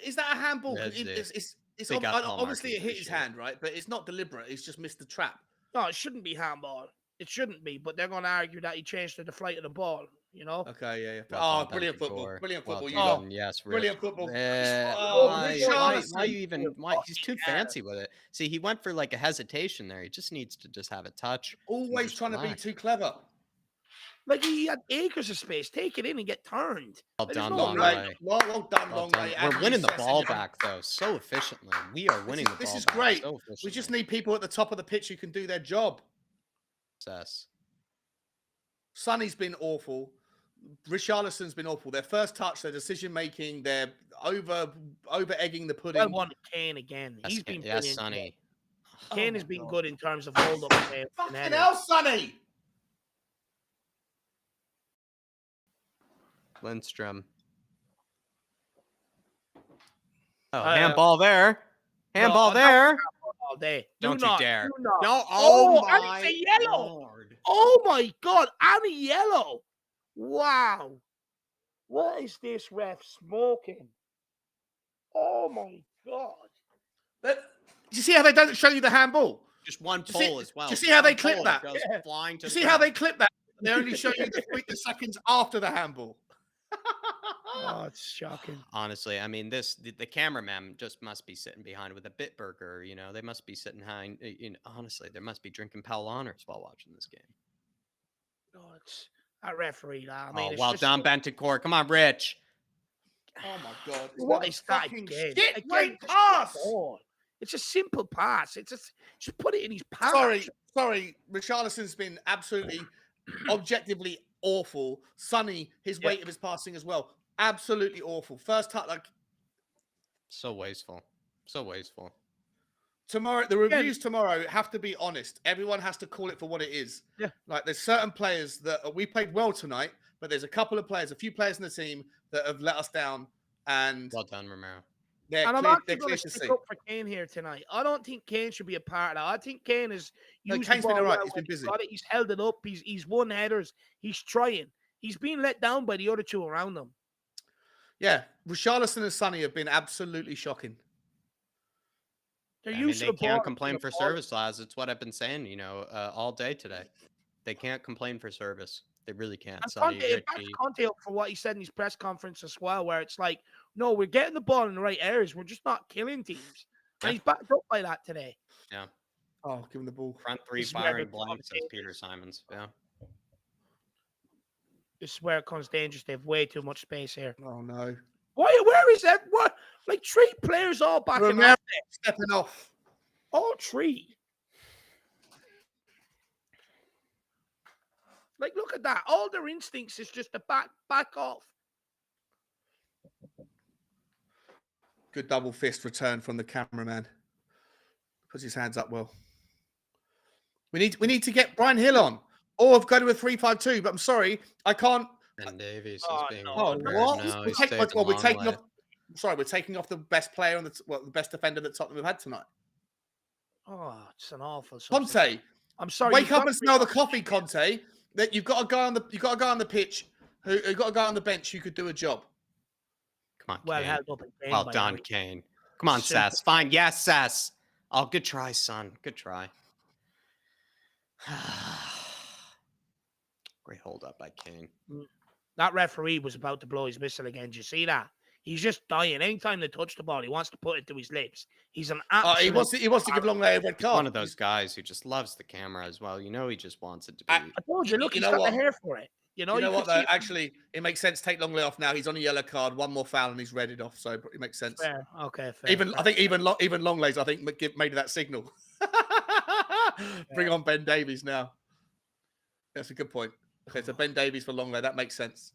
Is that a handball? It's obviously it hit his hand, right? But it's not deliberate. He's just missed the trap. No, it shouldn't be handball. It shouldn't be. But they're going to argue that he changed the flight of the ball. You know. Okay, yeah. Well Oh, done, brilliant football. Bentancur. Brilliant Well football. You got done. Yes, Rich. brilliant football. Why? Why Richarlison. you even? Why? He's too fancy with it. See, he went for like a hesitation there. He just needs to just have a touch. Always just trying to be relax. too clever. Like he had acres of space. Take it in and get turned. Well Like, there's done, no long way. way. Well done, Well long done. way. We're winning the Youssef ball and- back though so efficiently. We are winning the ball This is back great. so efficiently. We just need people at the top of the pitch who can do their job. Success. Sonny's been awful. Richarlison's been awful. Their first touch, their decision making, they're over egging the pudding. I want Kane again. Yes, He's been yes, brilliant. Sonny. Kane Oh has my been God. good in terms of hold up play. Fucking hell, Sonny! Lindstrom. Oh, Uh, handball there. Handball no, there. All day. Don't Do you not, dare. do not. No. Oh, Oh, and my it's a yellow. Lord. Oh my God, and a yellow. Wow. What is this ref smoking? Oh my God. Do you see how they don't show you the handball? Just one Do you see- pole as well. do you see how they One clip pole, that? it goes Yeah. flying to You the see how they ground. clip that? They only show you the seconds after the handball. Oh, it's shocking. Honestly, I mean, the cameraman just must be sitting behind with a Bitburger. You know, they must be sitting behind. Honestly, they must be drinking Pal Honors while watching this game. Oh, it's that referee. I mean, it's well just done, Bentancur. Come on, Rich. Oh my God. What is that fucking again? shit? Again, Great just pass. the ball. It's a simple pass. It's just put it in his pass. Sorry. Richarlison's been absolutely, objectively awful. Sonny, his weight of his passing as well, absolutely awful. First touch, like So wasteful. So wasteful. tomorrow. The reviews tomorrow have to be honest. Everyone has to call it for what it is. Yeah. Like there's certain players that we played well tonight, but there's a few players in the team that have let us down, and Well done, Romero. they're And I'm clear, actually they're going clear to to stick see. up for Kane here tonight. I don't think Kane should be a part of that. I think Kane is No, used Kane's the been ball all right. well He's when been busy. got it. He's held it up. He's won headers. He's trying. He's being let down by the other two around him. Yeah, Richarlison and Sonny have been absolutely shocking. They're I mean, used they to the ball. can't complain for service, lads. It's what I've been saying, all day today. They can't complain for service. They really can't. And Sonny, Conte, back to Richie. Conte up for what he said in his press conference as well, where it's like, no, we're getting the ball in the right areas. We're just not killing teams. And he's backed up by that today. Yeah. Oh, give him the ball. Front three This is where firing the blanks, says top Peter is. Simons. Yeah. This is where it comes dangerous. They have way too much space here. Oh no. Where is that? What? Like 3 players all back in Romero up. stepping off. All 3. Like, look at that. All their instincts is just to back off. Good double fist return from the cameraman. Puts his hands up well. We need to get Brian Hill on. Or I've got to a 3-5-2, but I'm sorry, I can't. And Davies Oh, is being no. Oh, repaired what? now. We're, He's take- stayed well, we're long taking late. off. Sorry, we're taking off the best player on the best defender that Tottenham have had tonight. Oh, it's an awful substitute. Conte, I'm sorry. wake you've up got and to smell the bring- coffee, Conte. That you've got a guy on the pitch who got a guy on the bench who could do a job. Come on, Well Kane. held up in game Well by done, Harry. Kane. Come on, Simple. Sass. Fine. Yes, Sass. Oh, good try, son. Good try. Great hold up by Kane. That referee was about to blow his whistle again. Did you see that? He's just dying. Anytime they touch the ball, he wants to put it to his lips. He's an He absolute... wants to give Longley a red card. One of those guys who just loves the camera as well. He just wants it to be. I- I told you, look, You he's know got what? the hair for it. You know You know could what see though? it. Actually, it makes sense. Take Longley off now. He's on a yellow card. One more foul and he's readied off. So it makes sense. Fair. Okay, fair. I think even Longley's made that signal. Bring on Ben Davies now. That's a good point. Okay, so Ben Davies for Longley. That makes sense.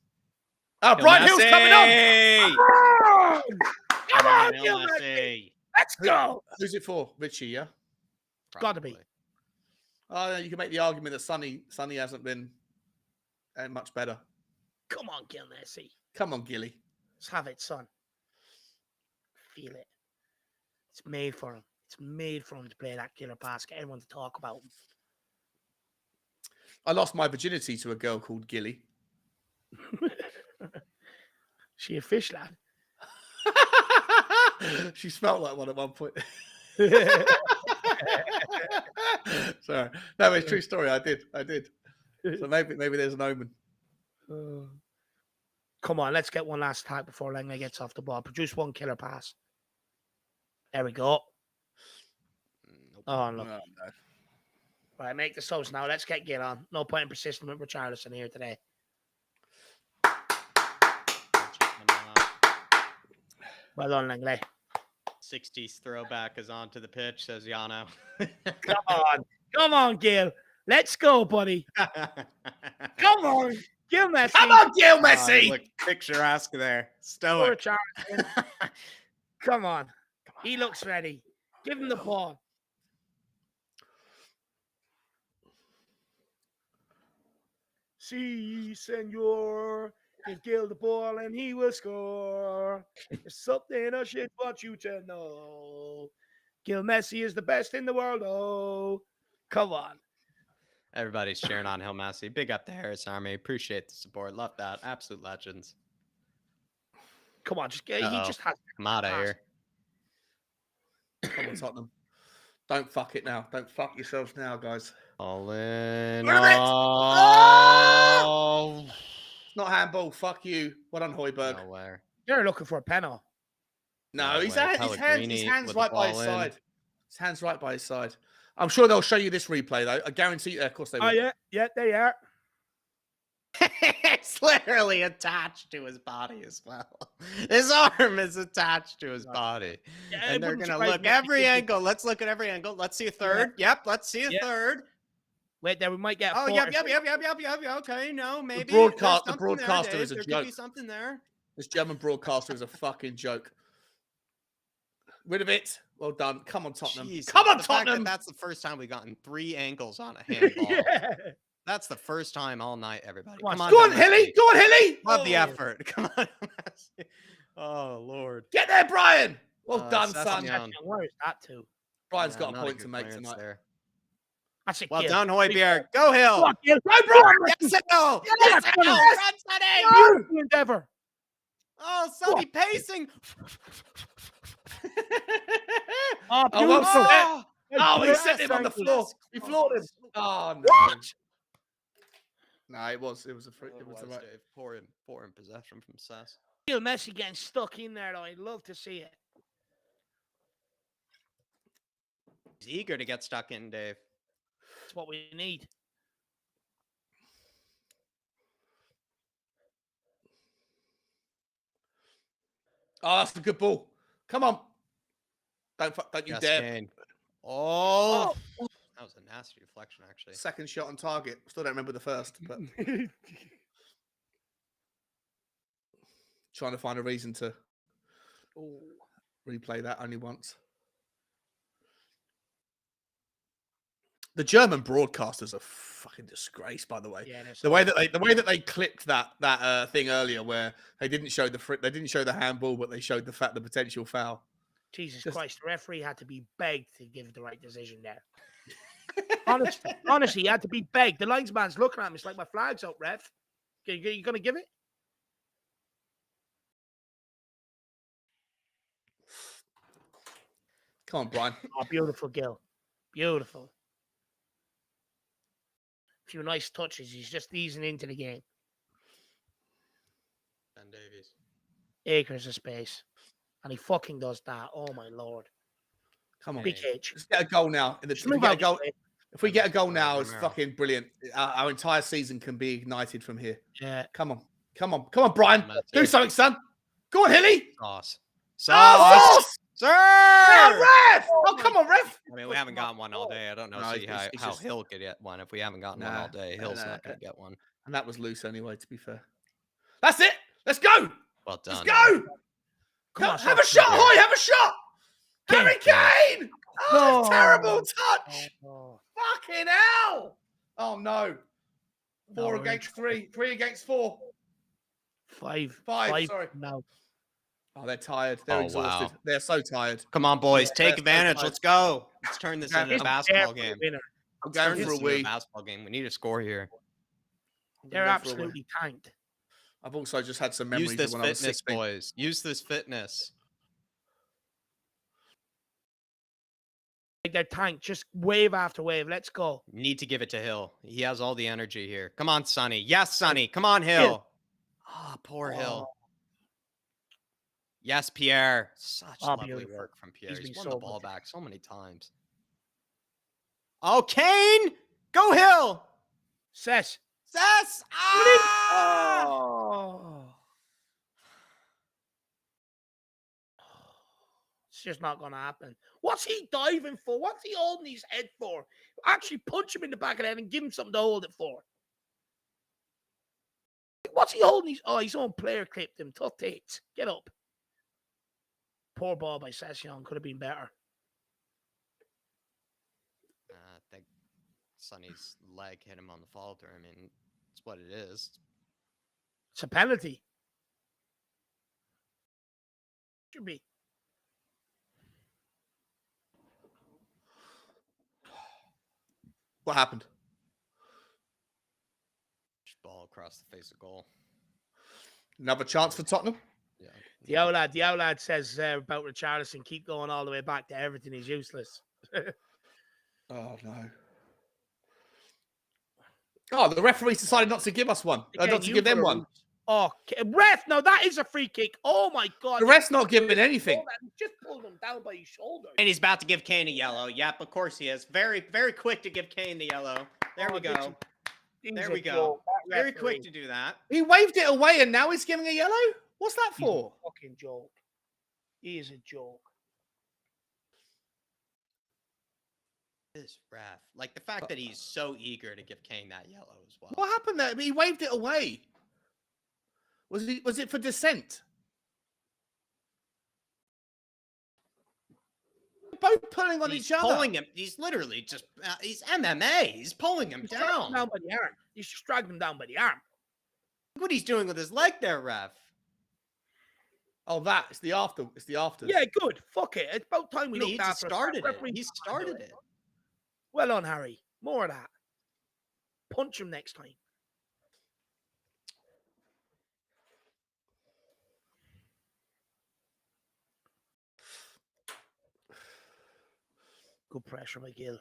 Oh, Brian Hill's coming on. Oh! Come on, Messi! Gil Messi. Let's go. Who's it for? Richie, yeah? Gotta be. Probably. Oh, you can make the argument that Sonny hasn't been much better. Come on, Gil Messi. Come on, Gilly. Let's have it, son. Feel it. It's made for him. It's made for him to play that killer pass. Get everyone to talk about him. I lost my virginity to a girl called Gilly. She a fish lad. She smelled like one at one point. Sorry. No, it's a true story. I did. So maybe there's an omen. Come on, let's get one last attack before Langley gets off the ball. Produce one killer pass. There we go. Nope. Oh, look. No. Right, make the subs now. Let's get Gil on. No point in persisting with Richarlison here today. Well done, Langley. 60s throwback is onto the pitch, says Yano. Come on, Gil. Let's go, buddy. Come on, Gil Messi. Come on, Gil Messi. Look, picturesque there. Poor Stoic. Richarlison. Come on. He looks ready. Give him the ball. Si, senor. Give Gil the ball and he will score. It's something I should want you to know. Gil Messi is the best in the world. Oh, come on. Everybody's cheering on Hill Messi. Big up the Harris Army. Appreciate the support. Love that. Absolute legends. Come on, he just has Come out of pass. here. Come on, Tottenham. Don't fuck it now. Don't fuck yourselves now, guys. All in. What is it? Oh! It's not handball. Fuck you. Well done, Højbjerg. Nowhere. They're looking for a penalty. No, No his way. hands Pellegrini with the right by his ball in. side. His hands right by his side. I'm sure they'll show you this replay, though. I guarantee you. Of course they will. Oh, yeah, they are. It's literally attached to his body as well. His arm is attached to his body. Yeah, And it they're wouldn't going to surprise look me if every they did. angle. Let's look at every angle. Let's see a third. Yep, let's see a Yeah. third. Wait, there we might get. Oh, four. yep. Okay, no, maybe. broadcast- There's the something there, broadcaster Dave. is a There joke. could be something there. This German broadcaster is a fucking joke. Rid of it. Well done. Come on, Tottenham. Jesus, Come on, the fact that Tottenham. that's the first time we've gotten 3 angles on a handball. Yeah. That's the first time all night, everybody. Come on, Come on, Go on, Messi. Hilly. Go on, Hilly. Love the Oh. effort. Come on, Messi. Oh, Lord. Get there, Brian. Well done, Sessignon. son. Down. Where is that to? Brian's Yeah, got a not point good to make clearance tonight. there. That's a Well kill. done, Højbjerg. Go, Hill. Come on, Gil. Go, Brian. Yes, Hill. Yes, Yes, Hill. yes. Run, Sonny. Beautiful endeavor. Oh, Sonny pacing. Oh, Oh, well beautiful. said. Oh, he Yes, set him on the thank you. floor. He floored him. Oh, no. What? No, it was a free. It was the right. Dave. Poor in possession from Sess. Gil Messi getting stuck in there, though. I'd love to see it. He's eager to get stuck in, Dave. That's what we need. Oh, that's a good ball. Come on. Don't you Yes, dare. Kane. Oh, that was a nasty deflection, actually. Second shot on target. Still don't remember the first, but trying to find a reason to replay that only once. The German broadcasters are fucking disgrace, by the way. Yeah, The way that they clipped that thing earlier, where they didn't show the handball, but they showed the potential foul. Jesus Just- Christ, the referee had to be begged to give the right decision there. Honestly, he had to be begged. The linesman's looking at him. It's like, my flag's up, ref. You going to give it? Come on, Brian. Oh, beautiful, Gil. Beautiful. A few nice touches. He's just easing into the game. Ben Davies. Acres of space. And he fucking does that. Oh, my Lord. Come on. Big H. Let's get a goal now. Just move out the way. If we get a goal now, it's Romero. fucking brilliant. Our entire season can be ignited from here. Yeah. Come on, Brian. Come on, Do Dave. something, son. Go on, Hilly. Sauce. Oh, Sauce. Sir! ref! Oh, come on, ref. I mean, we haven't gotten one all day. I don't know No, see it's how just- Hill could get one. If we haven't gotten one Nah, all day, no, Hill's no, not going to get one. And that was loose anyway, to be fair. That's it. Let's go. Well done. Let's go. Come on, Have a son. shot, Hoy. Have a shot. Harry Kane. Oh, No. terrible touch. Oh, Fucking hell. Oh, no. No, 4 we're in against 3. 3 against 4. Five. Five, sorry. No. Oh, they're tired. They're Oh, exhausted. wow. They're so tired. Come on, boys. Yeah, Take that's advantage. fine. Let's go. Let's turn this into a It's basketball there for game. the winner. I'm Turn going this for a into a wee. basketball game. We need a score here. They're Going for a wee. absolutely tanked. I've also just had some memories Use this of when I was fitness, 16. boys. Use this fitness. their tank. Just wave after wave. Let's go. Need to give it to Hill. He has all the energy here. Come on, Sonny. Yes, Sonny. Come on, Hill. Ah, poor Hill. Yes, Pierre. Such lovely beautiful. work from Pierre. He's He's been won so the good ball today. back so many times. Oh, Kane! Go Hill! Sess. Sess! Ah! Oh. It's just not going to happen. What's he diving for? What's he holding his head for? Actually punch him in the back of the head and give him something to hold it for. What's he holding his... Oh, his own player clipped him. Tough takes. Get up. Poor ball by Session. Could have been better. I think Sonny's leg hit him on the falter. I mean, it's what it is. It's a penalty. Should be. What happened? Just ball across the face of goal. Another chance for Tottenham? Yeah. The outlad says about Richarlison, keep going all the way back to everything. He's useless. Oh, no. Oh, the referees decided not to give us one. Not to give them one. Oh, ref! No, that is a free kick. Oh my God! The ref's not giving anything. Just pulled him down by his shoulder. And he's about to give Kane a yellow. Yep, of course he is. Very, very quick to give Kane the yellow. There we go. There we go. Very quick to do that. He waved it away and now he's giving a yellow? What's that for? Fucking joke. He is a joke. This ref, like the fact that he's so eager to give Kane that yellow as well. What happened there? He waved it away. Was it for dissent? Both pulling on each other. Pulling him. He's literally just. He's MMA. He's pulling him down. Down by the arm. He's just dragging him down by the arm. Look what he's doing with his leg there, ref. Oh, that. It's the after. It's the after. Yeah, good. Fuck it. It's about time we He looked after started it. He started it. Well on, Harry. More of that. Punch him next time. Good pressure, McGill.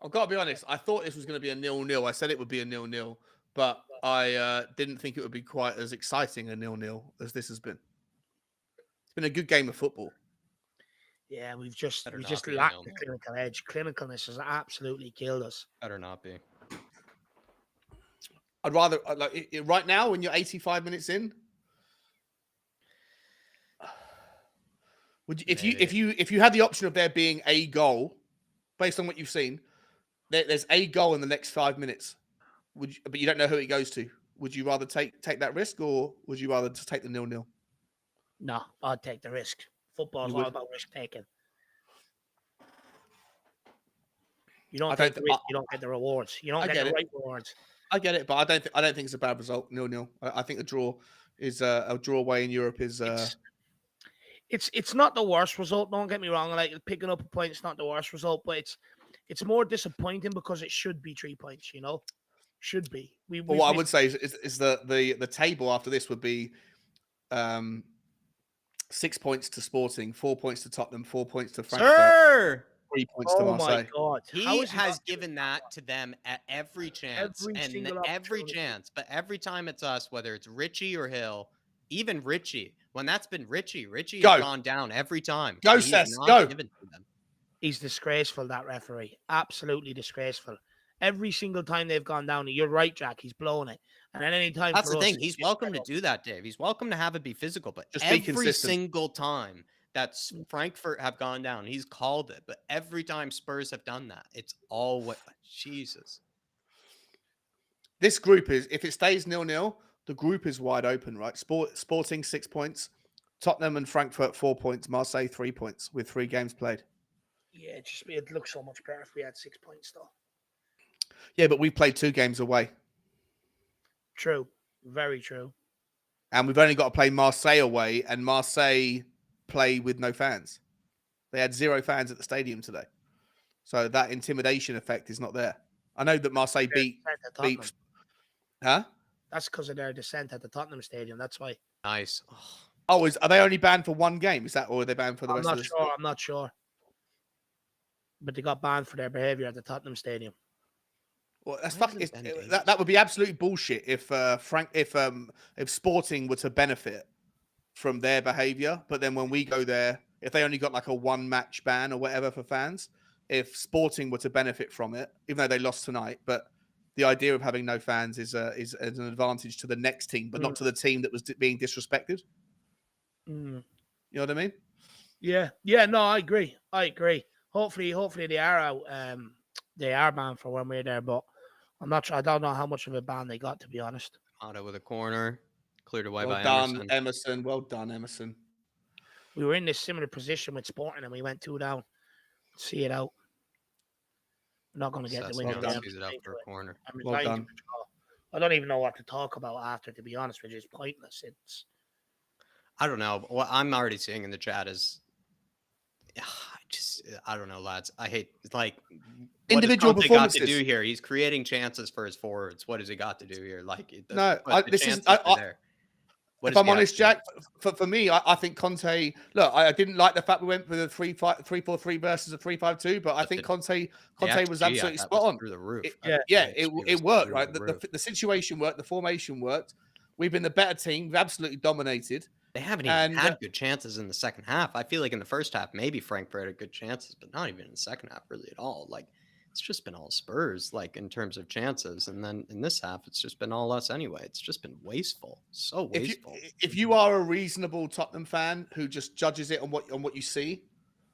I've got to be honest. I thought this was going to be a 0-0. I said it would be a 0-0, but I didn't think it would be quite as exciting a 0-0 as this has been. It's been a good game of football. Yeah, we just Better not lacked be the 0-0. clinical edge. Clinicalness has absolutely killed us. Better not be. I'd rather right now when you're 85 minutes in. Would you, if you had the option of there being a goal, based on what you've seen, there's a goal in the next 5 minutes. But you don't know who it goes to. Would you rather take that risk, or would you rather just take the 0-0? No, I'd take the risk. Football's all about risk taking. You don't take the risk, you don't get the rewards. You don't get the right rewards. I get it, but I don't think it's a bad result. 0-0. I think a draw is a draw away in Europe is. It's not the worst result. Don't get me wrong. Like picking up a point, it's not the worst result, but it's more disappointing because it should be 3 points. You know, should be. What I would say is the table after this would be 6 points to Sporting, 4 points to Tottenham, 4 points to Frankfurt, Sir! 3 points to Marseille. Oh my God! He has given that to them at every chance, every chance. But every time it's us, whether it's Richie or Hill, even Richie, when that's been Richie has gone down every time. Go, Sess, go. He's disgraceful, that referee. Absolutely disgraceful. Every single time they've gone down, you're right, Jack. He's blowing it. And at any time, that's the thing. He's welcome to do that, Dave. He's welcome to have it be physical, but just every single time that Frankfurt have gone down, he's called it. But every time Spurs have done that, it's always Jesus. This group is, if it stays 0-0, the group is wide open, right? Sporting 6 points, Tottenham and Frankfurt 4 points, Marseille 3 points with 3 games played. Yeah, it looks so much better if we had 6 points, though. Yeah, but we've played 2 games away. True. Very true. And we've only got to play Marseille away, and Marseille play with no fans. They had 0 fans at the stadium today. So that intimidation effect is not there. I know that Marseille beat. Huh? That's because of their descent at the Tottenham Stadium. That's why. Nice. Oh, are they only banned for 1 game? Is that, or are they banned for the rest of the I'm not sure. but they got banned for their behaviour at the Tottenham Stadium. Well, that's Why fucking. hasn't Ben Davies- That would be absolute bullshit if if Sporting were to benefit from their behaviour, but then when we go there, if they only got like a 1-match ban or whatever for fans, if Sporting were to benefit from it, even though they lost tonight, but the idea of having no fans is an advantage to the next team, but not to the team that was being disrespected. Mm. You know what I mean? Yeah, no, I agree. Hopefully they are out. They are banned for when we're there, but I'm not sure. I don't know how much of a ban they got, to be honest. Otto with a corner, cleared away Well by done, Emerson. Well done, Emerson. We were in this similar position with Sporting, and we went 2 down. See it out. We're not going to get the win. Well done. Sees it out for a corner. Well done. I don't even know what to talk about after, to be honest, which is pointless. It's I don't know. What I'm already seeing in the chat is, I don't know, lads. I hate like Individual what has Conte got to performances. do here. He's creating chances for his forwards. What has he got to do here? Like, No, the this is- chances I- are there. What If does I'm he have honest, to do? Jack, for me, I think Conte. Look, I didn't like the fact we went with a 3-4-3 versus a 3-5-2, but I think Conte The was XG, I absolutely thought, spot was on. through the roof. It worked, right? The roof. The situation worked, the formation worked. We've been the better team. We've absolutely dominated. They haven't even And, had good chances in the second half. I feel like in the first half, maybe Frankfurt had good chances, but not even in the second half, really at all. Like, it's just been all Spurs, like in terms of chances. And then in this half, it's just been all us anyway. It's just been wasteful. So wasteful. If you are a reasonable Tottenham fan who just judges it on what you see,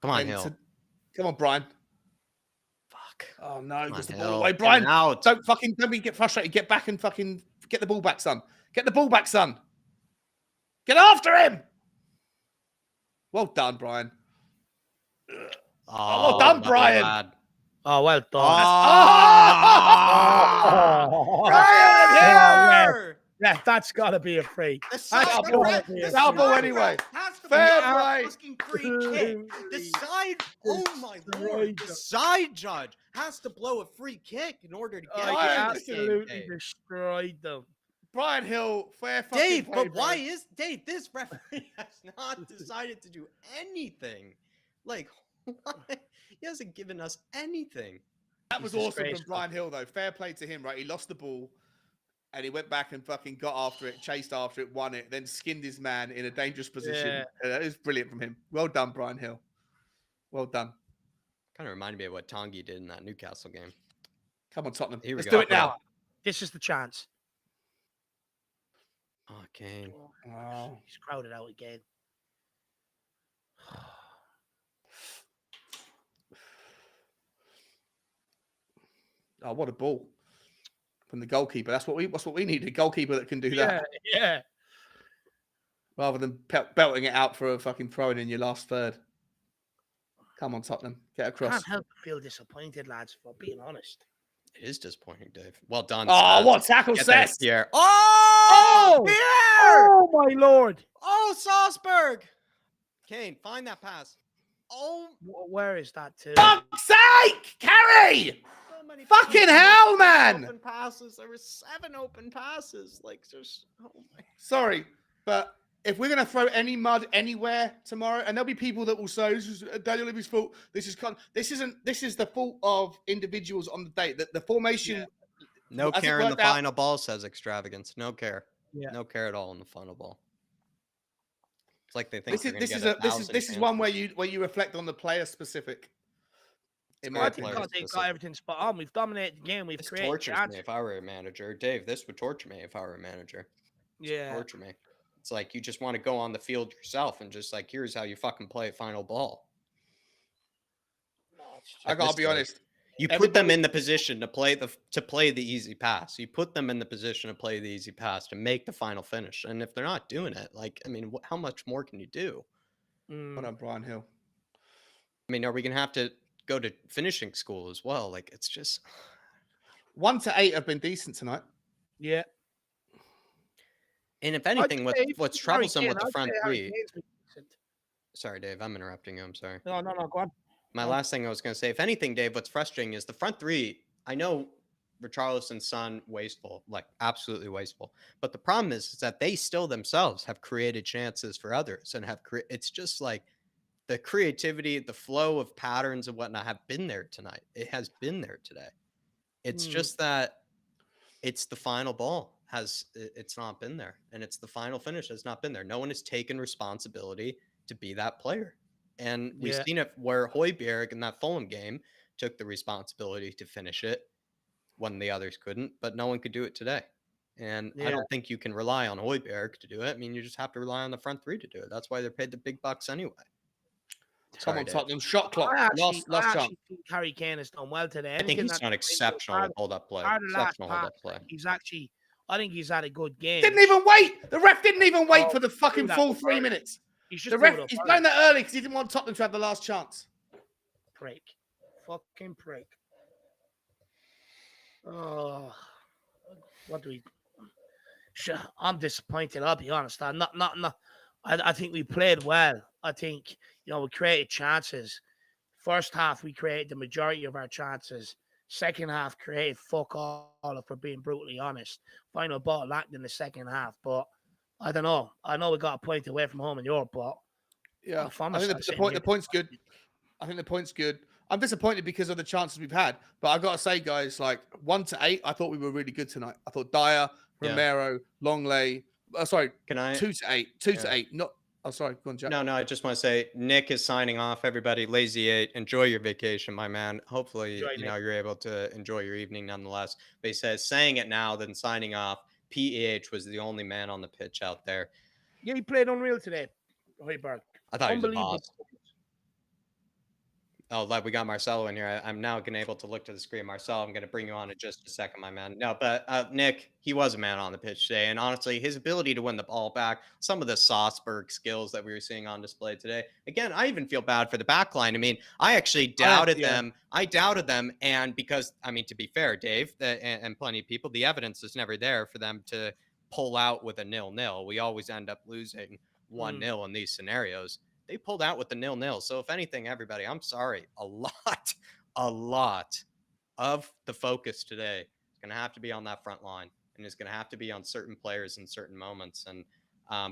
Come on, then Hill. come on, Brian. Fuck. Oh no, Come gets the on, ball Hill. away. Get Brian, it out. don't get frustrated. Get back and fucking get the ball back, son. Get the ball back, son. Get after him. Well done, Brian. Oh, well done, lovely Brian. lad. well done. Oh, Brian, Yeah, that's got to be a free. The That's side, a ball. the That's a ball side anyway. has to Fair be a play. fucking free kick. The side, oh my lord, the side judge has to blow a free kick in order to get Oh, I yeah, in this game. absolutely Dave. destroyed them. Brian Hill, fair fucking Dave, play, but why bro. is Dave? This referee has not decided to do anything. Like, why? He hasn't given us anything. That was He's awesome from disgraceful. Brian Hill, though. Fair play to him, right? He lost the ball and he went back and fucking got after it, chased after it, won it, then skinned his man in a dangerous position. It was brilliant from him. Well done, Brian Hill. Well done. Kind of reminded me of what Tongi did in that Newcastle game. Come on, Tottenham. Here we Let's go. do it now. This is the chance. Oh, Kane. Wow. He's crowded out again. Oh, what a ball from the goalkeeper. That's what we need. A goalkeeper that can do that Yeah. rather than belting it out for a fucking throw in your last third. Come on, Tottenham. Get across. Can't help but feel disappointed, lads, for being honest. It is disappointing, Dave. Well done. Oh, Seth. what tackle, Get there, Seth! Pierre. Oh! Pierre! Oh, my lord. Oh, Salzburg! Kane, find that pass. Oh, Where is that to? Fuck's sake! Carry! so many Fucking passes. hell, man! Open passes. There were 7 open passes. Like, just oh my. Sorry, but if we're going to throw any mud anywhere tomorrow, and there'll be people that will say this is Daniel Levy's fault. This is the fault of individuals on the day. That the formation. No As it care in the worked out- final ball, says Extravagance. No care. Yeah. No care at all in the final ball. It's like they think This is one where you reflect on the player specific. In my I Great think opinion. players. they've got everything spot on. We've dominated the game. We've This created tortures chances. me if I were a manager. Dave, this would torture me if I were a manager. This would Yeah. torture me. It's like you just want to go on the field yourself and just like, here's how you fucking play a final ball. I gotta be honest. You put them Everybody- in the position to play the easy pass. You put them in the position to play the easy pass to make the final finish. And if they're not doing it, like, I mean, how much more can you do? Well done, Brian Hill. I mean, are we gonna have to go to finishing school as well? Like, it's just 1 to 8 have been decent tonight. Yeah. and if anything, I'd say what's Harry troublesome Kane, with the I'd front say Harry three. Kane's been decent. Sorry, Dave, I'm interrupting you. I'm sorry. No, go on. My Oh. last thing I was going to say, if anything, Dave, what's frustrating is the front three. I know Richarlison's son, wasteful, like absolutely wasteful. But the problem is that they still themselves have created chances for others and have it's just like the creativity, the flow of patterns and whatnot have been there tonight. It has been there today. It's Mm, just that it's the final ball it's not been there, and it's the final finish has not been there. No one has taken responsibility to be that player, and we've yeah, seen it where Højbjerg in that Fulham game took the responsibility to finish it when the others couldn't, but no one could do it today. And I yeah. don't think you can rely on Højbjerg to do it. I mean, you just have to rely on the front three to do it. That's why they're paid the big bucks anyway. Come Sorry, on, Dave. Tottenham. Shot clock. I Last chance. actually think Harry Kane has done well today. I think Anything he's that done exceptional with hold up play. part of the last Exceptional hold pass, up play. he's actually, I think he's had a good game. Didn't even wait. The ref didn't even wait Oh, for the do fucking that full up 3 early. minutes. He's just The doing ref, it up he's early. done that early because he didn't want Tottenham to have the last chance. Prick. Fucking prick. Oh, what do we? I'm disappointed. I'll be honest. I'm not. I think we played well. I think we created chances. First half we created the majority of our chances. Second half created fuck all. If we're being brutally honest, final ball lacked in the second half. But I don't know. I know we got a point away from home in Europe, but Yeah, I found I think myself the sitting point. here The point's good. I think the point's good. I'm disappointed because of the chances we've had, but I gotta say, guys, like 1 to 8, I thought we were really good tonight. I thought Dyer, Yeah. Romero, Longley. Sorry, Can I? 2 to 8. 2 Yeah. to 8. Not. Oh, sorry. Go on, Jack. No, I just want to say Nick is signing off. Everybody, Lazy 8, enjoy your vacation, my man. Hopefully, Enjoy, Nick. you're able to enjoy your evening nonetheless. But he says, saying it now, then signing off. PEH was the only man on the pitch out there. Yeah, he played unreal today. Højbjerg. I thought he was a Unbelievable. boss. Oh, like we got Marcelo in here. I'm now going to able to look to the screen. Marcelo, I'm going to bring you on in just a second, my man. No, but Nick, he was a man on the pitch today. And honestly, his ability to win the ball back, some of the Salzburg skills that we were seeing on display today. Again, I even feel bad for the back line. I mean, I actually doubted them. I doubted them. And because, I mean, to be fair, Dave, and plenty of people, the evidence is never there for them to pull out with a 0-0. We always end up losing 1-0 in these scenarios. They pulled out with the 0-0. So if anything, everybody, I'm sorry, a lot of the focus today is going to have to be on that front line, and it's going to have to be on certain players in certain moments. And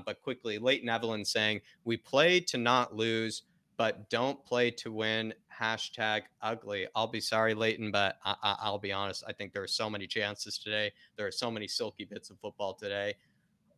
but quickly, Leighton Evelyn saying, we play to not lose, but don't play to win. #ugly. I'll be sorry, Leighton, but I'll be honest. I think there are so many chances today. There are so many silky bits of football today.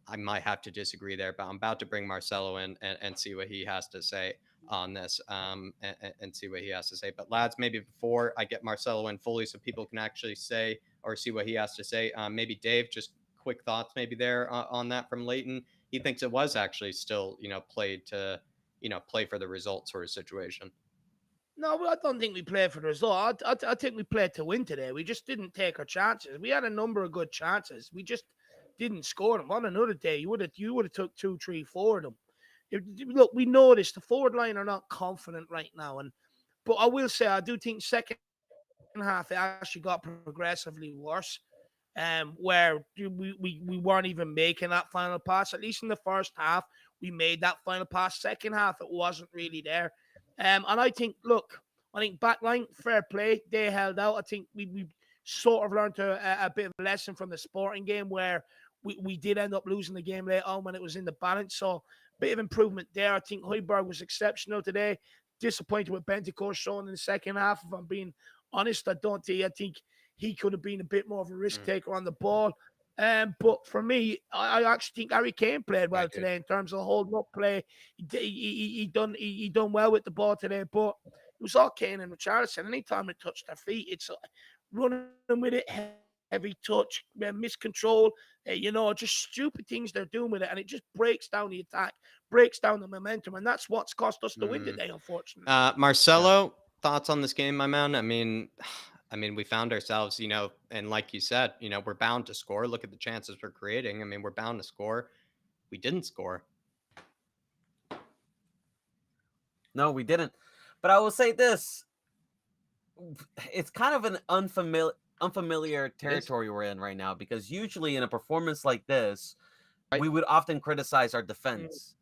I might have to disagree there, but I'm about to bring Marcelo in and see what he has to say on this and see what he has to say. But lads, maybe before I get Marcelo in fully so people can actually say or see what he has to say, maybe Dave, just quick thoughts maybe there on that from Leighton. He thinks it was actually still, played to, play for the result sort of situation. No, I don't think we played for the result. I think we played to win today. We just didn't take our chances. We had a number of good chances. We just didn't score them. On another day, you would have took 2, 3, 4 of them. Look, we noticed the forward line are not confident right now, but I will say I do think second half it actually got progressively worse. Where we weren't even making that final pass. At least in the first half, we made that final pass. Second half, it wasn't really there. And I think, backline, fair play. They held out. I think we sort of learned a bit of a lesson from the Sporting game where we did end up losing the game later on when it was in the balance. So a bit of improvement there. I think Højbjerg was exceptional today. Disappointed with Bentancur showing in the second half. If I'm being honest, I think he could have been a bit more of a risk taker on the ball. But for me, I actually think Harry Kane played well today in terms of holding up play. He done well with the ball today, but it was all Kane and Richarlison. Anytime they touched their feet, it's running with it, heavy touch, miscontrol, just stupid things they're doing with it, and it just breaks down the attack, breaks down the momentum, and that's what's cost us the win today, unfortunately. Marcelo, thoughts on this game, my man? I mean, we found ourselves, and like you said, we're bound to score. Look at the chances we're creating. I mean, we're bound to score. We didn't score. No, we didn't. But I will say this. It's kind of an unfamiliar territory we're in right now, because usually in a performance like this, we would often criticize our defense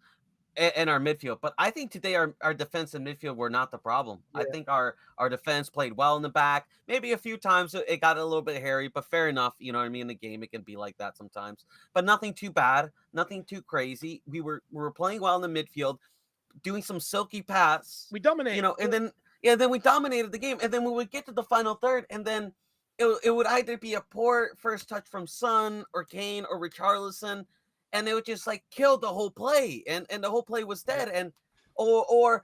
and our midfield. But I think today our defense and midfield were not the problem. I think our defense played well in the back. Maybe a few times it got a little bit hairy, but fair enough. You know what I mean? In the game, it can be like that sometimes. But nothing too bad, nothing too crazy. We were playing well in the midfield. doing some silky pass. We dominated. And then we dominated the game. And then we would get to the final third, and then it would either be a poor first touch from Son or Kane or Richarlison, and it would just like kill the whole play, and the whole play was dead. And or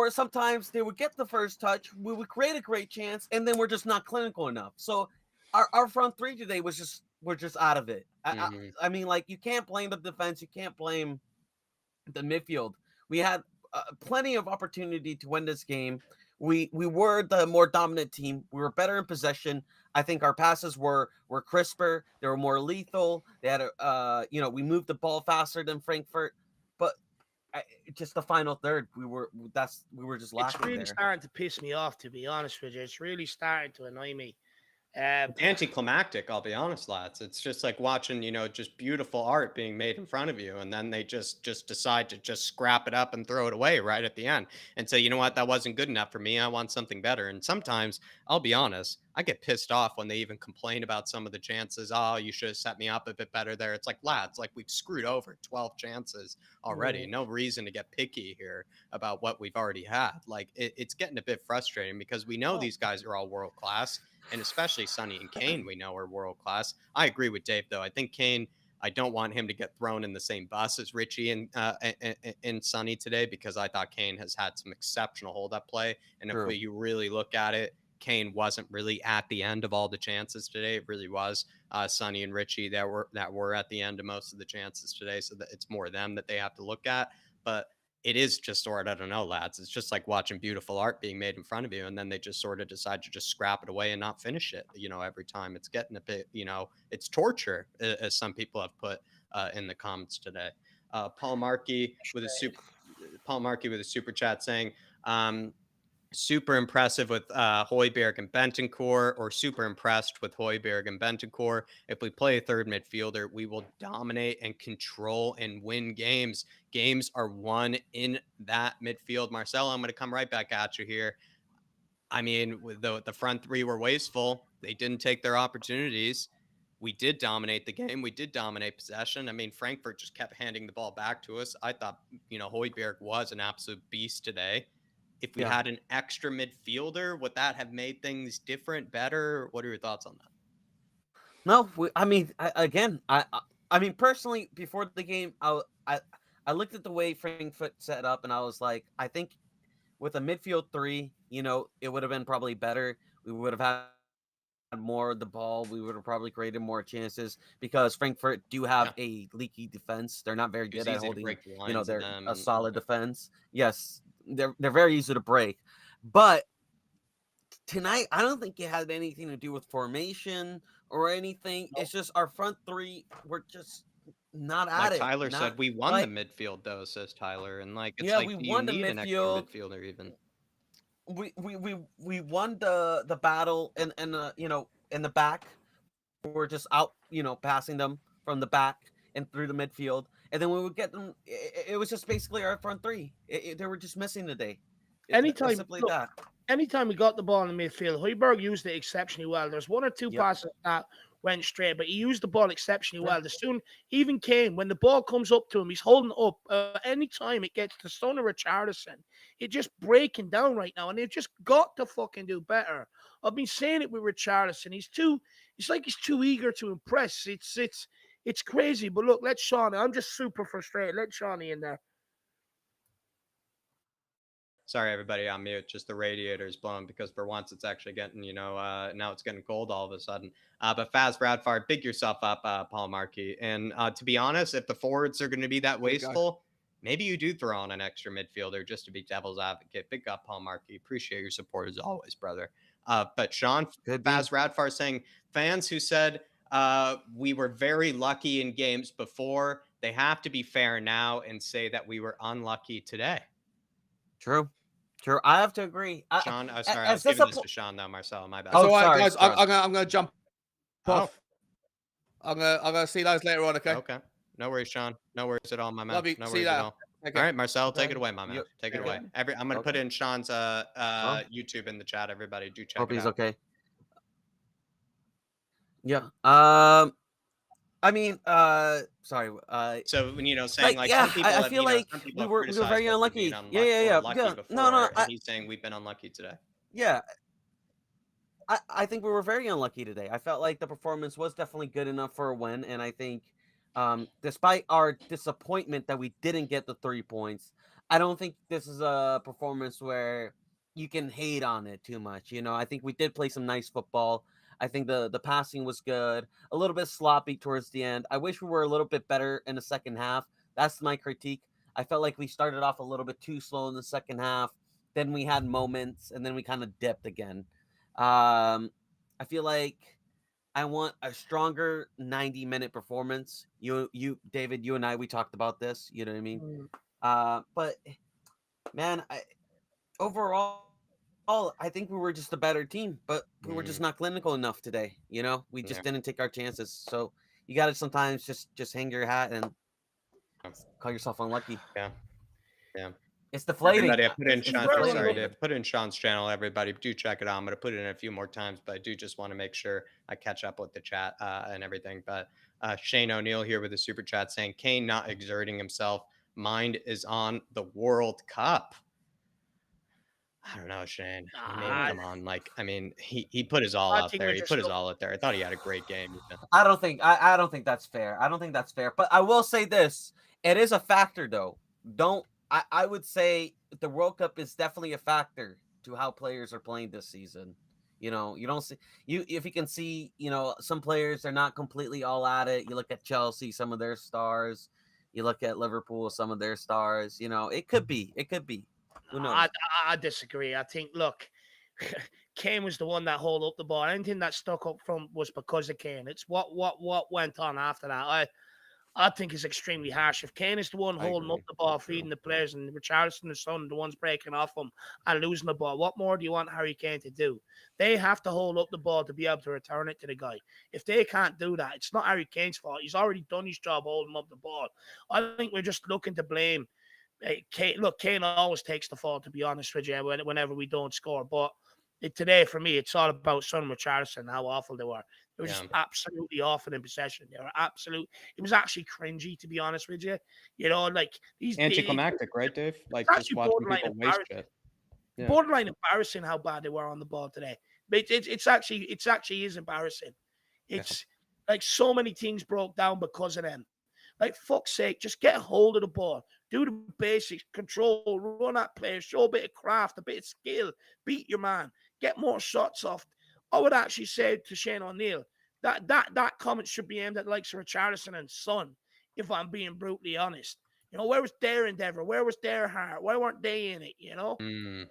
sometimes they would get the first touch, we would create a great chance, and then we're just not clinical enough. So our front three today we're just out of it. I mean, like, you can't blame the defense, you can't blame the midfield. We had plenty of opportunity to win this game. We were the more dominant team. We were better in possession. I think our passes were crisper. They were more lethal. They had we moved the ball faster than Frankfurt, but just the final third, we were just lacking. It's really starting to piss me off, to be honest with you. It's really starting to annoy me. It's anticlimactic, I'll be honest, lads. It's just like watching, just beautiful art being made in front of you, and then they just decide to just scrap it up and throw it away right at the end and say, you know what, that wasn't good enough for me. I want something better. And sometimes, I'll be honest, I get pissed off when they even complain about some of the chances. Oh, you should have set me up a bit better there. It's like, lads, like, we've screwed over 12 chances already. No reason to get picky here about what we've already had. Like, it's getting a bit frustrating because we know these guys are all world class. And especially Sonny and Kane, we know, are world class. I agree with Dave, though. I think Kane, I don't want him to get thrown in the same bus as Richie and Sonny today, because I thought Kane has had some exceptional hold-up play. And if you really look at it, Kane wasn't really at the end of all the chances today. It really was Sonny and Richie that were at the end of most of the chances today. So that it's more them that they have to look at. But it is just sort of, I don't know, lads. It's just like watching beautiful art being made in front of you, and then they just sort of decide to just scrap it away and not finish it. Every time it's getting a bit, it's torture, as some people have put in the comments today. Paul Markey with a super chat saying, super impressive with Højbjerg and Bentancur, or super impressed with Højbjerg and Bentancur. If we play a third midfielder, we will dominate and control and win games. Games are won in that midfield. Marcelo, I'm going to come right back at you here. I mean, with the front three were wasteful. They didn't take their opportunities. We did dominate the game. We did dominate possession. I mean, Frankfurt just kept handing the ball back to us. I thought, Højbjerg was an absolute beast today. If we had an extra midfielder, would that have made things different, better? What are your thoughts on that? No, I mean, personally, before the game, I looked at the way Frankfurt set up, and I was like, I think with a midfield three, it would have been probably better. We would have had more of the ball. We would have probably created more chances, because Frankfurt do have a leaky defense. They're not very good at holding, they're a solid defense. Yes. They're very easy to break, but tonight I don't think it had anything to do with formation or anything. It's just our front three were just not at it. Tyler said, we won the midfield, though, says Tyler, and we won the midfield. An extra midfielder even. We won the battle in the back. We're just out, passing them from the back and through the midfield. And then we would get them. It was just basically our front three. They were just missing today. Anytime we got the ball in the midfield, Højbjerg used it exceptionally well. There's one or two passes that went straight, but he used the ball exceptionally well. Even Kane, when the ball comes up to him, he's holding up. Anytime it gets to Son or Richarlison, it's just breaking down right now, and they've just got to fucking do better. I've been saying it with Richarlison. It's like he's too eager to impress. It's crazy. But look, let Shawnee. I'm just super frustrated. Let Shawnee in there. Sorry, everybody, on mute. Just the radiator is blowing, because for once it's actually getting, now it's getting cold all of a sudden. But Faz Bradford, big yourself up, Paul Markey. And to be honest, if the forwards are going to be that wasteful, maybe you do throw on an extra midfielder just to be devil's advocate. Big up, Paul Markey. Appreciate your support as always, brother. But Sean, Faz Bradford saying, fans who said we were very lucky in games before, they have to be fair now and say that we were unlucky today. True. I have to agree. Sean, sorry, I was giving this to Sean, though, Marcel. My bad. Oh, sorry, guys. I'm gonna jump off. I'm gonna see you guys later on. Okay. No worries, Sean. No worries at all, my man. Love you. No see worries you at all. Okay. All right, Marcel, take it away, my man. Take it away. Okay. I'm gonna put in Sean's YouTube in the chat. Everybody, do check Hope it he's out. okay. Yeah. I mean, sorry. So when saying Like, like yeah, some people I have feel like some people we have were criticized very us for being unlucky. Yeah, yeah, yeah, lucky yeah. No, before, no. and he's saying we've been unlucky today. Yeah, I think we were very unlucky today. I felt like the performance was definitely good enough for a win, and I think, despite our disappointment that we didn't get the 3 points, I don't think this is a performance where you can hate on it too much. I think we did play some nice football. I think the passing was good, a little bit sloppy towards the end. I wish we were a little bit better in the second half. That's my critique. I felt like we started off a little bit too slow in the second half. Then we had moments, and then we kind of dipped again. I feel like I want a stronger 90-minute performance. David, you and I, we talked about this. You know what I mean? Mm. But man, overall, I think we were just a better team, but we were just Mm, not clinical enough today. We yeah, just didn't take our chances. So you got to sometimes just hang your hat and call yourself unlucky. yeah, yeah. It's deflating. Everybody, I put in It's Sean. Very Sorry, deflating. unlucky. Dave. Put in Sean's channel. Everybody, do check it out. I'm going to put it in a few more times, but I do just want to make sure I catch up with the chat and everything. But Shane O'Neill here with a super chat saying Kane not exerting himself. Mind is on the World Cup. I don't know, Shane. I mean, Nah, come on. Like, I mean, he put his all I out think there. we're He just put his all out there. I thought he had a great game. I don't think that's fair. I don't think that's fair. But I will say this: it is a factor, though. Don't I would say the World Cup is definitely a factor to how players are playing this season. You don't see if you can see, some players they're not completely all at it. You look at Chelsea, some of their stars. You look at Liverpool, some of their stars. It could be. It could be. Who I, knows? I disagree. I think, look, Kane was the one that hold up the ball. Anything that stuck up front was because of Kane. It's what went on after that. I think it's extremely harsh. If Kane is the one I holding up agree. the ball, True. feeding the players, and Richarlison, the son, the ones breaking off him and losing the ball, what more do you want Harry Kane to do? They have to hold up the ball to be able to return it to the guy. If they can't do that, it's not Harry Kane's fault. He's already done his job holding up the ball. I think we're just looking to blame. Kane, look, Kane always takes the fall, to be honest with you, whenever we don't score. But today, for me, it's all about Son and Richarlison, how awful they were. They were just Yeah. absolutely awful in possession. They were absolute. It was actually cringy, to be honest with you. Like Anticlimactic, right, Dave? it's Like just actually watching borderline people waste embarrassing. shit. Yeah. Borderline embarrassing how bad they were on the ball today. But it's actually is embarrassing. Yeah. It's like so many teams broke down because of them. Like, fuck's sake, just get a hold of the ball. Do the basics, control, run at players, show a bit of craft, a bit of skill, beat your man, get more shots off. I would actually say to Shane O'Neill that comment should be aimed at likes of Richarlison and Son, if I'm being brutally honest. Where was their endeavor? Where was their heart? Why weren't they in it? Mm.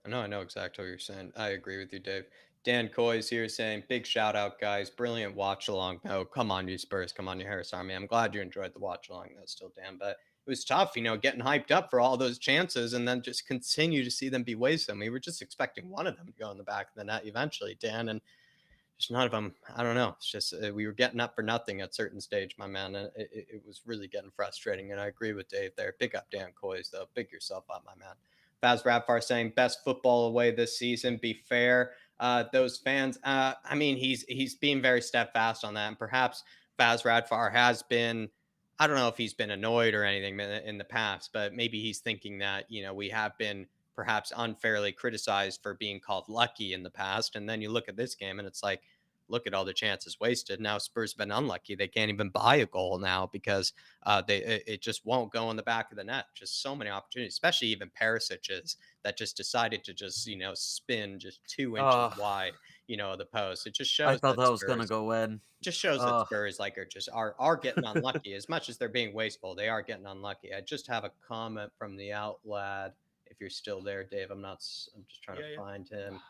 I know exactly what you're saying. I agree with you, Dave. Dan Coy's here saying, big shout out, guys. Brilliant watch along. Oh, come on, you Spurs. Come on, you Harris Army. I'm glad you enjoyed the watch along, though, still, Dan. But it was tough, getting hyped up for all those chances and then just continue to see them be wasted. We were just expecting one of them to go in the back of the net eventually, Dan. And just none of them. I don't know. It's just we were getting up for nothing at certain stage, my man. And it was really getting frustrating. And I agree with Dave there. Big up Dan Coys, though. Big yourself up, my man. Faz Radfar saying best football away this season. Be fair, those fans. I mean, he's being very steadfast on that, and perhaps Faz Radfar has been. I don't know if he's been annoyed or anything in the past, but maybe he's thinking that we have been perhaps unfairly criticized for being called lucky in the past. And then you look at this game and it's like, look at all the chances wasted. Now Spurs have been unlucky. They can't even buy a goal now because it just won't go in the back of the net. Just so many opportunities, especially even Perisic's that just decided to just, spin just 2 inches Oh, wide, the post. It just I shows thought that that was gonna Spurs go in. just shows that Oh, Spurs are getting unlucky as much as they're being wasteful. They are getting unlucky. I just have a comment from the Outlad. If you're still there, Dave, I'm not. I'm just trying Yeah, to yeah. find him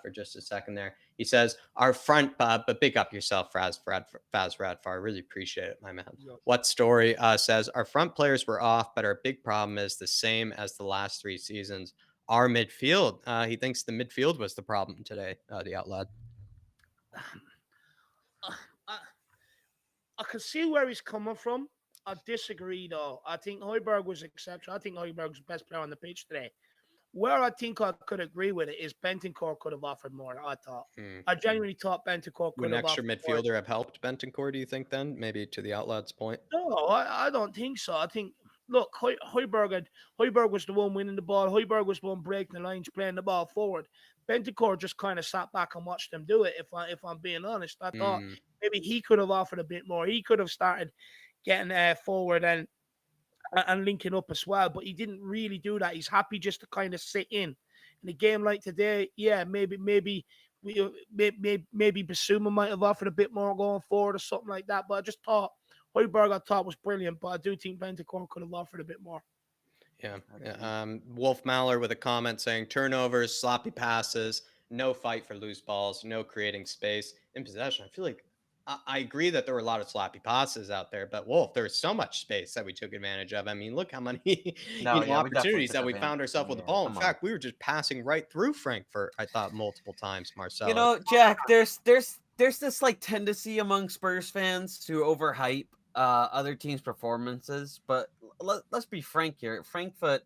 for just a second there. He says, "Our front, but big up yourself, Faz Radfar. I really appreciate it, my man." Yeah. What story says our front players were off, but our big problem is the same as the last 3 seasons. Our midfield. He thinks the midfield was the problem today. The Outlad. I, I can see where he's coming from. I disagree, though. I think Højbjerg was exceptional. I think Højbjerg was the best player on the pitch today. Where I think I could agree with it is Bentancur could have offered more. I thought. Hmm. I genuinely thought Bentancur Would could an have extra offered more. midfielder have helped Bentancur, do you think, then? Maybe to the outlet's point? No, I don't think so. I think look, Højbjerg was the one winning the ball. Højbjerg was the one breaking the lines, playing the ball forward. Bentancur just kind of sat back and watched them do it. If I'm being honest, I thought Mm, maybe he could have offered a bit more. He could have started getting forward and linking up as well, but he didn't really do that. He's happy just to kind of sit in a game like today. Yeah, maybe maybe Basuma might have offered a bit more going forward or something like that. But I just thought Højbjerg I thought was brilliant, but I do think Bentancur could have offered a bit more. yeah. Agreed. Wolf Maller with a comment saying turnovers, sloppy passes, no fight for loose balls, no creating space in possession. I feel like I agree that there were a lot of sloppy passes out there, but Wolf, there was so much space that we took advantage of. I mean, look how many No, yeah, we definitely opportunities took that we advantage. found ourselves with the Yeah, ball. In come on. fact, we were just passing right through Frankfurt. I thought multiple times, You Marcelo. know, Jack, there's this like tendency among Spurs fans to overhype other teams' performances, but let's be frank here. Frankfurt,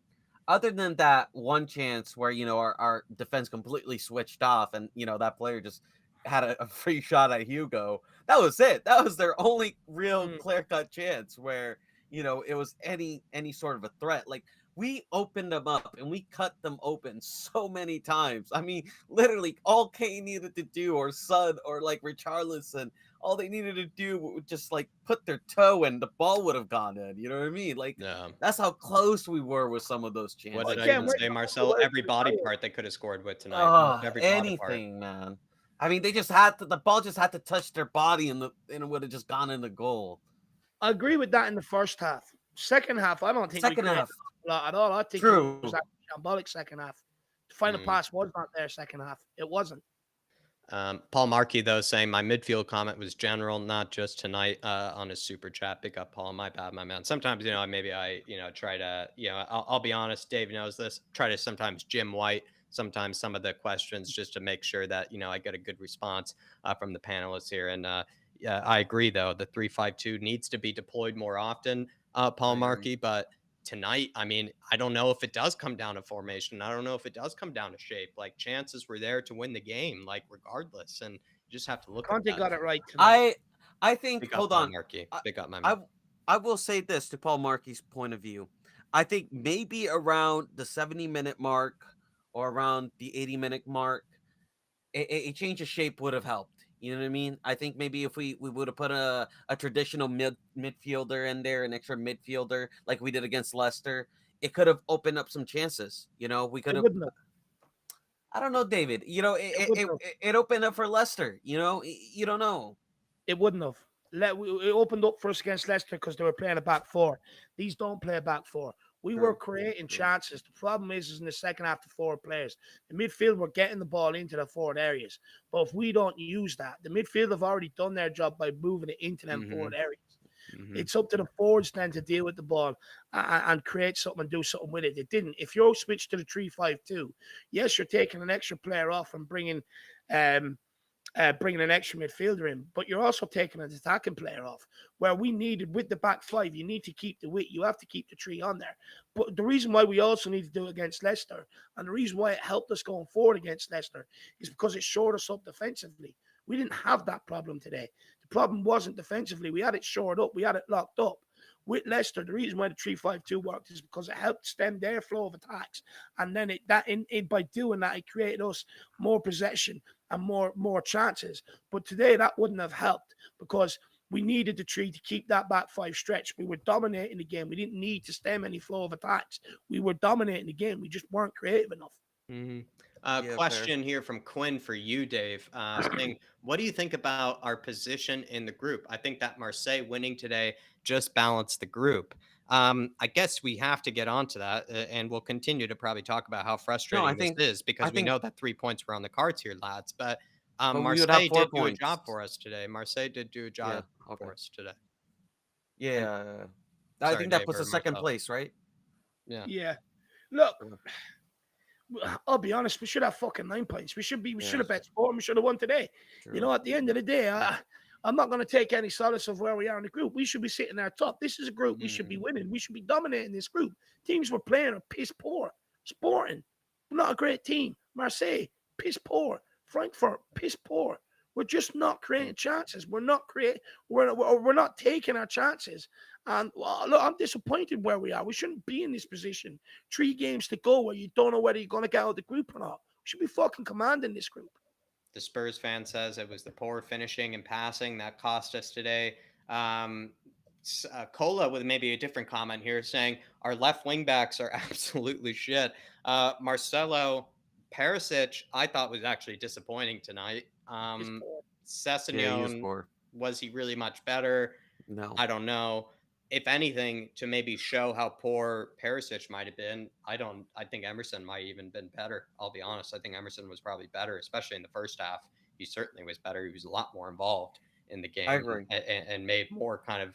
other than that one chance where our defense completely switched off and that player just had a free shot at Hugo, that was it. That was their only real Mm. clear cut chance where it was any sort of a threat. Like we opened them up and we cut them open so many times. I mean, literally all Kane needed to do, or Son, or like Richarlison, all they needed to do would just like put their toe and the ball would have gone in. You know what I mean? Like Yeah. that's how close we were with some of those What chances. did I Again, even we're say, talking Marcelo? away Every from the body players. part they could have scored with tonight. Almost Oh, every body part. anything, man. I mean, they just had to. The ball just had to touch their body, and it would have just gone in the goal. I agree with that in the first half. Second half, I don't think we Second created half, a lot at all. I think it was true. actually shambolic second half. The final Mm. pass was not there second half. It wasn't. Paul Markey, though, saying my midfield comment was general, not just tonight on his super chat. Big up, Paul. My bad, my man. Sometimes, maybe I, try to, I'll be honest. Dave knows this. Try to sometimes Jim White, sometimes some of the questions just to make sure that, I get a good response from the panelists here. And yeah, I agree, though. The 3-5-2 needs to be deployed more often, Paul I agree. Markey. But tonight, I mean, I don't know if it does come down to formation. I don't know if it does come down to shape. Like chances were there to win the game, like regardless, and you just have to look at Conte that. got it right tonight. I think. Big up, Hold my on. Marky. I, Big up, my I man. I will say this to Paul Markey's point of view. I think maybe around the 70-minute mark or around the 80-minute mark, a change of shape would have helped. You know what I mean? I think maybe if we would have put a traditional midfielder in there, an extra midfielder like we did against Leicester, it could have opened up some chances. We could It have. wouldn't have. I don't know, David. It wouldn't have. It opened up for Leicester. You don't know. It wouldn't have. It opened up for us against Leicester because they were playing a back four. These don't play a back four. We were True. creating True. chances. The problem is in the second half, the forward players, the midfield were getting the ball into the forward areas. But if we don't use that, the midfield have already done their job by moving it into them forward areas. It's up to the forwards then to deal with the ball and create something and do something with it. They didn't. If you switch to the 3-5-2, yes, you're taking an extra player off and bringing an extra midfielder in, but you're also taking an attacking player off. Where we needed with the back five, you need to keep the width. You have to keep the three on there. But the reason why we also need to do it against Leicester, and the reason why it helped us going forward against Leicester, is because it shored us up defensively. We didn't have that problem today. The problem wasn't defensively. We had it shored up. We had it locked up. With Leicester, the reason why the 3-5-2 worked is because it helped stem their flow of attacks. And then by doing that, it created us more possession and more chances. But today, that wouldn't have helped because we needed the three to keep that back five stretch. We were dominating the game. We didn't need to stem any flow of attacks. We were dominating the game. We just weren't creative enough. Mm-hmm. Yeah, Question here from Quinn for you, Dave, saying, what do you think about our position in the group? I think that Marseille winning today just balanced the group. I guess we have to get onto that, and we'll continue to probably talk about how No, frustrating this is I because we think, know that 3 points were on the cards here, lads. But but we would have Marseille 4 did do a points. job for us today. Marseille did do a Yeah. job Okay. for us today. And Yeah. I sorry, think that Dave puts or us second Marcel. place, right? Yeah. Yeah. Look, Sure. I'll be honest. We should have fucking 9 points. We should Yeah. have bet sport. We should have won today. True. At the end of the day, I'm not going to take any solace of where we are in the group. We should be sitting there top. This is a group we should be winning. We should be dominating this group. Teams we're playing are piss poor. Sporting. We're not a great team. Marseille, piss poor. Frankfurt, piss poor. We're just not creating chances. We're not creating. We're not taking our chances. And well, look, I'm disappointed where we are. We shouldn't be in this position. 3 games to go where you don't know whether you're going to get out of the group or not. We should be fucking commanding this group. The Spurs fan says it was the poor finishing and passing that cost us today. Um, Cola with maybe a different comment here saying our left wing backs are absolutely shit. Marcelo Perisic, I thought was actually disappointing tonight. Piss poor. Yeah, he was Sessegnon, poor. was he really much better? No. I don't know. If anything, to maybe show how poor Perisic might have been, I think Emerson might have even been better. I'll be honest. I think Emerson was probably better, especially in the first half. He certainly was better. He was a lot more involved in the I game agree. and made more kind of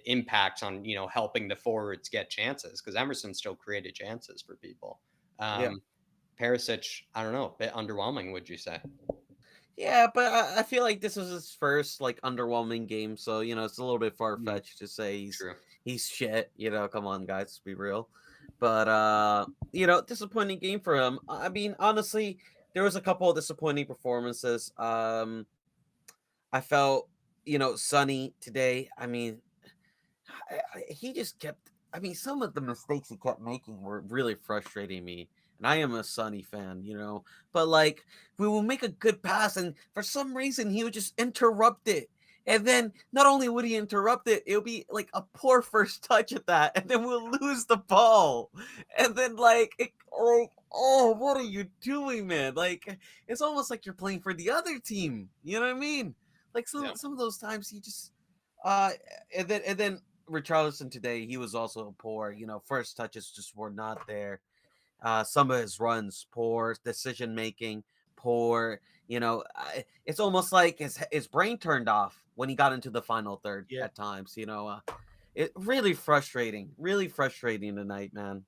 impacts on, helping the forwards get chances, because Emerson still created chances for people. Yeah. Perisic, I don't know, a bit underwhelming, would you say? Yeah, but I feel like this was his first like underwhelming game, so it's a little bit far fetched to say True. he's shit. Come on, guys, let's be real. But disappointing game for him. I mean, honestly, there was a couple of disappointing performances. I felt, Sonny today. I mean, he just kept. I mean, some of the mistakes he kept making were really frustrating me. And I am a Sonny fan, but like we will make a good pass, and for some reason he would just interrupt it. And then not only would he interrupt it, it'll be like a poor first touch at that, and then we'll lose the ball. And then oh, what are you doing, man? Like it's almost like you're playing for the other team. You know what I mean? Like some of those times he just uh and then Richarlison today, he was also poor. First touches just were not there. Some of his runs, poor decision making, poor. It's almost like his brain turned off when he got into the final third Yeah. at times. It really frustrating tonight, man.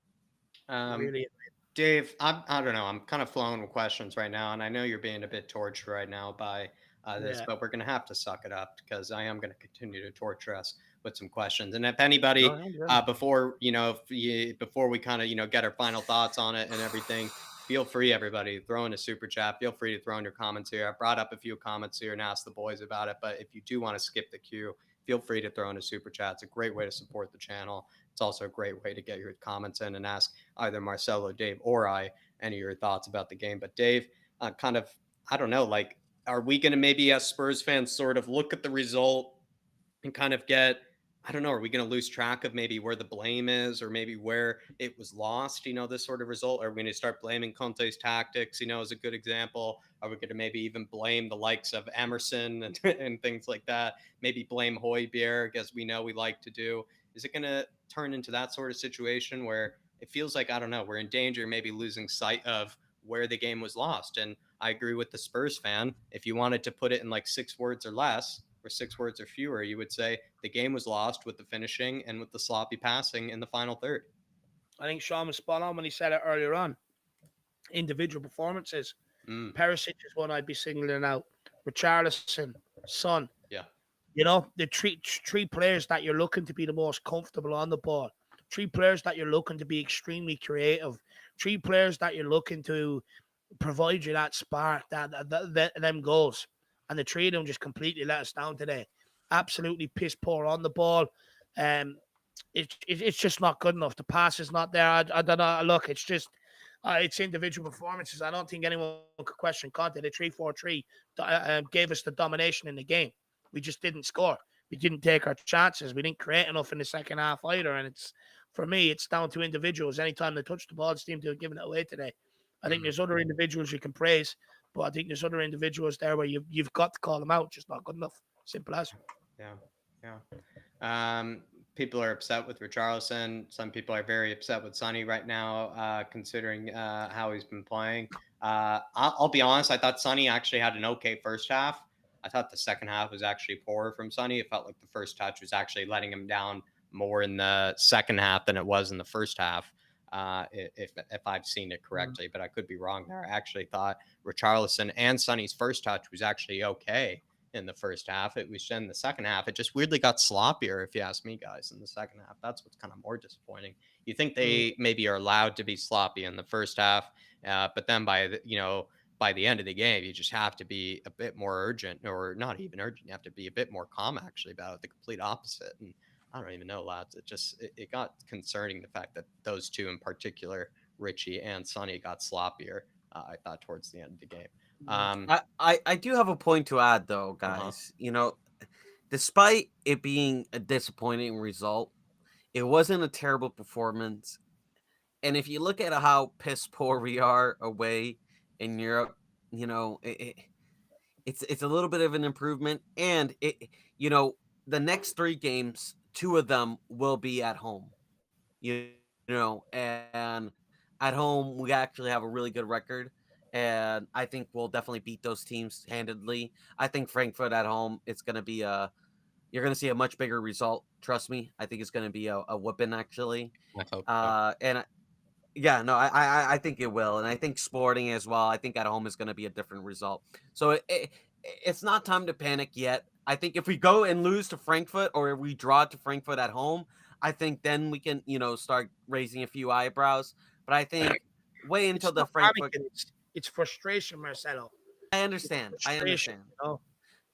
Really. Dave, I don't know. I'm kind of flowing with questions right now, and I know you're being a bit tortured right now by this, Yeah. but we're going to have to suck it up because I am going to continue to torture us with some questions. And if Go anybody, ahead, yeah. before we kind of get our final thoughts on it and everything, feel free, everybody, throw in a super chat. Feel free to throw in your comments here. I brought up a few comments here and asked the boys about it, but if you do want to skip the queue, feel free to throw in a super chat. It's a great way to support the channel. It's also a great way to get your comments in and ask either Marcelo, Dave, or I any of your thoughts about the game. But Dave, I don't know, like, are we going to maybe as Spurs fans sort of look at the result and kind of get, I don't know, are we going to lose track of maybe where the blame is or maybe where it was lost, this sort of result? Are we going to start blaming Conte's tactics, as a good example? Are we going to maybe even blame the likes of Emerson and things like that? Maybe blame Højbjerg, as we know we like to do. Is it going to turn into that sort of situation where it feels like, I don't know, we're in danger, maybe losing sight of where the game was lost? And I agree with the Spurs fan. If you wanted to put it in like 6 words or less, or 6 words or fewer, you would say the game was lost with the finishing and with the sloppy passing in the final third. I think Sean was spot on when he said it earlier on. Individual performances. Perisic is one I'd be singling out. Richarlison, Son. Yeah. The three players that you're looking to be the most comfortable on the ball. 3 players that you're looking to be extremely creative. 3 players that you're looking to provide you that spark, them goals. And the 3 of them just completely let us down today. Absolutely piss poor on the ball. It's just not good enough. The pass is not there. I don't know. Look, it's just it's individual performances. I don't think anyone could question Conte. The 3-4-3 gave us the domination in the game. We just didn't score. We didn't take our chances. We didn't create enough in the second half either. And for me, it's down to individuals. Anytime they touch the ball, it seems to have given it away today. I think there's other individuals you can praise, but I think there's other individuals there where you've got to call them out. Just not good enough. Simple as. Yeah. People are upset with Richarlison. Some people are very upset with Sonny right now, considering how he's been playing. I'll be honest. I thought Sonny actually had an okay first half. I thought the second half was actually poor from Sonny. It felt like the first touch was actually letting him down more in the second half than it was in the first half. If I've seen it correctly, but I could be wrong there. I actually thought Richarlison and Sonny's first touch was actually okay in the first half. It was in the second half. It just weirdly got sloppier, if you ask me, guys, in the second half. That's what's kind of more disappointing. You think they maybe are allowed to be sloppy in the first half, but then by the end of the game, you just have to be a bit more urgent, or not even urgent. You have to be a bit more calm, actually, about the complete opposite. And I don't even know, lads. It got concerning, the fact that those two in particular, Richie and Sonny, got sloppier. I thought towards the end of the game. I do have a point to add, though, guys. Despite it being a disappointing result, it wasn't a terrible performance. And if you look at how piss poor we are away in Europe, it's a little bit of an improvement. And the next 3 games, 2 of them will be at home. And at home we actually have a really good record, and I think we'll definitely beat those teams handedly. I think Frankfurt at home, it's going to be you're going to see a much bigger result. Trust me, I think it's going to be a whooping, actually. I hope so. And yeah, no, I think it will, and I think Sporting as well. I think at home is going to be a different result. So it's not time to panic yet. I think if we go and lose to Frankfurt, or if we draw to Frankfurt at home, I think then we can, start raising a few eyebrows. But I think wait until the Frankfurt. It's frustration, Marcelo. I understand.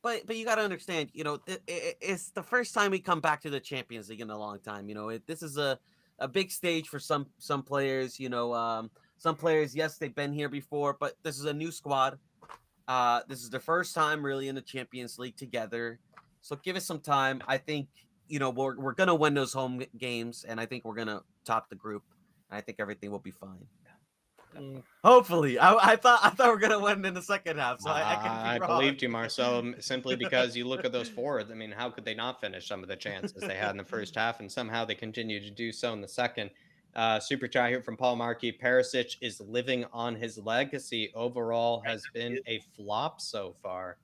But you got to understand, it's the first time we come back to the Champions League in a long time. This is a big stage for some players. Some players, yes, they've been here before, but this is a new squad. This is the first time really in the Champions League together. So give us some time. I think, we're going to win those home games, and I think we're going to top the group. And I think everything will be fine. Hopefully. I thought we were going to win in the second half. So I believed you, Marcel, simply because you look at those forwards. I mean, how could they not finish some of the chances they had in the first half? And somehow they continue to do so in the second. Super chat here from Paul Markey. Perisic is living on his legacy. Overall has been a flop so far.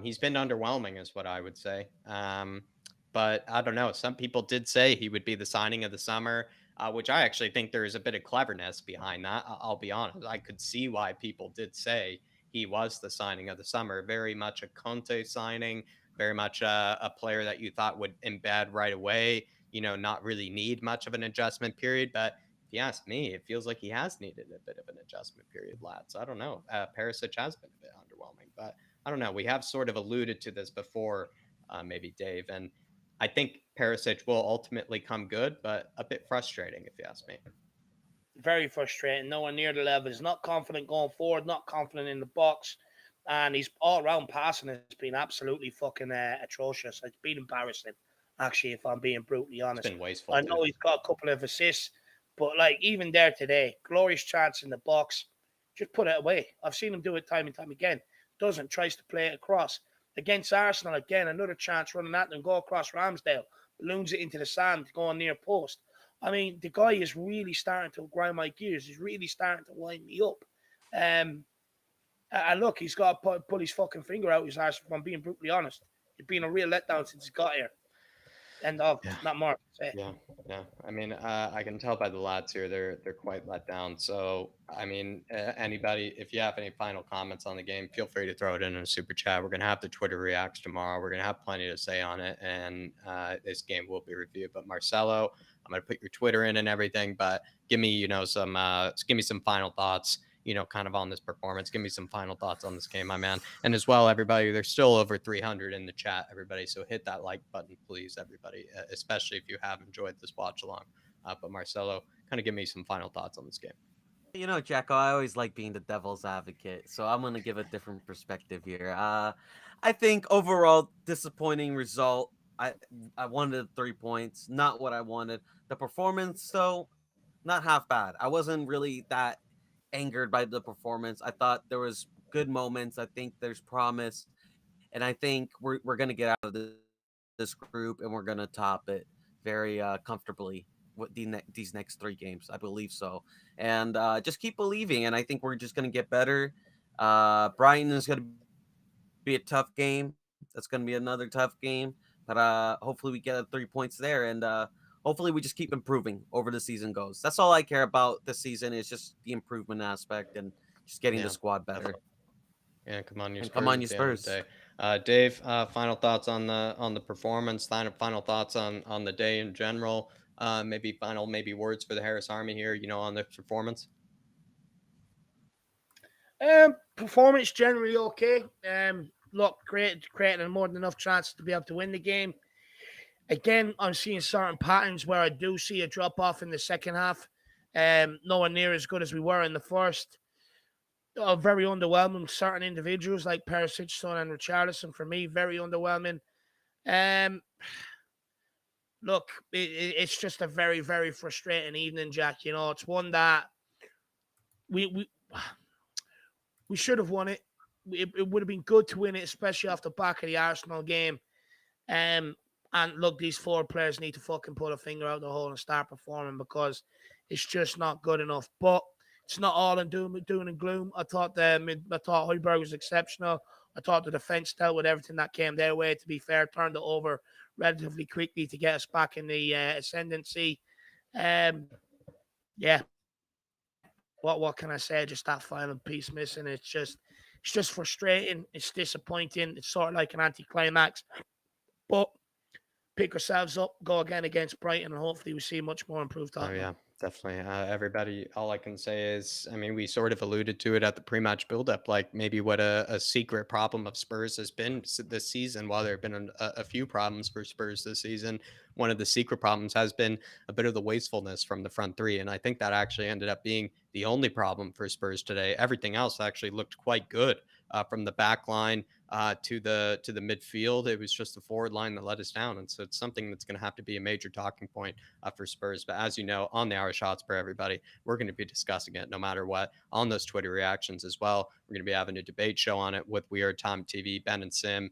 He's been underwhelming, is what I would say. But I don't know. Some people did say he would be the signing of the summer, which I actually think there is a bit of cleverness behind that. I'll be honest. I could see why people did say he was the signing of the summer. Very much a Conte signing, very much a player that you thought would embed right away, not really need much of an adjustment period. But if you ask me, it feels like he has needed a bit of an adjustment period, lads. I don't know. Perisic has been a bit underwhelming, but I don't know. We have sort of alluded to this before, maybe Dave, and I think Perisic will ultimately come good, but a bit frustrating, if you ask me. Very frustrating. Nowhere near the level. He's not confident going forward, not confident in the box, and he's all-round passing has been absolutely fucking atrocious. It's been embarrassing, actually, if I'm being brutally honest. It's been wasteful. I know he's got a couple of assists, but even there today, glorious chance in the box, just put it away. I've seen him do it time and time again. Doesn't, tries to play it across. Against Arsenal, again, another chance running at them, go across Ramsdale, balloons it into the sand, going near post. I mean, the guy is really starting to grind my gears. He's really starting to wind me up. And look, he's got to pull his fucking finger out his arse, if I'm being brutally honest. It's been a real letdown since he got here. End of, not more. Yeah. I mean, I can tell by the lads here, they're quite let down. So, I mean, anybody, if you have any final comments on the game, feel free to throw it in a super chat. We're going to have the Twitter reacts tomorrow. We're going to have plenty to say on it, and this game will be reviewed. But Marcelo, I'm going to put your Twitter in and everything, but give me, give me some final thoughts, kind of on this performance. Give me some final thoughts on this game, my man. And as well, everybody, there's still over 300 in the chat, everybody. So hit that like button, please, everybody, especially if you have enjoyed this watch along. But Marcelo, kind of give me some final thoughts on this game. Jacko, I always like being the devil's advocate, so I'm going to give a different perspective here. I think overall disappointing result. I wanted 3 points, not what I wanted. The performance, though, not half bad. I wasn't really that angered by the performance. I thought there was good moments. I think there's promise, and I think we're going to get out of this group, and we're going to top it very comfortably with these next 3 games. I believe so, and just keep believing, and I think we're just going to get better. Brighton is going to be a tough game. That's going to be another tough game, but hopefully we get 3 points there, and hopefully we just keep improving over the season goes. That's all I care about this season, is just the improvement aspect and just getting the squad better. And come on, you And Spurs come on, at you the end of the Spurs. day. Dave, final thoughts on the performance. Final thoughts on the day in general. Maybe words for the Harris Army here. On the performance. Performance generally okay. Look, creating more than enough chances to be able to win the game. Again, I'm seeing certain patterns where I do see a drop off in the second half. Nowhere near as good as we were in the first. Very underwhelming. Certain individuals like Perisic, Son, and Richarlison, for me, very underwhelming. Look, it's just a very, very frustrating evening, Jack. It's one that we should have won it. It would have been good to win it, especially off the back of the Arsenal game. And look, these 4 players need to fucking pull a finger out the hole and start performing, because it's just not good enough. But it's not all in doom and gloom. I thought Højbjerg was exceptional. I thought the defense dealt with everything that came their way. To be fair, turned it over relatively quickly to get us back in the ascendancy. Yeah. What can I say? Just that final piece missing. It's just frustrating. It's disappointing. It's sort of like an anticlimax. But pick ourselves up, go again against Brighton, and hopefully we see much more improved Oh Tottenham. yeah, definitely. Everybody, all I can say is, we sort of alluded to it at the pre-match build-up, like maybe what a secret problem of Spurs has been this season. While there have been a few problems for Spurs this season, one of the secret problems has been a bit of the wastefulness from the front three, and I think that actually ended up being the only problem for Spurs today. Everything else actually looked quite good, from the back line to the midfield. It was just the forward line that let us down, and so it's something that's going to have to be a major talking point for Spurs. But as you know, on the Irish Hotspur, everybody, we're going to be discussing it no matter what on those Twitter reactions as well. We're going to be having a debate show on it with Weird Time TV, Ben and Sim,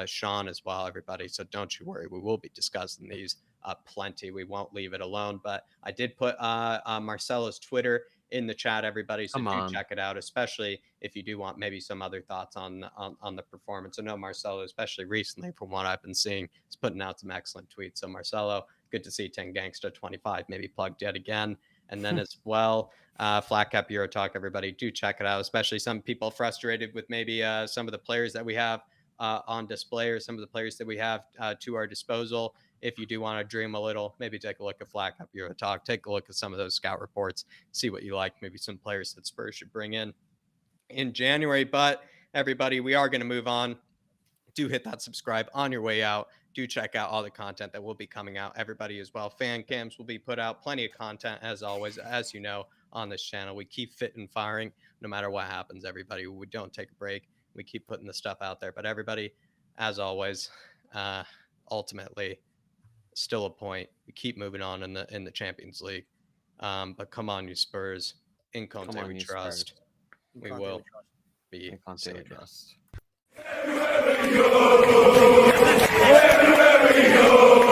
Sean as well, everybody. So don't you worry, we will be discussing these plenty. We won't leave it alone. But I did put Marcelo's Twitter in the chat, everybody. So Come do on. check it out, especially if you do want maybe some other thoughts on the performance. I know Marcelo, especially recently, from what I've been seeing, is putting out some excellent tweets. So Marcelo, good to see 10 Gangsta 25 maybe plugged yet again. And then as well, Flat Cap Euro Talk, everybody, do check it out, especially some people frustrated with maybe some of the players that we have on display, or some of the players that we have to our disposal. If you do want to dream a little, maybe take a look at Flat Cap Euro Talk, take a look at some of those scout reports, see what you like, maybe some players that Spurs should bring in January. But everybody, we are going to move on. Do hit that subscribe on your way out. Do check out all the content that will be coming out, everybody, as well. Fan cams will be put out. Plenty of content, as always, as you know, on this channel. We keep fit and firing no matter what happens, everybody. We don't take a break. We keep putting the stuff out there. But everybody, as always, ultimately, still a point. We keep moving on in the Champions League. But come on, you Spurs. In Conte Come on, we you trust. Spurs. We will be In Conte we saved. trust. Everywhere we go,